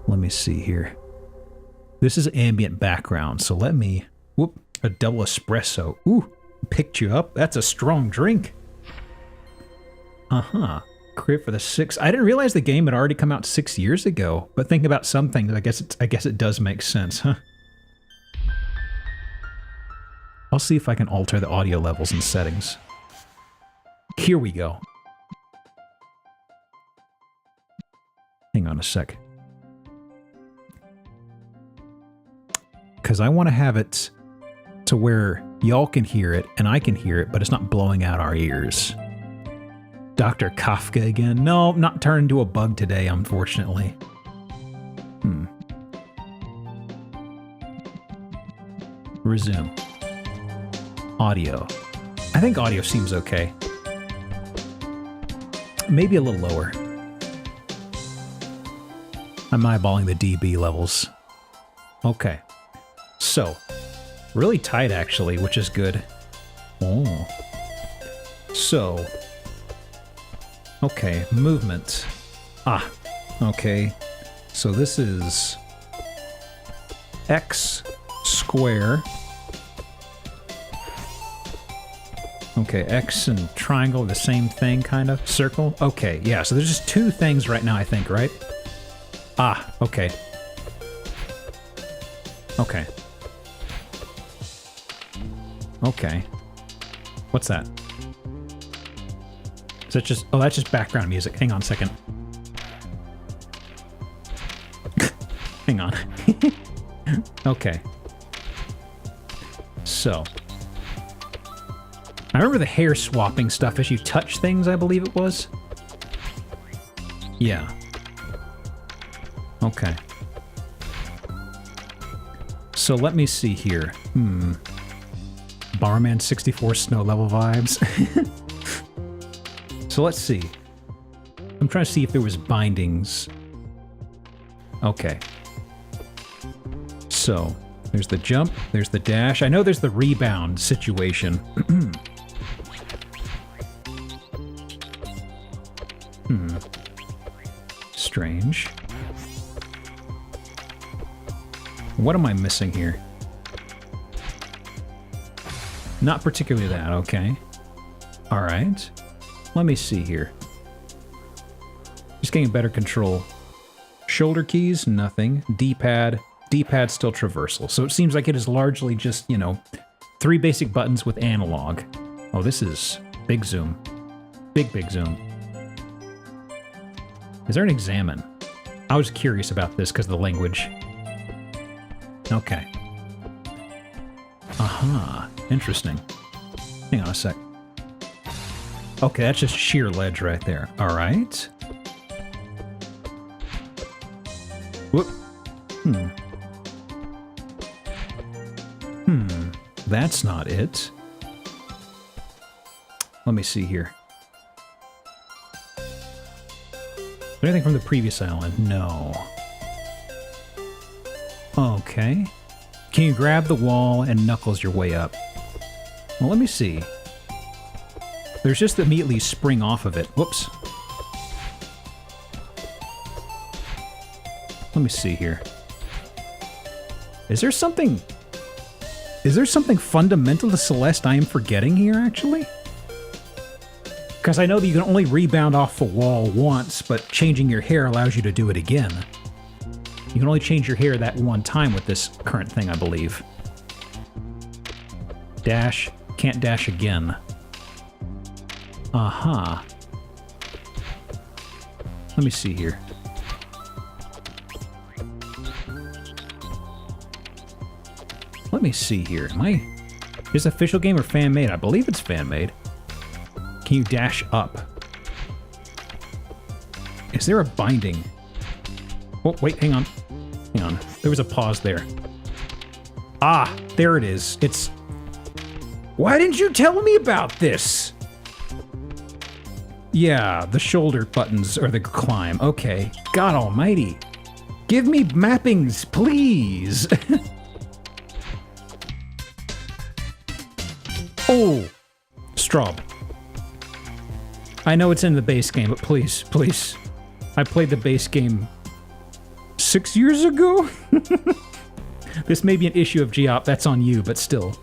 Let me see here. This is ambient background, so let me... Whoop, a double espresso. Ooh, picked you up. That's a strong drink. Create for the 6. I didn't realize the game had already come out 6 years ago, but thinking about some things, I guess it does make sense, huh? I'll see if I can alter the audio levels and settings. Here we go. Hang on a sec. Because I want to have it to where y'all can hear it and I can hear it, but it's not blowing out our ears. Dr. Kafka again? No, not turned into a bug today, unfortunately. Resume. Audio. I think audio seems okay. Maybe a little lower. I'm eyeballing the dB levels. Okay. So, really tight actually, which is good. Oh. So, okay, movement. Okay. So this is X square. Okay, X and triangle, the same thing, kind of. Circle. Okay, yeah, so there's just two things right now, I think, right? Okay. Okay. Okay. What's that? Is that just... Oh, that's just background music. Hang on a second. Hang on. Okay. So... I remember the hair swapping stuff as you touch things, I believe it was. Yeah. Okay. So let me see here. Barman 64 snow level vibes. So let's see. I'm trying to see if there was bindings. Okay. So, there's the jump, there's the dash. I know there's the rebound situation. Strange. What am I missing here? Not particularly that, okay. Alright. Let me see here. Just getting better control. Shoulder keys, nothing. D-pad. D-pad still traversal. So it seems like it is largely just, you know, 3 basic buttons with analog. Oh, this is big zoom. Big zoom. Is there an examine? I was curious about this because of the language. Okay. Aha. Interesting. Hang on a sec. Okay, that's just sheer ledge right there. All right. Whoop. That's not it. Let me see here. Anything from the previous island? No. Okay. Can you grab the wall and knuckles your way up? Well, let me see. There's just immediately spring off of it. Whoops. Let me see here. Is there something fundamental to Celeste I am forgetting here, actually? Because I know that you can only rebound off the wall once, but changing your hair allows you to do it again. You can only change your hair that one time with this current thing, I believe. Dash. Can't dash again. Aha. Let me see here. Let me see here. Is this official game or fan-made? I believe it's fan-made. Can you dash up? Is there a binding? Oh, wait, hang on. Hang on. There was a pause there. Ah, there it is. It's... Why didn't you tell me about this? Yeah, the shoulder buttons or the climb. Okay. God almighty. Give me mappings, please. Oh, Straub. I know it's in the base game, but please, please. I played the base game 6 years ago? This may be an issue of Geop, that's on you, but still.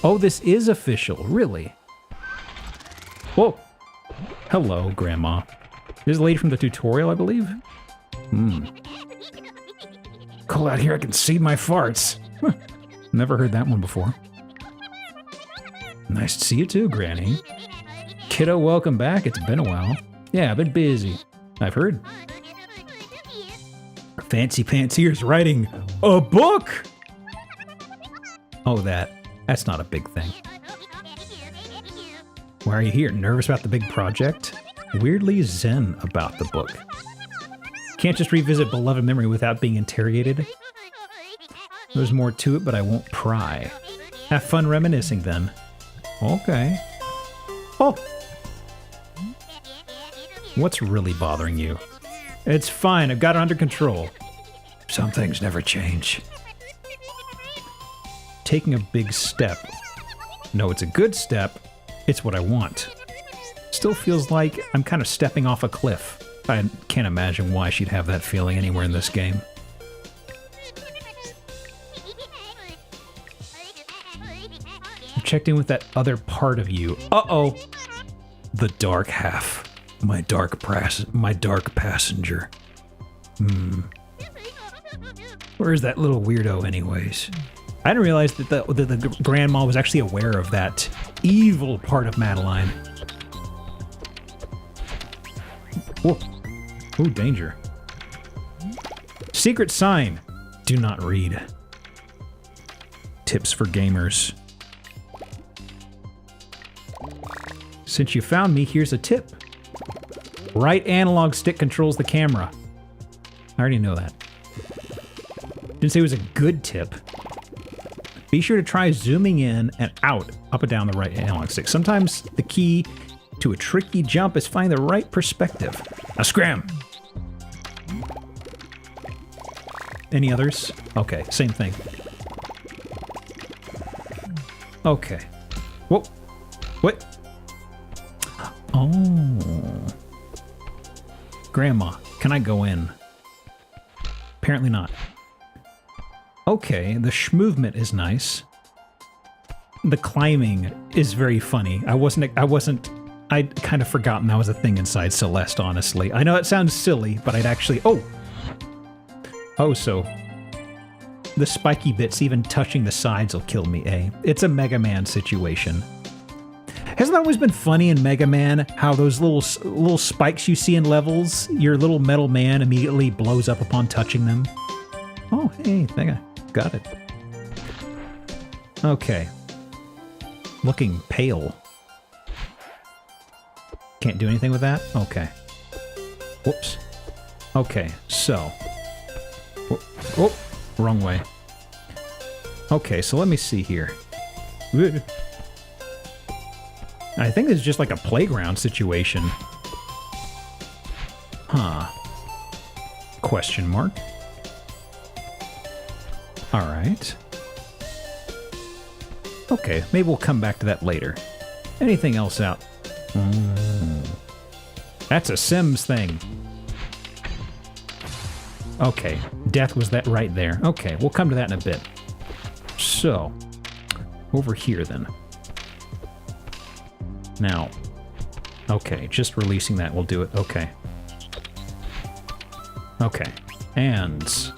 Oh, this is official, really? Whoa. Hello, Grandma. This is a lady from the tutorial, I believe? Cool out here, I can see my farts. Huh. Never heard that one before. Nice to see you too, Granny. Kiddo, welcome back. It's been a while. Yeah, I've been busy. I've heard. Fancy Pants Ears writing a book! Oh, that's not a big thing. Why are you here? Nervous about the big project? Weirdly zen about the book. Can't just revisit beloved memory without being interrogated. There's more to it, but I won't pry. Have fun reminiscing then. Okay. Oh! What's really bothering you? It's fine, I've got it under control. Some things never change. Taking a big step. No, it's a good step. It's what I want. Still feels like I'm kind of stepping off a cliff. I can't imagine why she'd have that feeling anywhere in this game. I checked in with that other part of you. Uh-oh! The dark half. My dark passenger. Where's that little weirdo anyways? I didn't realize that the grandma was actually aware of that evil part of Madeline. Whoa. Ooh, danger. Secret sign. Do not read. Tips for gamers. Since you found me, here's a tip. Right analog stick controls the camera. I already know that. Didn't say it was a good tip. Be sure to try zooming in and out, up and down the right analog stick. Sometimes the key to a tricky jump is finding the right perspective. Now scram! Any others? Okay, same thing. Okay. Whoa. What? Oh. Grandma, can I go in? Apparently not. Okay, the movement is nice. The climbing is very funny. I'd kind of forgotten that was a thing inside Celeste, honestly. I know it sounds silly, but I'd actually... Oh, so... The spiky bits even touching the sides will kill me, eh? It's a Mega Man situation. Hasn't that always been funny in Mega Man, how those little spikes you see in levels, your little metal man immediately blows up upon touching them? Oh, hey, got it. Okay. Looking pale. Can't do anything with that? Okay. Whoops. Okay, so... Oh, wrong way. Okay, so let me see here. I think it's just like a playground situation. Huh. Question mark. Alright. Okay, maybe we'll come back to that later. Anything else out? That's a Sims thing. Okay, death was that right there. Okay, we'll come to that in a bit. So, over here then. Now, okay, just releasing that will do it. Okay. Okay, and...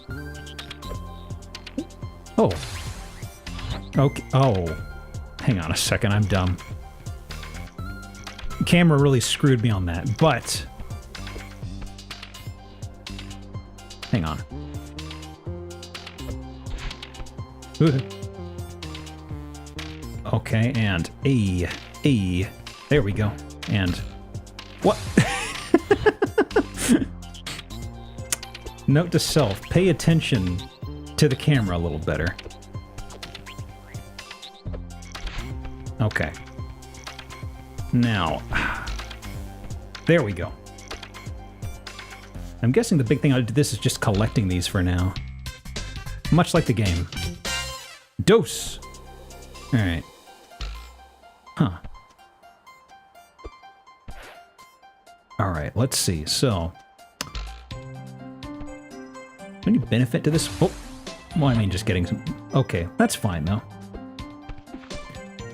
Oh. Okay, oh. Hang on a second, I'm dumb. The camera really screwed me on that, but... Hang on. Okay, and A. There we go. And what? Note to self, pay attention to the camera a little better. Okay. Now, there we go. I'm guessing the big thing out of this is just collecting these for now. Much like the game. Dose! Alright. Huh. Alright, let's see. So... any benefit to this? Oh! Well, I mean, just getting some... Okay, that's fine, though.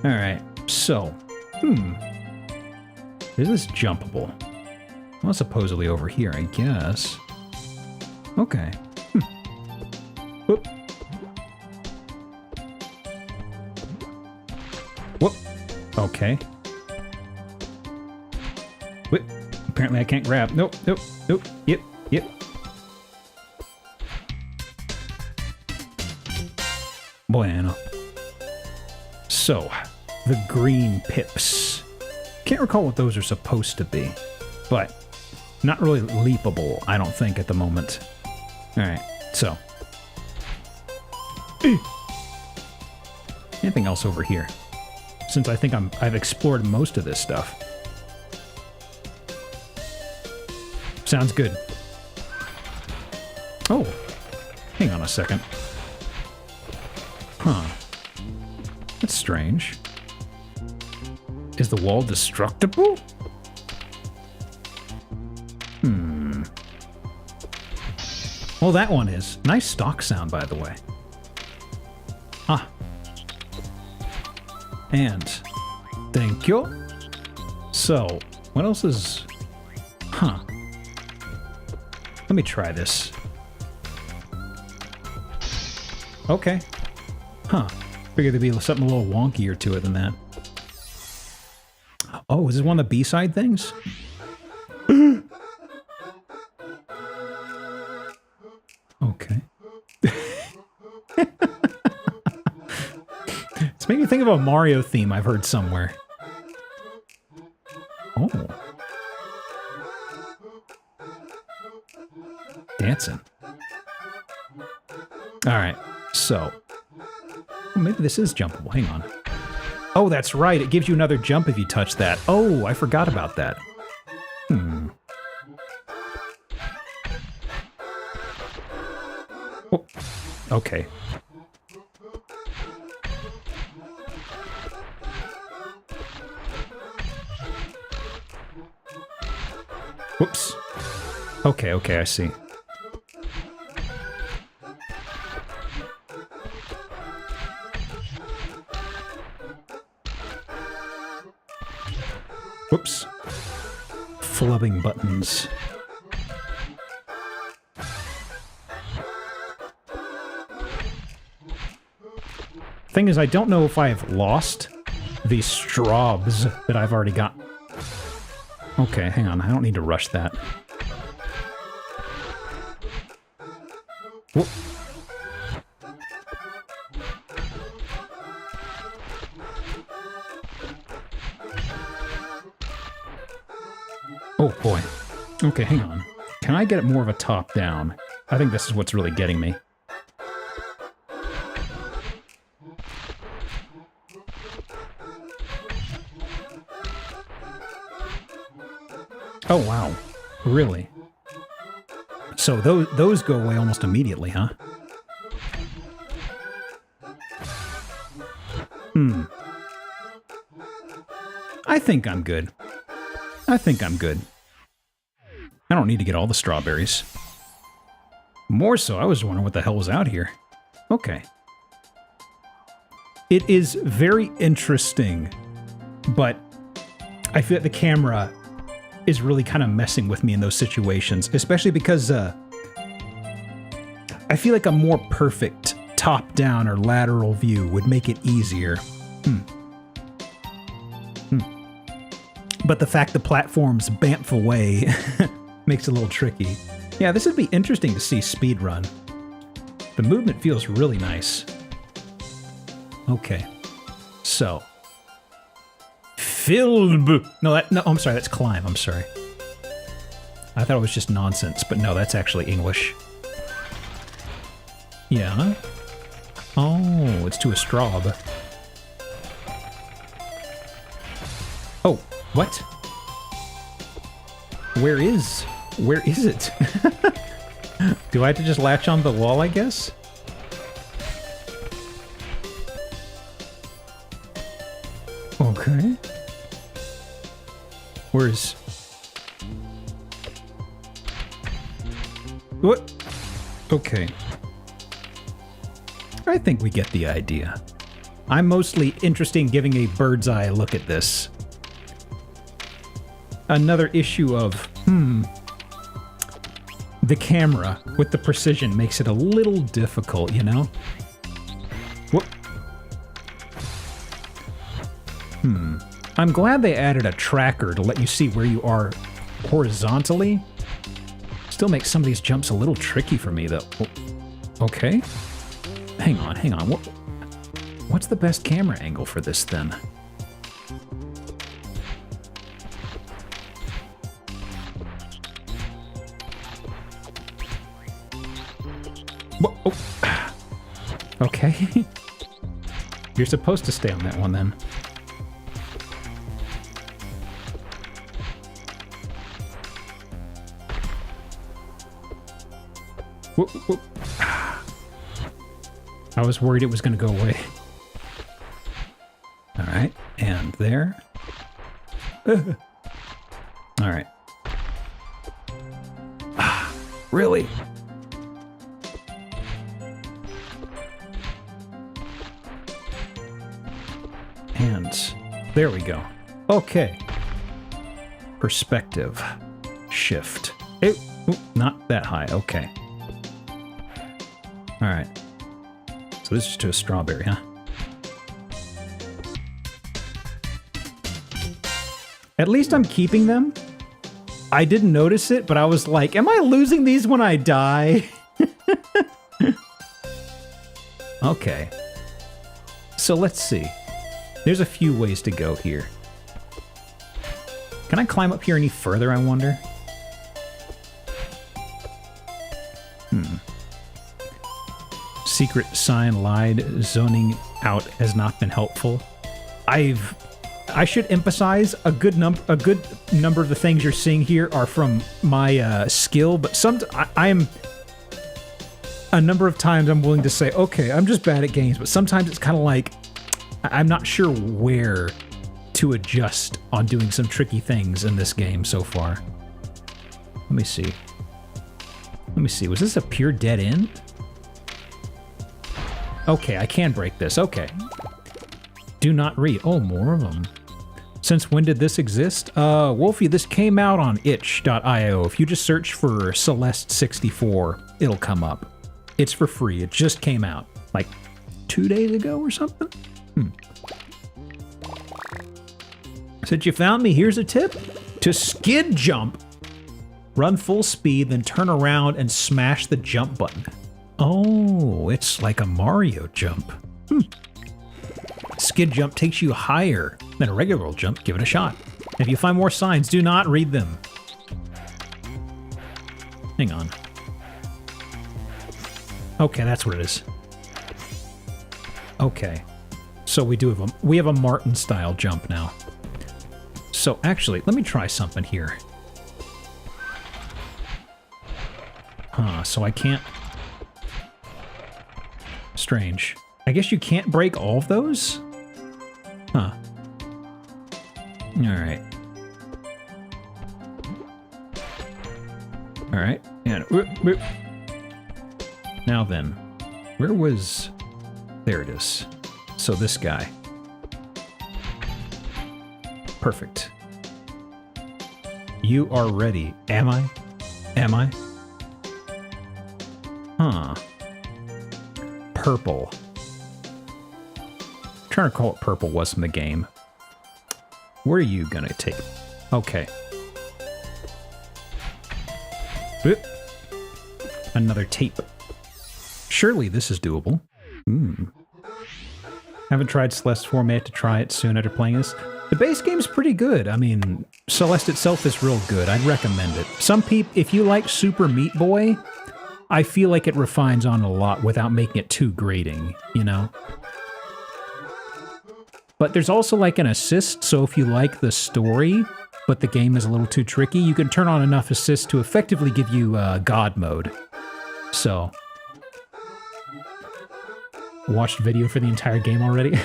Alright, so... Is this jumpable? Well, supposedly over here, I guess. Okay. Whoop. Whoop. Okay. Whoop. Apparently I can't grab. Nope, nope, nope. Yep, yep. Bueno. So, the green pips. Can't recall what those are supposed to be, but not really leapable, I don't think, at the moment. Alright, so. Anything else over here? Since I think I've explored most of this stuff. Sounds good. Oh, hang on a second. Huh. That's strange. Is the wall destructible? Well, that one is. Nice stock sound, by the way. Ah. And thank you. So, what else is... Huh. Let me try this. Okay. Huh. Figured there'd be something a little wonkier to it than that. Oh, is this one of the B-side things? Okay. It's making me think of a Mario theme I've heard somewhere. Oh. Dancing. Alright, so. Oh, maybe this is jumpable. Hang on. Oh, that's right. It gives you another jump if you touch that. Oh, I forgot about that. Oh. Okay. Whoops. Okay, okay, I see. Whoops. Flubbing buttons. Thing is, I don't know if I've lost these straws that I've already got. Okay, hang on. I don't need to rush that. Whoop. Oh, boy. Okay, hang on. Can I get it more of a top-down? I think this is what's really getting me. Oh, wow. Really? So those go away almost immediately, huh? I think I'm good. I think I'm good. I don't need to get all the strawberries. More so, I was wondering what the hell was out here. Okay. It is very interesting, but I feel like the camera is really kind of messing with me in those situations, especially because I feel like a more perfect top-down or lateral view would make it easier. But the fact the platforms bamf away makes it a little tricky. Yeah, this would be interesting to see speedrun. The movement feels really nice. Okay. So. No, I'm sorry, that's climb, I'm sorry. I thought it was just nonsense, but no, that's actually English. Yeah. Oh, it's to a straw. Oh, what? Where is it? Do I have to just latch on the wall, I guess? Okay. Where's... What? Okay. I think we get the idea. I'm mostly interested in giving a bird's eye look at this. Another issue of, the camera with the precision makes it a little difficult, you know? What? I'm glad they added a tracker to let you see where you are horizontally. Still makes some of these jumps a little tricky for me, though. Okay. Hang on. What's the best camera angle for this, then? Oh. Okay. You're supposed to stay on that one, then. Whoop, whoop. I was worried it was going to go away. All right, and there. All right. Really? And there we go. Okay. Perspective. Shift. Ooh, not that high. Okay. All right. So this is to a strawberry, huh? At least I'm keeping them. I didn't notice it, but I was like, am I losing these when I die? Okay. So let's see. There's a few ways to go here. Can I climb up here any further, I wonder? Secret sign lied, zoning out has not been helpful. I should emphasize a good number of the things you're seeing here are from my skill, but a number of times I'm willing to say, okay, I'm just bad at games, but sometimes it's kind of like I'm not sure where to adjust on doing some tricky things in this game so far. Let me see. Let me see. Was this a pure dead end? Okay, I can break this. Okay. Do not read. Oh, more of them. Since when did this exist? Wolfie, this came out on itch.io. If you just search for Celeste 64, it'll come up. It's for free. It just came out like 2 days ago or something. Since you found me, here's a tip. To skid jump, run full speed, then turn around and smash the jump button. Oh, it's like a Mario jump. Skid jump takes you higher than a regular jump. Give it a shot. If you find more signs, do not read them. Hang on. Okay, that's what it is. Okay. So we have a Martin style jump now. So actually, let me try something here. So I can't... Strange. I guess you can't break all of those? Huh. Alright. Alright. And... Now then. Where was... There it is. So this guy. Perfect. You are ready. Am I? Am I? Huh. Purple. I'm trying to recall what purple was in the game. Where are you gonna take? Okay. Oop. Another tape. Surely this is doable. Haven't tried Celeste 4, may have to try it soon after playing this. The base game's pretty good. I mean, Celeste itself is real good. I'd recommend it. Some people, if you like Super Meat Boy, I feel like it refines on a lot without making it too grating, you know? But there's also like an assist, so if you like the story, but the game is a little too tricky, you can turn on enough assist to effectively give you God mode. So... Watched video for the entire game already?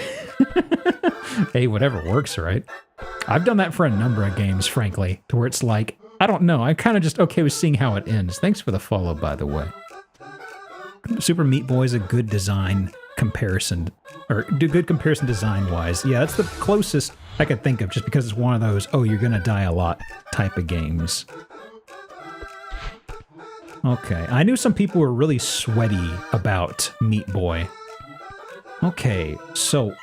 Hey, whatever works, right? I've done that for a number of games, frankly, to where it's like, I don't know, I'm kind of just okay with seeing how it ends. Thanks for the follow, by the way. Super Meat Boy is a good design comparison, or good comparison design-wise. Yeah, that's the closest I could think of, just because it's one of those, oh, you're gonna die a lot type of games. Okay, I knew some people were really sweaty about Meat Boy. Okay, so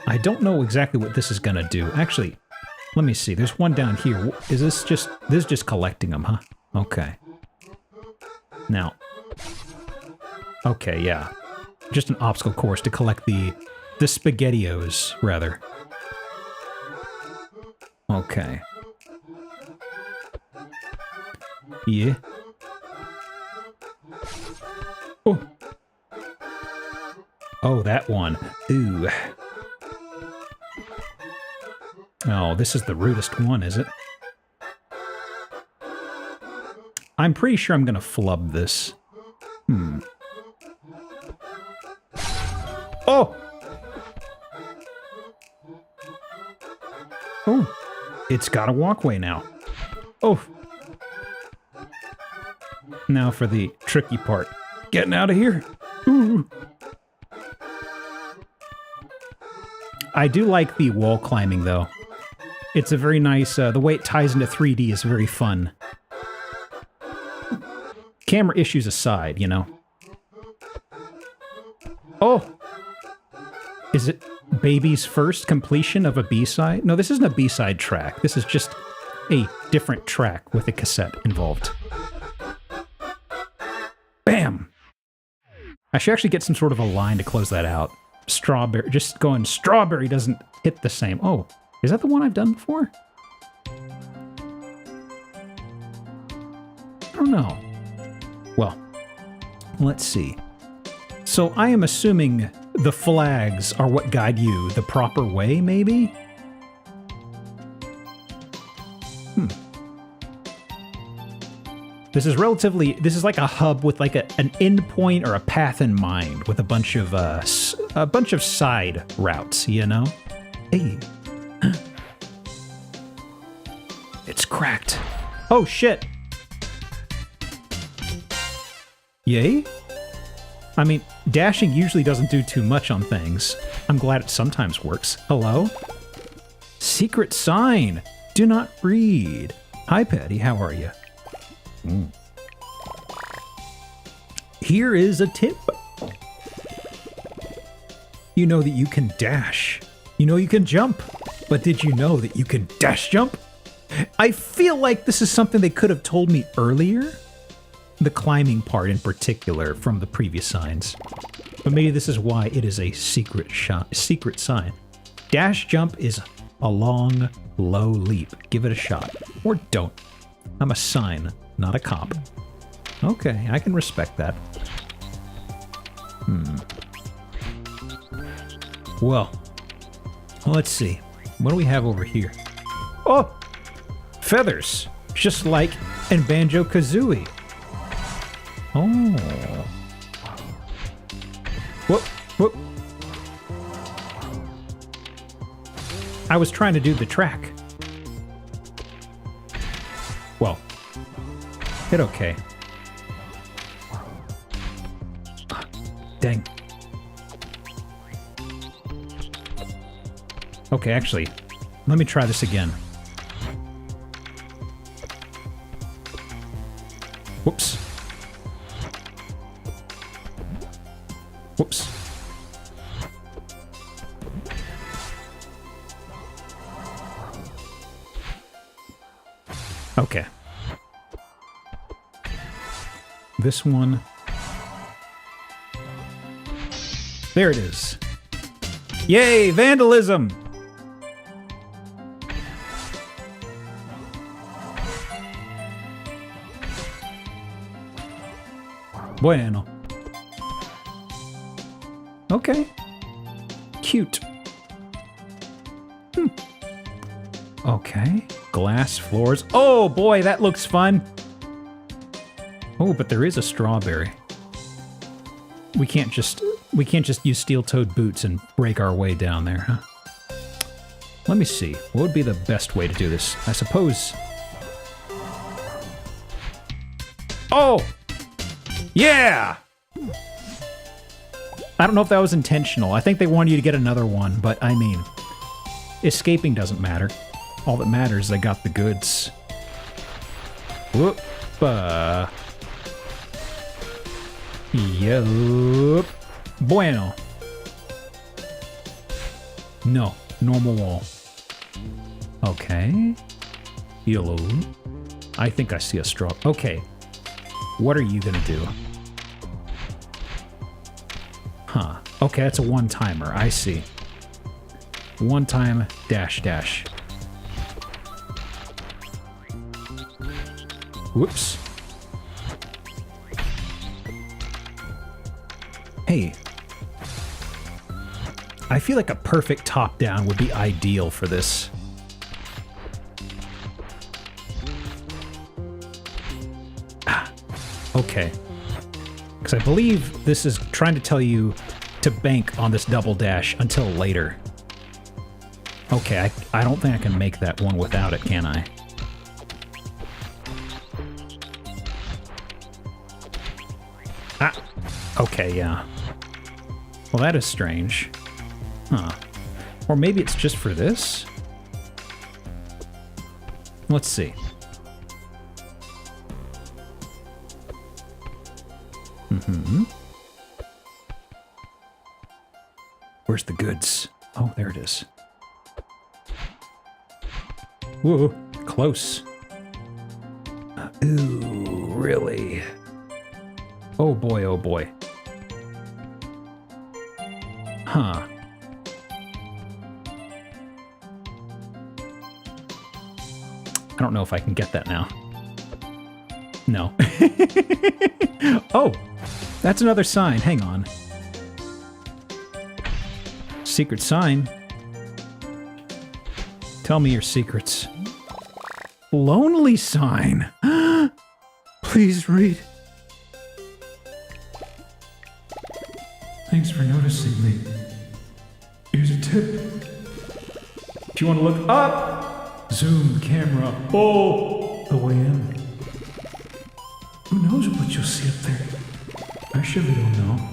I don't know exactly what this is gonna do. Actually, let me see. There's one down here. Is this is just collecting them, huh? Okay. Now. Okay, yeah. Just an obstacle course to collect the SpaghettiOs, rather. Okay. Yeah. Oh. Oh, that one. Ooh. Oh, this is the rudest one, is it? I'm pretty sure I'm gonna flub this. Oh! Oh! It's got a walkway now. Oh! Now for the tricky part. Getting out of here. Ooh! I do like the wall climbing, though. It's a very nice... the way it ties into 3D is very fun. Camera issues aside, you know. Oh! Is it Baby's first completion of a B-side? No, this isn't a B-side track. This is just a different track with a cassette involved. Bam! I should actually get some sort of a line to close that out. Strawberry, just going strawberry doesn't hit the same. Oh, is that the one I've done before? I don't know. Well, let's see. So I am assuming the flags are what guide you the proper way, maybe? This is like a hub with like an endpoint or a path in mind with a bunch of side routes, you know? Hey. It's cracked. Oh shit. Yay? I mean, dashing usually doesn't do too much on things. I'm glad it sometimes works. Hello? Secret sign. Do not read. Hi, Patty. How are you? Here is a tip. You know that you can dash. You know you can jump. But did you know that you can dash jump? I feel like this is something they could have told me earlier. The climbing part in particular from the previous signs. But maybe this is why it is a secret sign. Dash jump is a long, low leap. Give it a shot. Or don't. I'm a sign, not a cop. Okay, I can respect that. Well, let's see. What do we have over here? Oh! Feathers! Just like in Banjo-Kazooie. Oh. Whoop, whoop. I was trying to do the track. Well, hit okay. Dang. Okay, actually, let me try this again. Whoops. Whoops. Okay. This one. There it is. Yay, vandalism! Bueno. Okay. Cute. Okay. Glass floors. Oh boy, that looks fun. Oh, but there is a strawberry. We can't just use steel-toed boots and break our way down there, huh? Let me see. What would be the best way to do this? I suppose. Oh! Yeah! I don't know if that was intentional. I think they wanted you to get another one, but I mean, escaping doesn't matter. All that matters is I got the goods. Whoop. Yup. Bueno. No. Normal wall. Okay. Yellow. I think I see a straw. Okay. What are you gonna do? Huh. Okay, that's a one-timer. I see. One-time dash dash. Whoops. Hey. I feel like a perfect top-down would be ideal for this. Okay. Because I believe this is trying to tell you to bank on this double dash until later. Okay, I don't think I can make that one without it, can I? Ah! Okay, yeah. Well, that is strange. Huh. Or maybe it's just for this? Let's see. Where's the goods? Oh, there it is. Whoa, close. Ooh, really? Oh boy, oh boy. Huh. I don't know if I can get that now. No. Oh, that's another sign. Hang on. Secret sign. Tell me your secrets. Lonely sign. Please read. Thanks for noticing me. Here's a tip. If you want to look up, zoom camera all the way in. Who knows what you'll see up there? I surely don't know.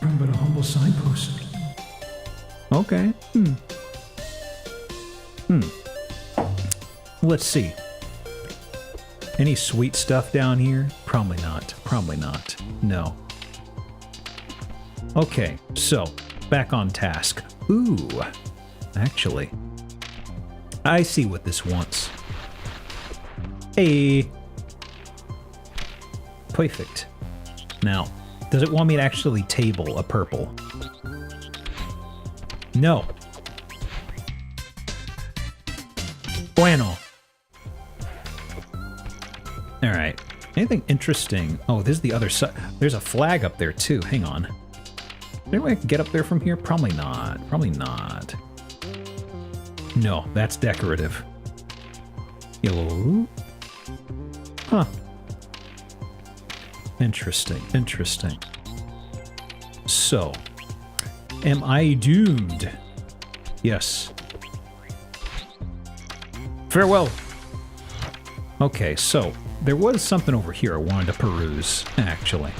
I'm but a humble signpost. Okay. Let's see. Any sweet stuff down here? Probably not. Probably not. No. Okay, so back on task. Ooh, actually, I see what this wants. Hey. Perfect. Now, does it want me to actually table a purple? No. Bueno. All right. Anything interesting? Oh, this is the other side. There's a flag up there too. Hang on. Is there any way I can get up there from here? Probably not. Probably not. No, that's decorative. Hello? Huh. Interesting. Interesting. So, am I doomed? Yes. Farewell. Okay, so there was something over here I wanted to peruse, actually.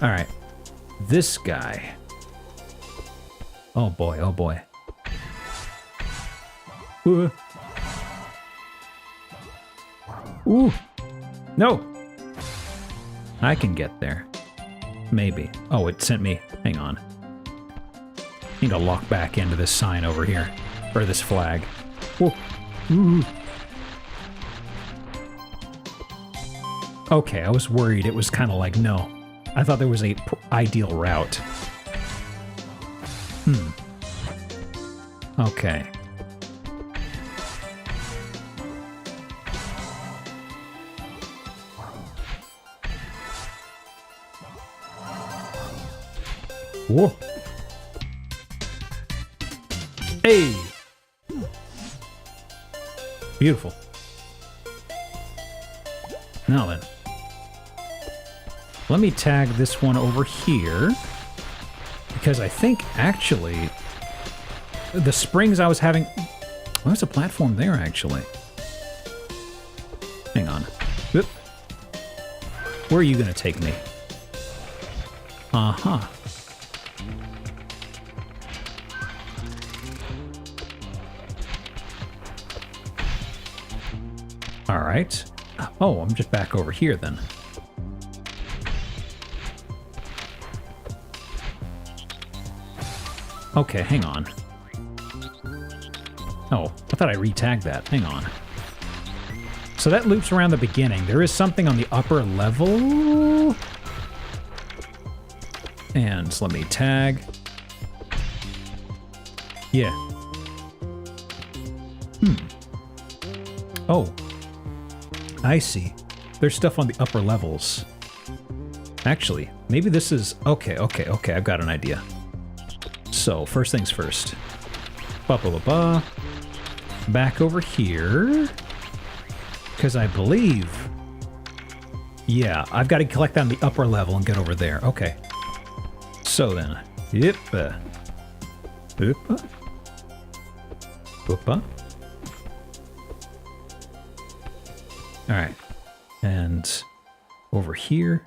Alright. This guy. Oh boy, oh boy. Ooh. No. I can get there. Maybe. Oh, it sent me. Hang on. Need to lock back into this sign over here. Or this flag. Whoa. Ooh. Okay, I was worried. It was kind of like, no. I thought there was a ideal route. Okay. Whoa. Hey! Beautiful. Now then. Let me tag this one over here. Because I think, actually, the springs I was having... Oh, there's a platform there, actually. Hang on. Oop. Where are you going to take me? Uh-huh. All right. Oh, I'm just back over here then. Okay, hang on. Oh, I thought I re-tagged that. Hang on. So that loops around the beginning. There is something on the upper level. And let me tag. Yeah. Oh. I see. There's stuff on the upper levels. Actually, maybe this is... Okay, I've got an idea. So, first things first. Ba-ba-ba-ba. Back over here. Because I believe... Yeah, I've got to collect on the upper level and get over there. Okay. So then. Yep. Oopa. Oopa. Alright. And over here.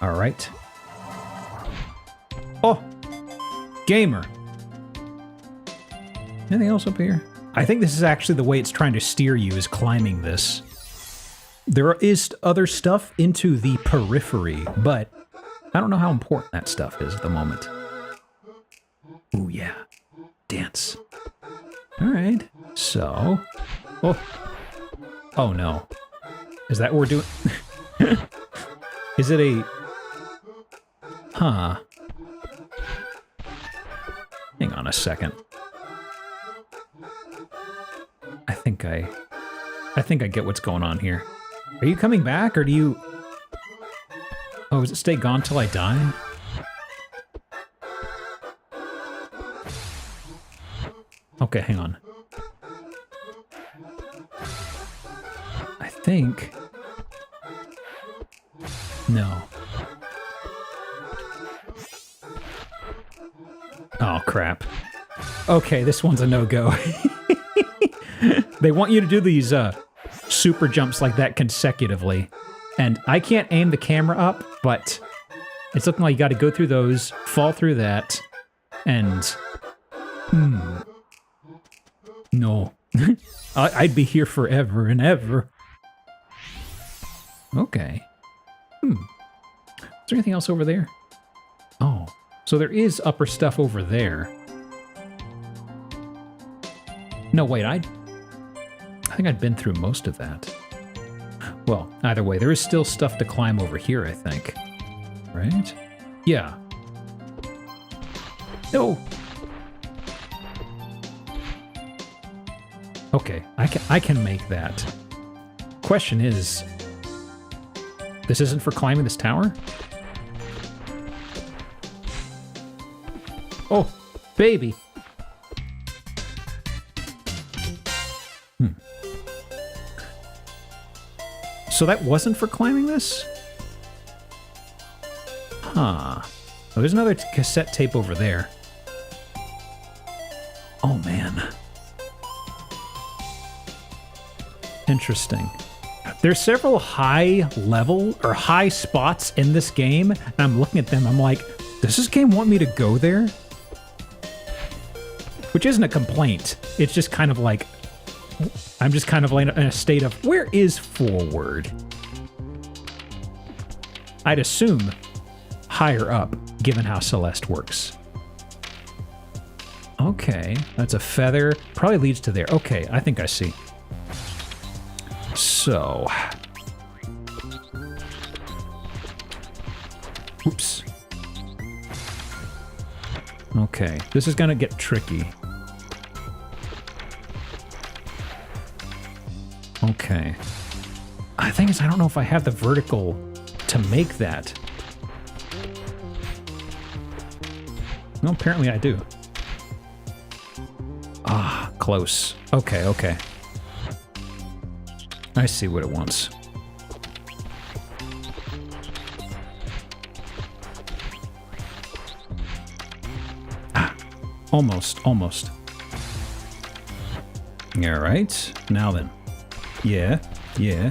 Alright. Oh! Gamer! Anything else up here? I think this is actually the way it's trying to steer you, is climbing this. There is other stuff into the periphery, but I don't know how important that stuff is at the moment. Ooh, yeah. Dance. Alright. So... Oh. Oh, no. Is that what we're doing? Is it a... Huh. Hang on a second. I think I get what's going on here. Are you coming back, or do you... Oh, does it stay gone till I die? Okay, hang on. think... No. Oh, crap. Okay, this one's a no-go. They want you to do these super jumps like that consecutively. And I can't aim the camera up, but it's looking like you got to go through those, fall through that, and... No. I'd be here forever and ever. Okay. Is there anything else over there? Oh, so there is upper stuff over there. No, wait, I think I'd been through most of that. Well, either way, there is still stuff to climb over here, I think. Right? Yeah. No! Okay, I can make that. Question is, this isn't for climbing this tower? Oh, baby! So that wasn't for climbing this? Huh. Oh, there's another cassette tape over there. Oh, man. Interesting. There's several high level or high spots in this game, and I'm looking at them, I'm like, does this game want me to go there? Which isn't a complaint. It's just kind of like, I'm just kind of like in a state of, where is forward? I'd assume higher up, given how Celeste works. Okay, that's a feather. Probably leads to there. Okay, I think I see. So... Oops. Okay, this is gonna get tricky. Okay. The thing is, I don't know if I have the vertical to make that. Well, apparently I do. Ah, close. Okay, okay. I see what it wants. Ah, almost, almost. All right, now then. Yeah, yeah.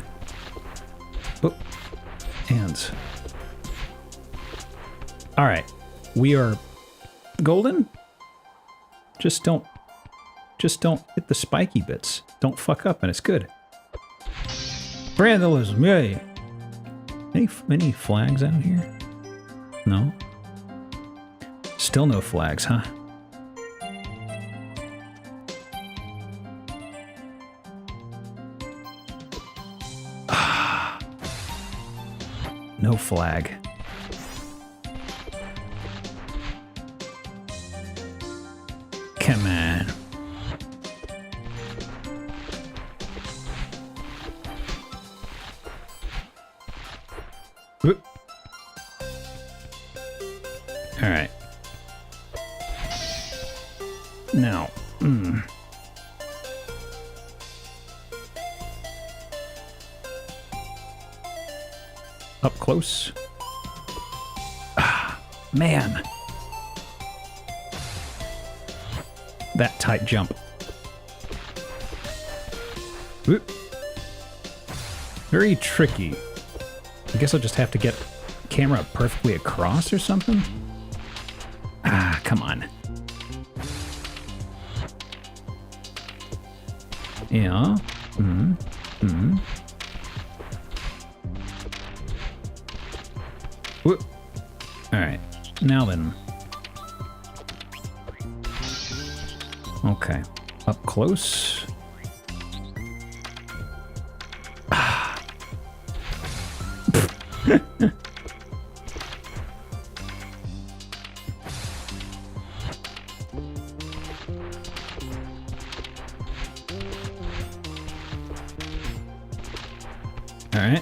Oh, and... All right, we are golden. Just don't hit the spiky bits. Don't fuck up, and it's good. Vandalism, yay! Any flags out here? No. Still no flags, huh? No flag. Come on. Whoop. All right. Now, up close. Ah, man. That tight jump. Whoop. Very tricky. I guess I'll just have to get camera perfectly across or something. Ah, come on. Yeah. Whoop. All right. Now then. Okay. Up close. Ah. All right.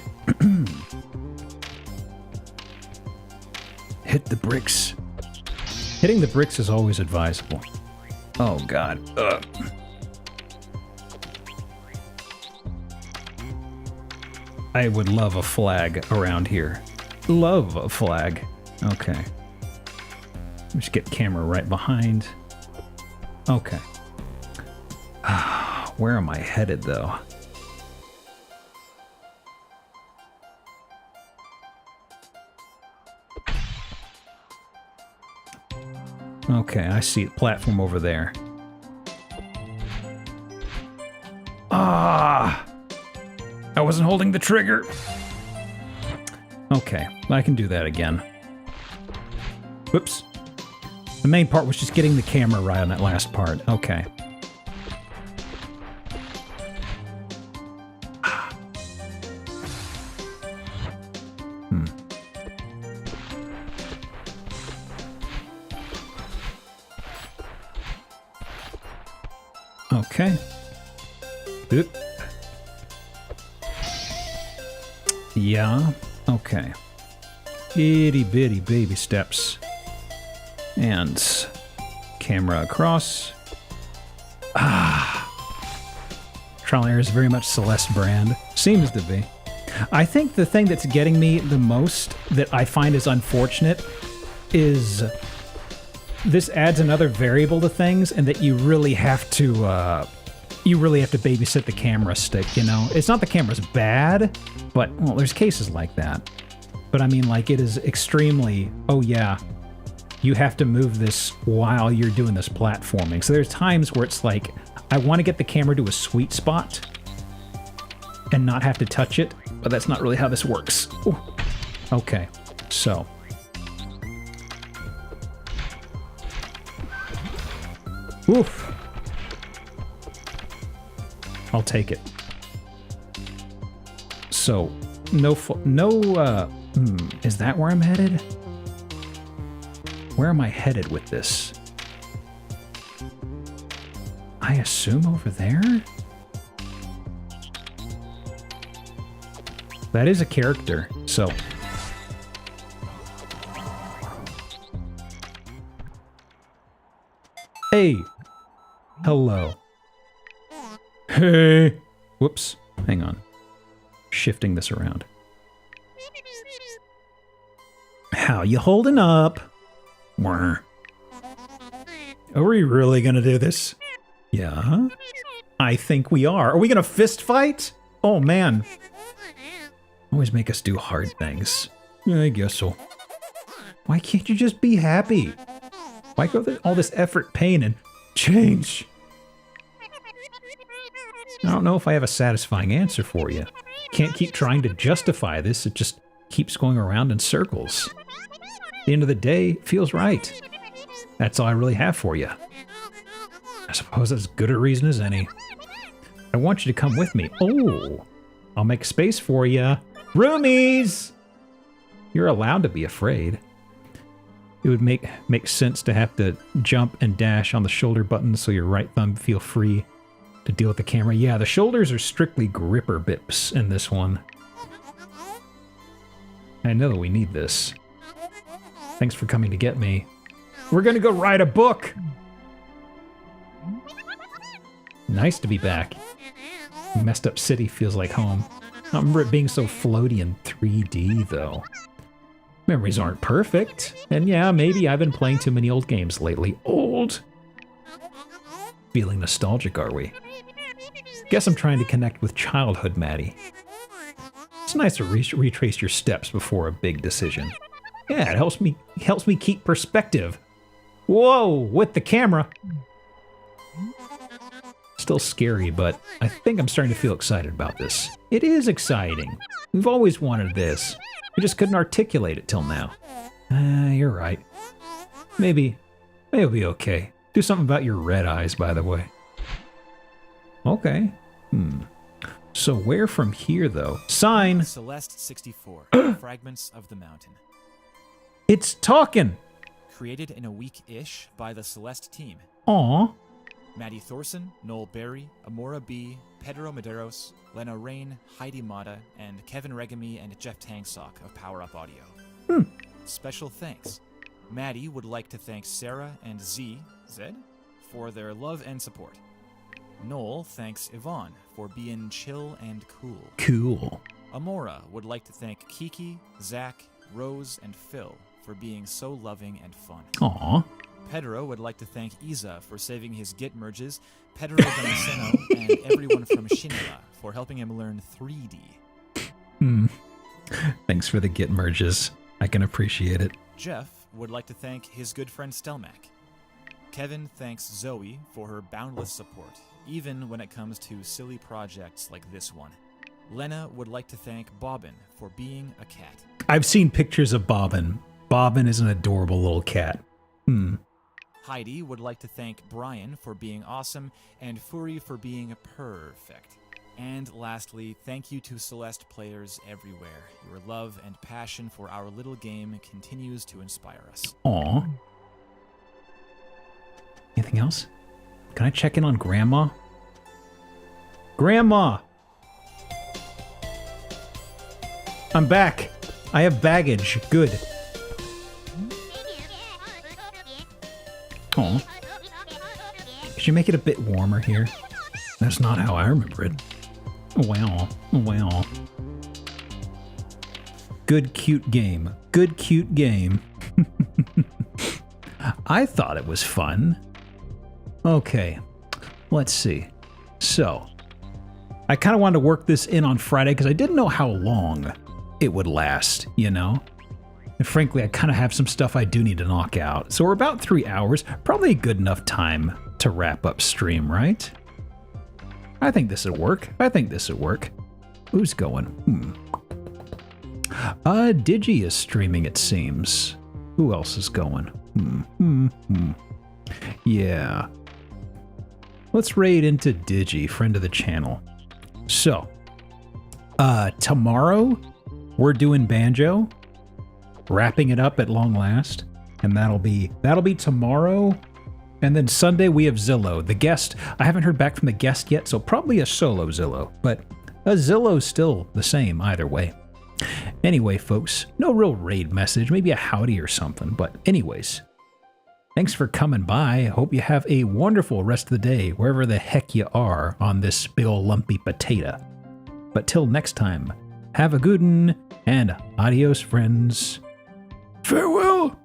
Hit the bricks. Hitting the bricks is always advisable. Oh, God. Ugh. I would love a flag around here. Love a flag. Okay. Just get camera right behind. Okay. Where am I headed, though? Okay, I see a platform over there. Ah! I wasn't holding the trigger. Okay, I can do that again. Whoops. The main part was just getting the camera right on that last part. Okay. Okay. Oop. Yeah. Okay. Itty bitty baby steps. And camera across. Trial and error is very much Celeste brand. Seems to be. I think the thing that's getting me the most that I find is unfortunate is this adds another variable to things, and that you really have to babysit the camera stick, you know? It's not the camera's bad, but, well, there's cases like that. But I mean, like, it is extremely, oh yeah, you have to move this while you're doing this platforming. So there's times where it's like, I want to get the camera to a sweet spot and not have to touch it, but that's not really how this works. Ooh. Okay, so. Oof. I'll take it. So, is that where I'm headed? Where am I headed with this? I assume over there? That is a character, so. Hey. Hello. Hey. Whoops. Hang on. Shifting this around. How you holding up? Are we really gonna do this? Yeah. I think we are. Are we gonna fist fight? Oh man. Always make us do hard things. Yeah, I guess so. Why can't you just be happy? Why go through all this effort, pain, and change? I don't know if I have a satisfying answer for you. Can't keep trying to justify this. It just keeps going around in circles. At the end of the day, it feels right. That's all I really have for you. I suppose that's as good a reason as any. I want you to come with me. Oh, I'll make space for you. Roomies! You're allowed to be afraid. It would make sense to have to jump and dash on the shoulder buttons so your right thumb feel free to deal with the camera. Yeah, the shoulders are strictly gripper bips in this one. I know we need this. Thanks for coming to get me. We're gonna go write a book! Nice to be back. Messed up city feels like home. I remember it being so floaty in 3D, though. Memories aren't perfect. And yeah, maybe I've been playing too many old games lately. Old! Feeling nostalgic, are we? Guess I'm trying to connect with childhood, Maddie. It's nice to retrace your steps before a big decision. Yeah, it helps me keep perspective. Whoa, with the camera. Still scary, but I think I'm starting to feel excited about this. It is exciting. We've always wanted this. We just couldn't articulate it till now. You're right. Maybe it'll be okay. Do something about your red eyes, by the way. Okay. So where from here, though? Sign! Celeste 64, Fragments of the Mountain. It's talking! Created in a week-ish by the Celeste team. Aw. Maddie Thorson, Noel Berry, Amora B., Pedro Medeiros, Lena Rain, Heidi Mata, and Kevin Regami and Jeff Tangsock of Power Up Audio. Special thanks. Maddie would like to thank Sarah and Zed, for their love and support. Noel thanks Yvonne for being chill and cool. Cool. Amora would like to thank Kiki, Zach, Rose, and Phil for being so loving and fun. Aw. Pedro would like to thank Isa for saving his Git merges, Pedro Damasceno, and everyone from Shinra for helping him learn 3D. Thanks for the Git merges. I can appreciate it. Jeff would like to thank his good friend Stelmack. Kevin thanks Zoe for her boundless support, even when it comes to silly projects like this one. Lena would like to thank Bobbin for being a cat. I've seen pictures of Bobbin. Bobbin is an adorable little cat. Heidi would like to thank Brian for being awesome and Furi for being perfect. And lastly, thank you to Celeste players everywhere. Your love and passion for our little game continues to inspire us. Aw. Anything else? Can I check in on Grandma? Grandma! I'm back. I have baggage. Good. Aw. Could you make it a bit warmer here? That's not how I remember it. Wow. Wow. Good, cute game. Good, cute game. I thought it was fun. Okay. Let's see. So, I kind of wanted to work this in on Friday because I didn't know how long it would last, you know? And frankly, I kind of have some stuff I do need to knock out. So we're about 3 hours. Probably a good enough time to wrap up stream, right? I think this would work. Who's going? Digi is streaming, it seems. Who else is going? Yeah. Let's raid into Digi, friend of the channel. So, tomorrow we're doing Banjo, wrapping it up at long last, and that'll be tomorrow. And then Sunday we have Zillow. The guest, I haven't heard back from the guest yet, so probably a solo Zillow, but a Zillow's still the same either way. Anyway, folks, no real raid message, maybe a howdy or something, but anyways, thanks for coming by. I hope you have a wonderful rest of the day, wherever the heck you are on this big ol' lumpy potato. But till next time, have a good one, and adios, friends. Farewell!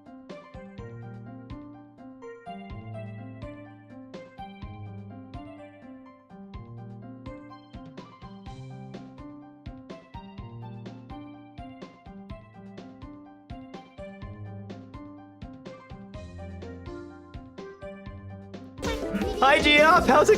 Hi, Geoff. How's it